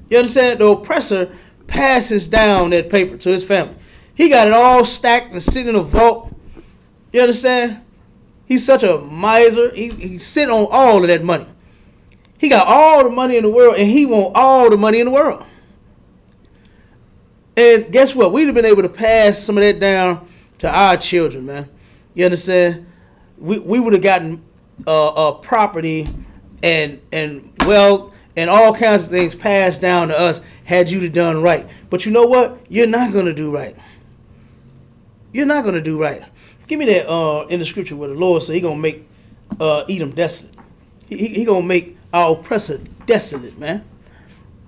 You understand? The oppressor passes down that paper to his family. He got it all stacked and sitting in a vault. You understand? He's such a miser. He's sitting on all of that money. He got all the money in the world, and he want all the money in the world. And guess what? We'd have been able to pass some of that down to our children, man. You understand? We would have gotten property and wealth and all kinds of things passed down to us had you done right. But you know what? You're not going to do right. You're not going to do right. Give me that in the scripture where the Lord said He going to make Edom desolate. He going to make our oppressor desolate, man.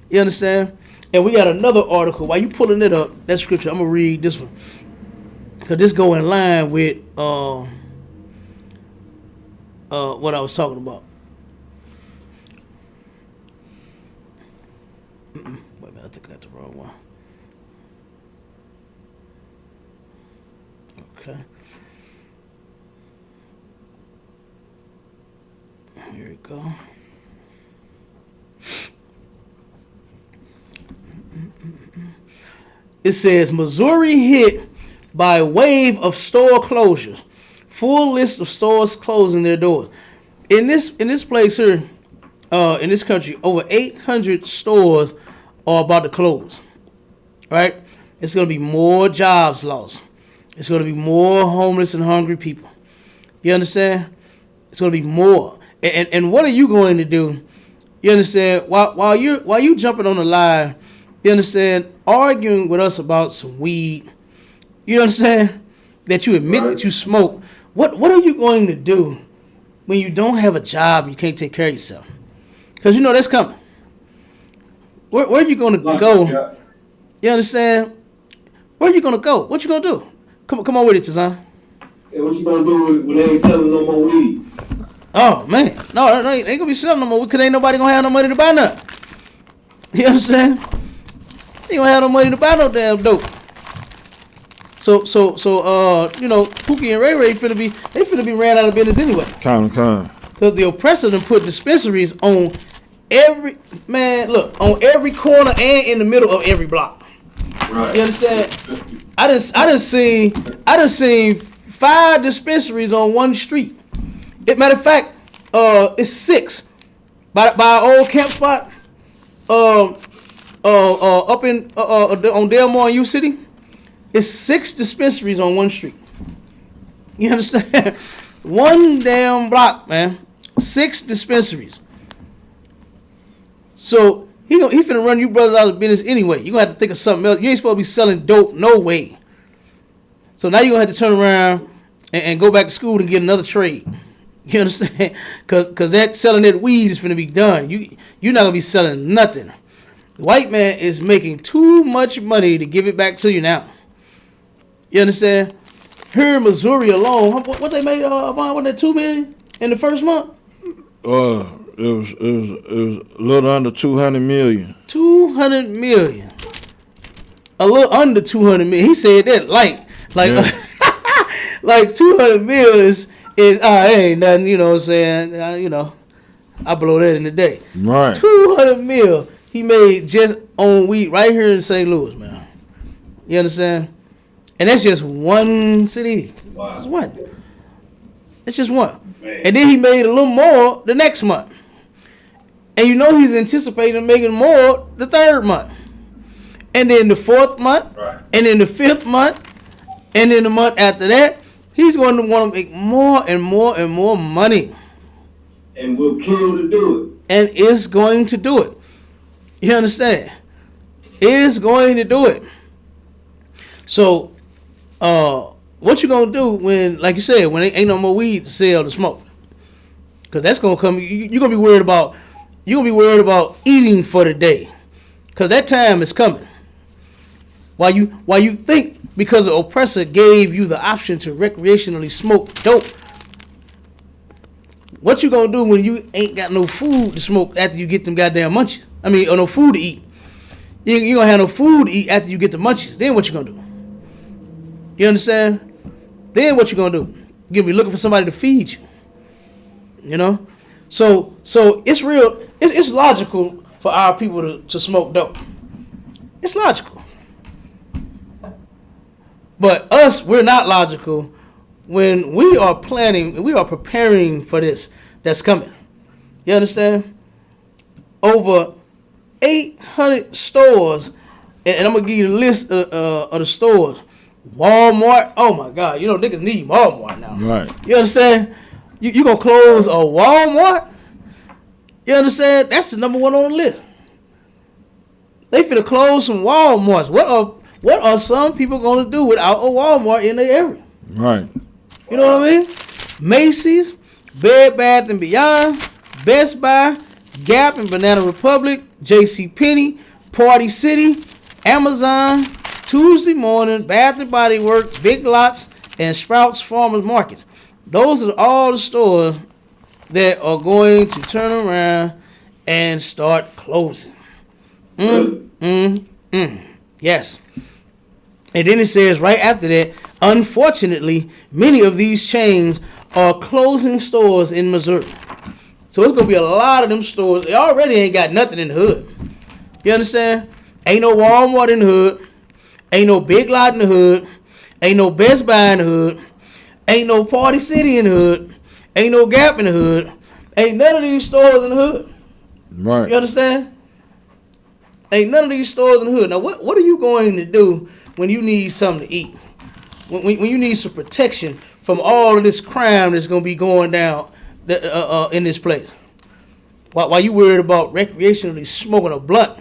You understand? And we got another article. While you pulling it up, that scripture, I'm going to read this one. Because this go in line with what I was talking about. Wait a minute, I think I got the wrong one. Okay. Here we go. It says Missouri hit by a wave of store closures. Full list of stores closing their doors. In this place here, in this country, over 800 stores are about to close. Right? It's going to be more jobs lost. It's going to be more homeless and hungry people. You understand? It's going to be more. And what are you going to do? You understand? While you jumping on the line, you understand, arguing with us about some weed. You understand? That you admit that you smoke. What are you going to do when you don't have a job, you can't take care of yourself? Because you know that's coming. Where are you going to go? You understand? Where are you going to go? What you going to do? Come on with it, Tazan. Hey, what you going to do when they ain't selling no more weed? Oh, man. No, they ain't going to be selling no more because ain't nobody going to have no money to buy nothing. You understand? They ain't going to have no money to buy no damn dope. So, you know, Pookie and Ray Ray finna be ran out of business anyway. Because the oppressor done put dispensaries on every corner and in the middle of every block. Right. You understand? I done seen 5 dispensaries on one street. Matter of fact, It's 6 by our old camp spot. Up in on Delmar in U City, it's 6 dispensaries on one street. You understand? One damn block, man. 6 dispensaries. So he finna run you brothers out of business anyway. You gonna have to think of something else. You ain't supposed to be selling dope, no way. So now you gonna have to turn around and go back to school and get another trade. You understand? Cause that selling that weed is finna be done. You're not gonna be selling nothing. The white man is making too much money to give it back to you now. You understand? Here in Missouri alone, what they made about that $2 million in the first month? It was a little under 200 million. 200 million. A little under 200 million. He said that like like 200 million is ain't nothing. You know what I'm saying? I blow that in the day. Right. 200 mil he made just on weed right here in St. Louis, man. You understand? And that's just one city. Wow. It's one. It's just one. Man. And then he made a little more the next month. And he's anticipating making more the third month. And then the fourth month. Right. And then the 5th month. And then the month after that. He's going to want to make more and more and more money. And will kill to do it. And is going to do it. You understand? Is going to do it. So, what you gonna do when, like you said, when there ain't no more weed to sell to smoke? Cause that's gonna come. You're gonna be worried about. You're gonna be worried about eating for the day, cause that time is coming. While you think because the oppressor gave you the option to recreationally smoke dope, what you gonna do when you ain't got no food to smoke after you get them goddamn munchies? I mean, or no food to eat. You gonna have no food to eat after you get the munchies. Then what you gonna do? You understand? Then what you gonna do? You're gonna be looking for somebody to feed you. You know? So it's real. It's logical for our people to smoke dope. It's logical. But us, we're not logical when we are planning, we are preparing for this that's coming. You understand? Over 800 stores, and I'm gonna give you the list of the stores. Walmart, oh my God, niggas need Walmart now. Right. You understand? You gonna close a Walmart? You understand? That's the number one on the list. They finna close some Walmarts. What are some people gonna do without a Walmart in their area? Right. You know what I mean? Macy's, Bed Bath & Beyond, Best Buy, Gap and Banana Republic, JCPenney, Party City, Amazon, Tuesday Morning, Bath & Body Works, Big Lots, and Sprouts Farmers Market. Those are all the stores that are going to turn around and start closing. Yes. And then it says right after that, unfortunately, many of these chains are closing stores in Missouri. So it's going to be a lot of them stores. They already ain't got nothing in the hood. You understand? Ain't no Walmart in the hood. Ain't no Big Lot in the hood. Ain't no Best Buy in the hood. Ain't no Party City in the hood. Ain't no Gap in the hood. Ain't none of these stores in the hood. Right. You understand? Ain't none of these stores in the hood. Now, what are you going to do when you need something to eat? When you need some protection from all of this crime that's going to be going down in this place? While you worried about recreationally smoking a blunt,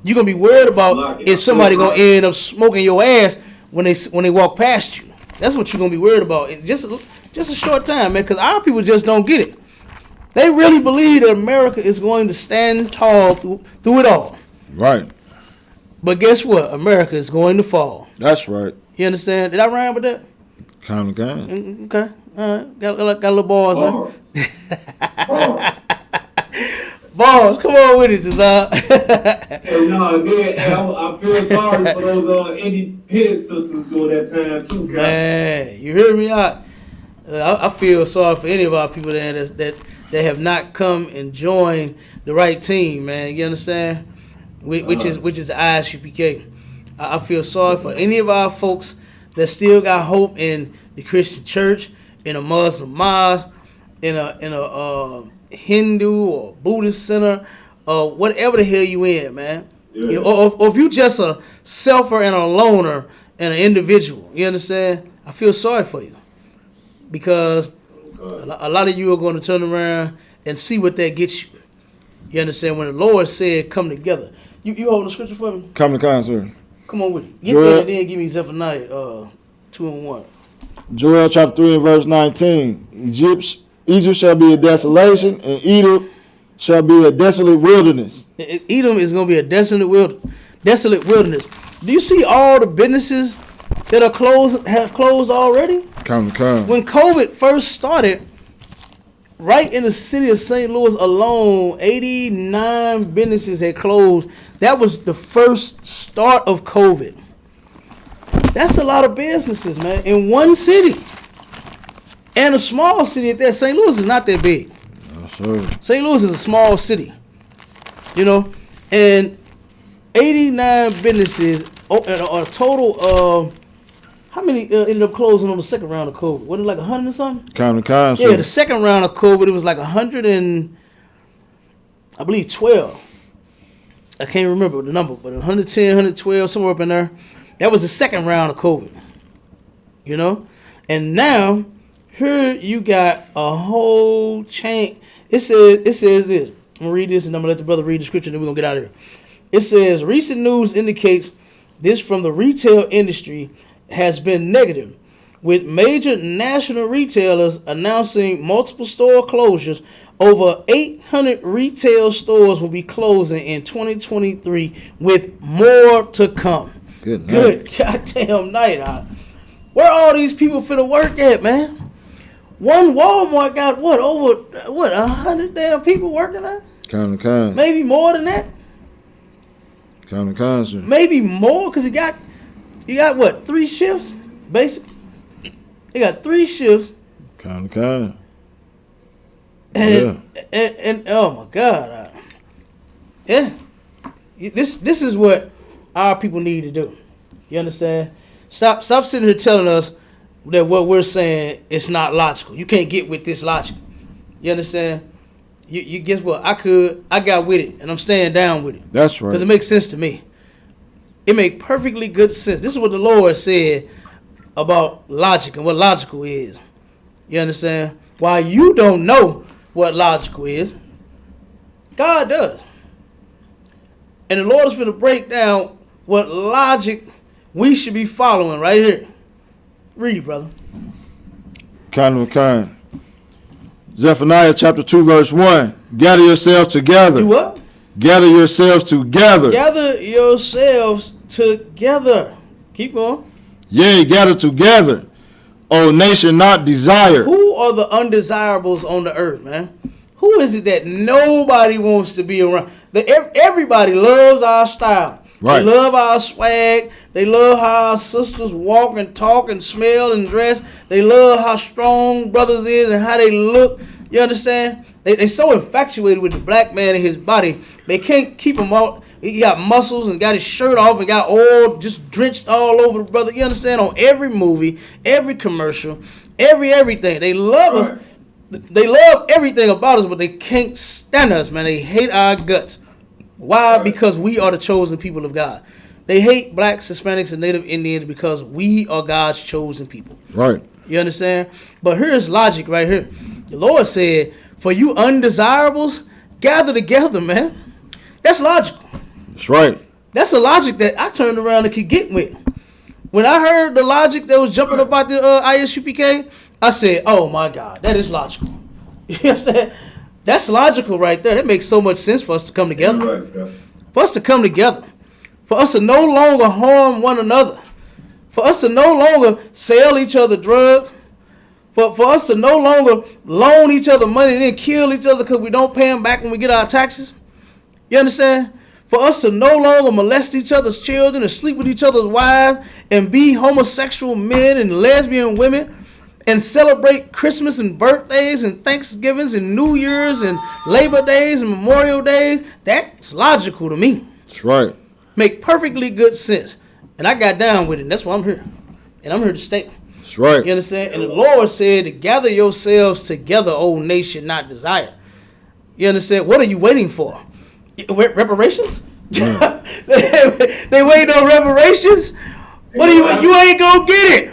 you're going to be worried about if somebody going to end up smoking your ass when they walk past you. That's what you're going to be worried about in just a short time, man, because our people just don't get it. They really believe that America is going to stand tall through it all. Right. But guess what? America is going to fall. That's right. You understand? Did I rhyme with that? Kind of can. Okay. All right. Got a little bars. Bars. Come on with it, Jazar. Hey, no, man, I feel sorry for those independent sisters during that time, too, guys. Man, you hear me out? I feel sorry for any of our people that have not come and joined the right team, man. You understand? Which is the ISUPK. I feel sorry for any of our folks that still got hope in the Christian church, in a Muslim mosque, in a Hindu or Buddhist center or whatever the hell you in, man. Yeah. You know, or if you just a selfer and a loner and an individual, you understand? I feel sorry for you because a lot of you are going to turn around and see what that gets you. You understand? When the Lord said, "Come together," you holding the scripture for me? Come to concert. Come on with it. Get that and then give me Zephaniah 2:1. Joel chapter 3 and verse 19. Egypt shall be a desolation, and Edom shall be a desolate wilderness. Edom is going to be a desolate wilderness. Do you see all the businesses that are have closed already? Come. When COVID first started, right in the city of St. Louis alone, 89 businesses had closed. That was the first start of COVID. That's a lot of businesses, man, in one city. And a small city at that. St. Louis is not that big. No, sir. St. Louis is a small city, you know, and 89 businesses, a total of, how many ended up closing on the second round of COVID? Wasn't it like 100 or something? Come. Yeah, the second round of COVID, it was like 100 and, I believe, 12. I can't remember the number, but 110, 112, somewhere up in there. That was the second round of COVID, you know? And now, here you got a whole chain. It says this. I'm going to read this, and I'm going to let the brother read the scripture, and then we're going to get out of here. It says, recent news indicates this from the retail industry has been negative, with major national retailers announcing multiple store closures. Over 800 retail stores will be closing in 2023, with more to come. Good goddamn night. Where all these people finna work at, man? One Walmart got over 100 damn people working there? Come. Maybe more than that? Come, sir. Maybe more, because you got what, 3 shifts? Basically. They got 3 shifts. Come. And oh my God. Yeah. This is what our people need to do. You understand? Stop sitting here telling us that what we're saying is not logical. You can't get with this logic. You understand? You guess what? I got with it, and I'm staying down with it. That's right. Because it makes sense to me. It makes perfectly good sense. This is what the Lord said about logic and what logical is. You understand? While you don't know what logical is, God does. And the Lord is going to break down what logic we should be following right here. Read, brother. Kind. Zephaniah chapter 2 verse 1. Gather yourselves together. Do what? Gather yourselves together. Gather yourselves together. Keep going. Yea, gather together, O nation not desired. Who are the undesirables on the earth, man? Who is it that nobody wants to be around? Everybody loves our style. Right. They love our swag. They love how our sisters walk and talk and smell and dress. They love how strong brothers is and how they look. You understand? They so infatuated with the black man and his body, they can't keep him out. He got muscles and got his shirt off and got oil just drenched all over the brother. You understand? On every movie, every commercial, everything. They love us. They love everything about us, but they can't stand us, man. They hate our guts. Why? Because we are the chosen people of God. They hate blacks, Hispanics, and Native Indians because we are God's chosen people. Right. You understand? But here's logic right here. The Lord said, for you undesirables, gather together, man. That's logical. That's right. That's a logic that I turned around and could get with. When I heard the logic that was jumping up out the ISUPK, I said, oh my God, that is logical. You understand? That's logical right there. That makes so much sense for us to come together. Right, yeah. For us to come together. For us to no longer harm one another. For us to no longer sell each other drugs. For us to no longer loan each other money and then kill each other because we don't pay them back when we get our taxes. You understand? For us to no longer molest each other's children and sleep with each other's wives and be homosexual men and lesbian women and celebrate Christmas and birthdays and Thanksgivings and New Year's and Labor Days and Memorial Days, that's logical to me. That's right. Make perfectly good sense. And I got down with it, and that's why I'm here. And I'm here to stay. That's right. You understand? And the Lord said to gather yourselves together, O nation not desire. You understand? What are you waiting for? Reparations? Yeah. They waiting on reparations? What you ain't gonna get it.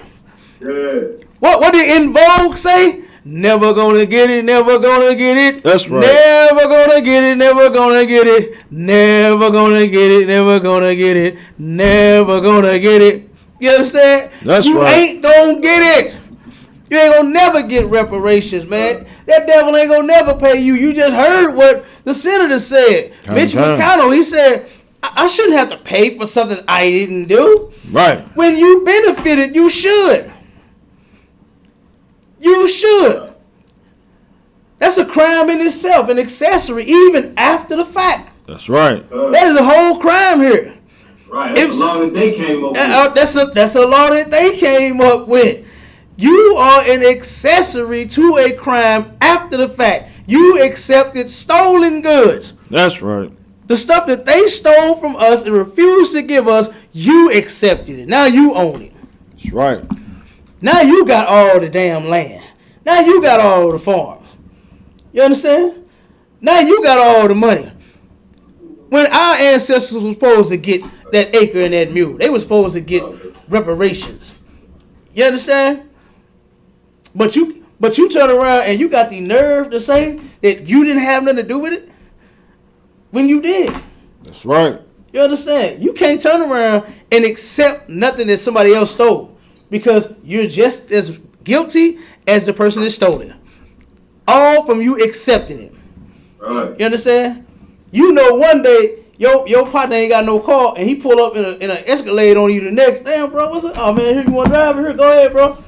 Yeah. What did In Vogue say? Never gonna get it, never gonna get it. That's right. Never gonna get it, never gonna get it. Never gonna get it, never gonna get it. Never gonna get it. You understand? That's you right. ain't gonna get it. You ain't gonna never get reparations, man. That devil ain't gonna never pay you. You just heard what the senator said. Mitch McConnell, he said, I shouldn't have to pay for something I didn't do. Right. When you benefited, you should. You should. That's a crime in itself, an accessory, even after the fact. That's right. That is a whole crime here. Right. That's a law that they came up with. That's a law that they came up with. You are an accessory to a crime after the fact. You accepted stolen goods. That's right. The stuff that they stole from us and refused to give us, you accepted it. Now you own it. That's right. Now you got all the damn land. Now you got all the farms. You understand? Now you got all the money. When our ancestors were supposed to get that acre and that mule, they were supposed to get reparations. You understand? But you turn around and you got the nerve to say that you didn't have nothing to do with it when you did. That's right. You understand? You can't turn around and accept nothing that somebody else stole because you're just as guilty as the person that stole it. All from you accepting it. Right. You understand? You know one day your partner ain't got no car and he pull up in an Escalade on you the next. Damn, bro, what's up? Oh, man, here you want to drive? Here, go ahead, bro.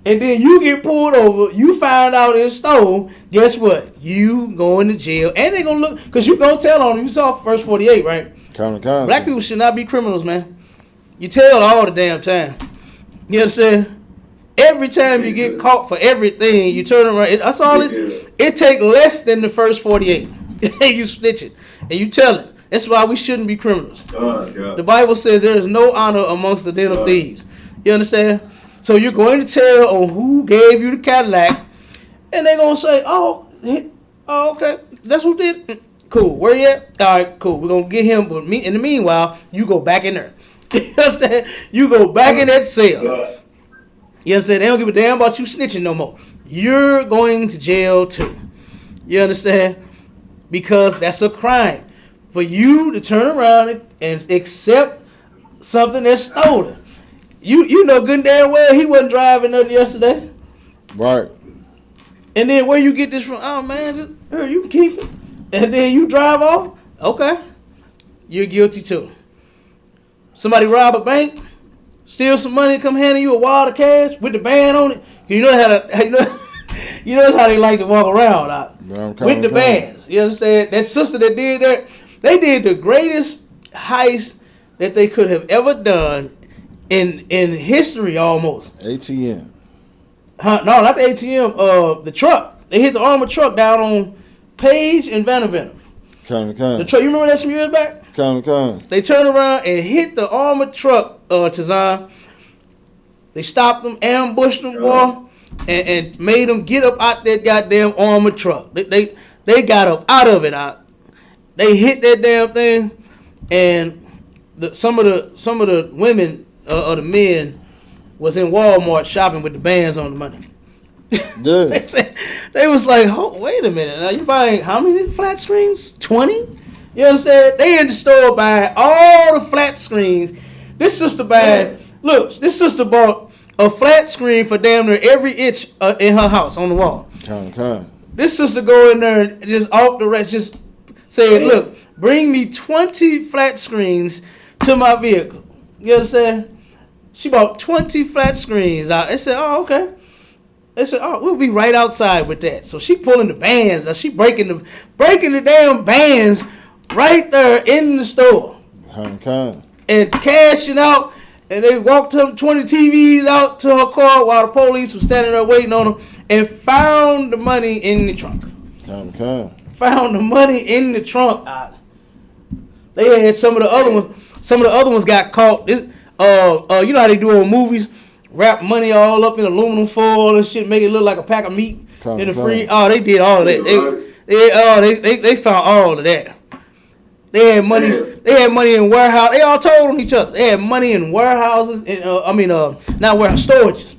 And then you get pulled over. You find out it's stolen. Guess what? You going to jail. And they going to look, because you going to tell on them. You saw First 48, right? Black people should not be criminals, man. You tell all the damn time. You understand? Every time you get caught for everything, you turn around. That's all it take less than the First 48. You snitch it. And you tell it. That's why we shouldn't be criminals. The Bible says there is no honor amongst the den of thieves. You understand? So you're going to tell on who gave you the Cadillac, and they're going to say, oh, okay, that's who did. Cool, where you at? All right, cool, we're going to get him, but in the meanwhile, you go back in there. You understand? You go back in that cell. You understand? They don't give a damn about you snitching no more. You're going to jail too. You understand? Because that's a crime. For you to turn around and accept something that's stolen. You know good and damn well he wasn't driving nothing yesterday. Right. And then where you get this from? Oh, man, just, here, you can keep it. And then you drive off? Okay. You're guilty too. Somebody rob a bank, steal some money, come handing you a wad of cash with the band on it. You know you know how they like to walk around with the bands. You understand? That sister that did that, they did the greatest heist that they could have ever done in history almost. ATM. No, not the ATM. The truck. They hit the armored truck down on Page and Vanderbilt. The truck. You remember that some years back? They turned around and hit the armored truck, Tazan. They stopped them, ambushed them, boy, and made them get up out that goddamn armored truck. They got up out of it. They hit that damn thing, and some of the women or the men was in Walmart shopping with the bands on the money. They was like, oh, wait a minute. Now you buying how many flat screens? 20? You understand? They in the store buying all the flat screens. This sister bought a flat screen for damn near every inch in her house on the wall. This sister go in there and just off the rest, just saying, look, bring me 20 flat screens to my vehicle. You understand? She bought 20 flat screens out. They said, oh, okay. They said, oh, we'll be right outside with that. So she pulling the bands. She breaking the damn bands right there in the store. And cashing out. And they walked them 20 TVs out to her car while the police was standing there waiting on them and found the money in the trunk. Found the money in the trunk. They had some of the other ones. Some of the other ones got caught. You know how they do on movies wrap money all up in aluminum foil and shit, make it look like a pack of meat in the free. Oh, they did all of that. They found all of that. They had money. They had money in warehouse. They all told on each other. They had money in warehouses. Not warehouse, storages.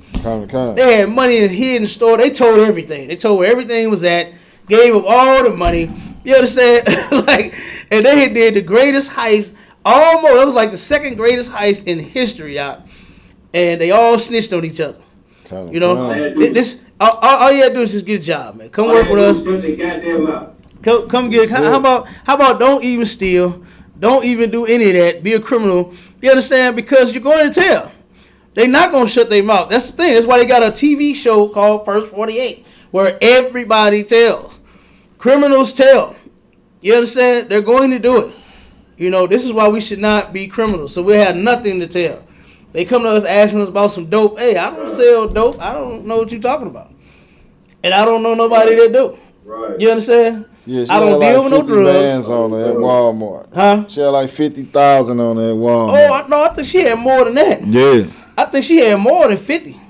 They had money in hidden store. They told everything. They told where everything was at. Gave up all the money. You understand? And they did the greatest heist. Almost, it was like the second greatest heist in history, y'all. And they all snitched on each other. You know, all you gotta do is just get a job, man. Come work with us. Come get. How about don't even steal, don't even do any of that. Be a criminal. You understand? Because you're going to tell. They're not gonna shut their mouth. That's the thing. That's why they got a TV show called First 48, where everybody tells. Criminals tell. You understand? They're going to do it. You know, this is why we should not be criminals. So we have nothing to tell. They come to us asking us about some dope. Hey, I don't sell dope. I don't know what you're talking about. And I don't know nobody that do. Right. You understand? Yeah, I don't deal with no drugs. Bands on her at Walmart. Huh? She had like 50,000 on her at Walmart. Oh, I think she had more than that. Yeah. I think she had more than 50.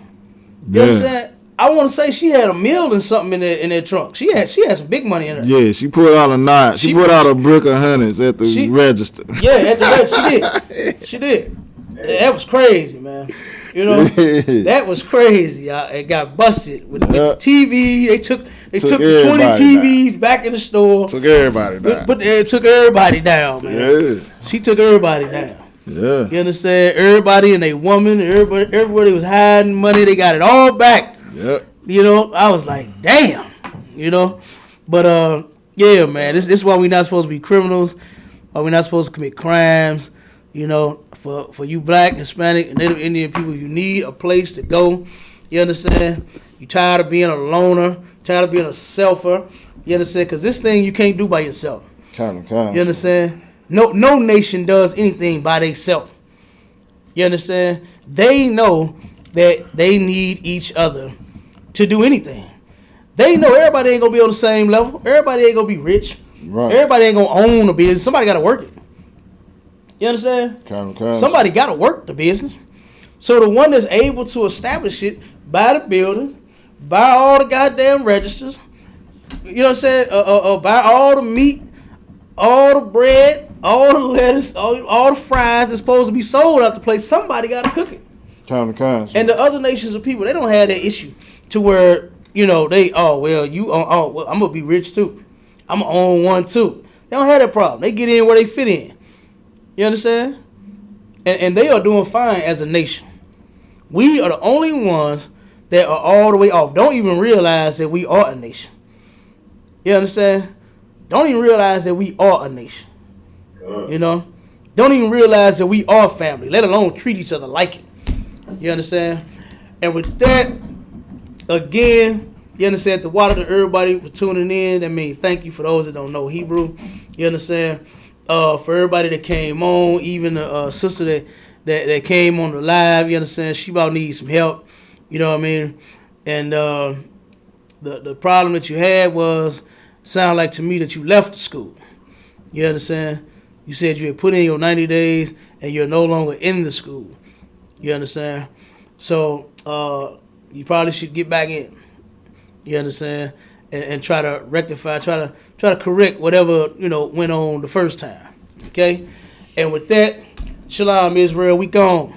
You understand? I want to say she had $1 million something in that trunk. She had some big money in her. Yeah, she put out a knot. She put out a brick of hundreds at the register. Yeah, at the register. She did. That was crazy, man. You know, that was crazy. It got busted with the TV. They took the 20 TVs back in the store. Took everybody down. But it took everybody down, man. Yeah. She took everybody down. Yeah. You understand? Everybody and they woman, everybody was hiding money. They got it all back. Yep. You know, I was like, damn. You know, but yeah, man. This is why we're not supposed to be criminals. Why we're not supposed to commit crimes. You know, for you Black, Hispanic, and Native Indian people, you need a place to go. You understand? You tired of being a loner, tired of being a selfer. You understand? Because this thing you can't do by yourself. Kind of. You understand? No nation does anything by themselves. You understand? They know that they need each other to do anything. They know everybody ain't gonna be on the same level. Everybody ain't gonna be rich. Right. Everybody ain't gonna own a business. Somebody gotta work it. You understand? Kind. Somebody gotta work the business. So the one that's able to establish it, buy the building, buy all the goddamn registers, you know what I'm saying? Buy all the meat, all the bread, all the lettuce, all the fries that's supposed to be sold out the place. Somebody gotta cook it. Kind. And the other nations of people, they don't have that issue to where, you know, I'm gonna be rich too. I'm gonna own one too. They don't have that problem. They get in where they fit in. You understand? And they are doing fine as a nation. We are the only ones that are all the way off. Don't even realize that we are a nation. You understand? Don't even realize that we are a nation. You know? Don't even realize that we are family, let alone treat each other like it. You understand? And with that, again, you understand, the water to everybody for tuning in. I mean, thank you for those that don't know Hebrew. You understand? For everybody that came on, even the sister that came on the live, you understand, she about needs some help. You know what I mean? And the problem that you had was, sound like to me that you left the school. You understand? You said you had put in your 90 days and you're no longer in the school. You understand? So you probably should get back in. You understand? And try to rectify, try to correct whatever, you know, went on the first time. Okay? And with that, Shalom Israel, we gone.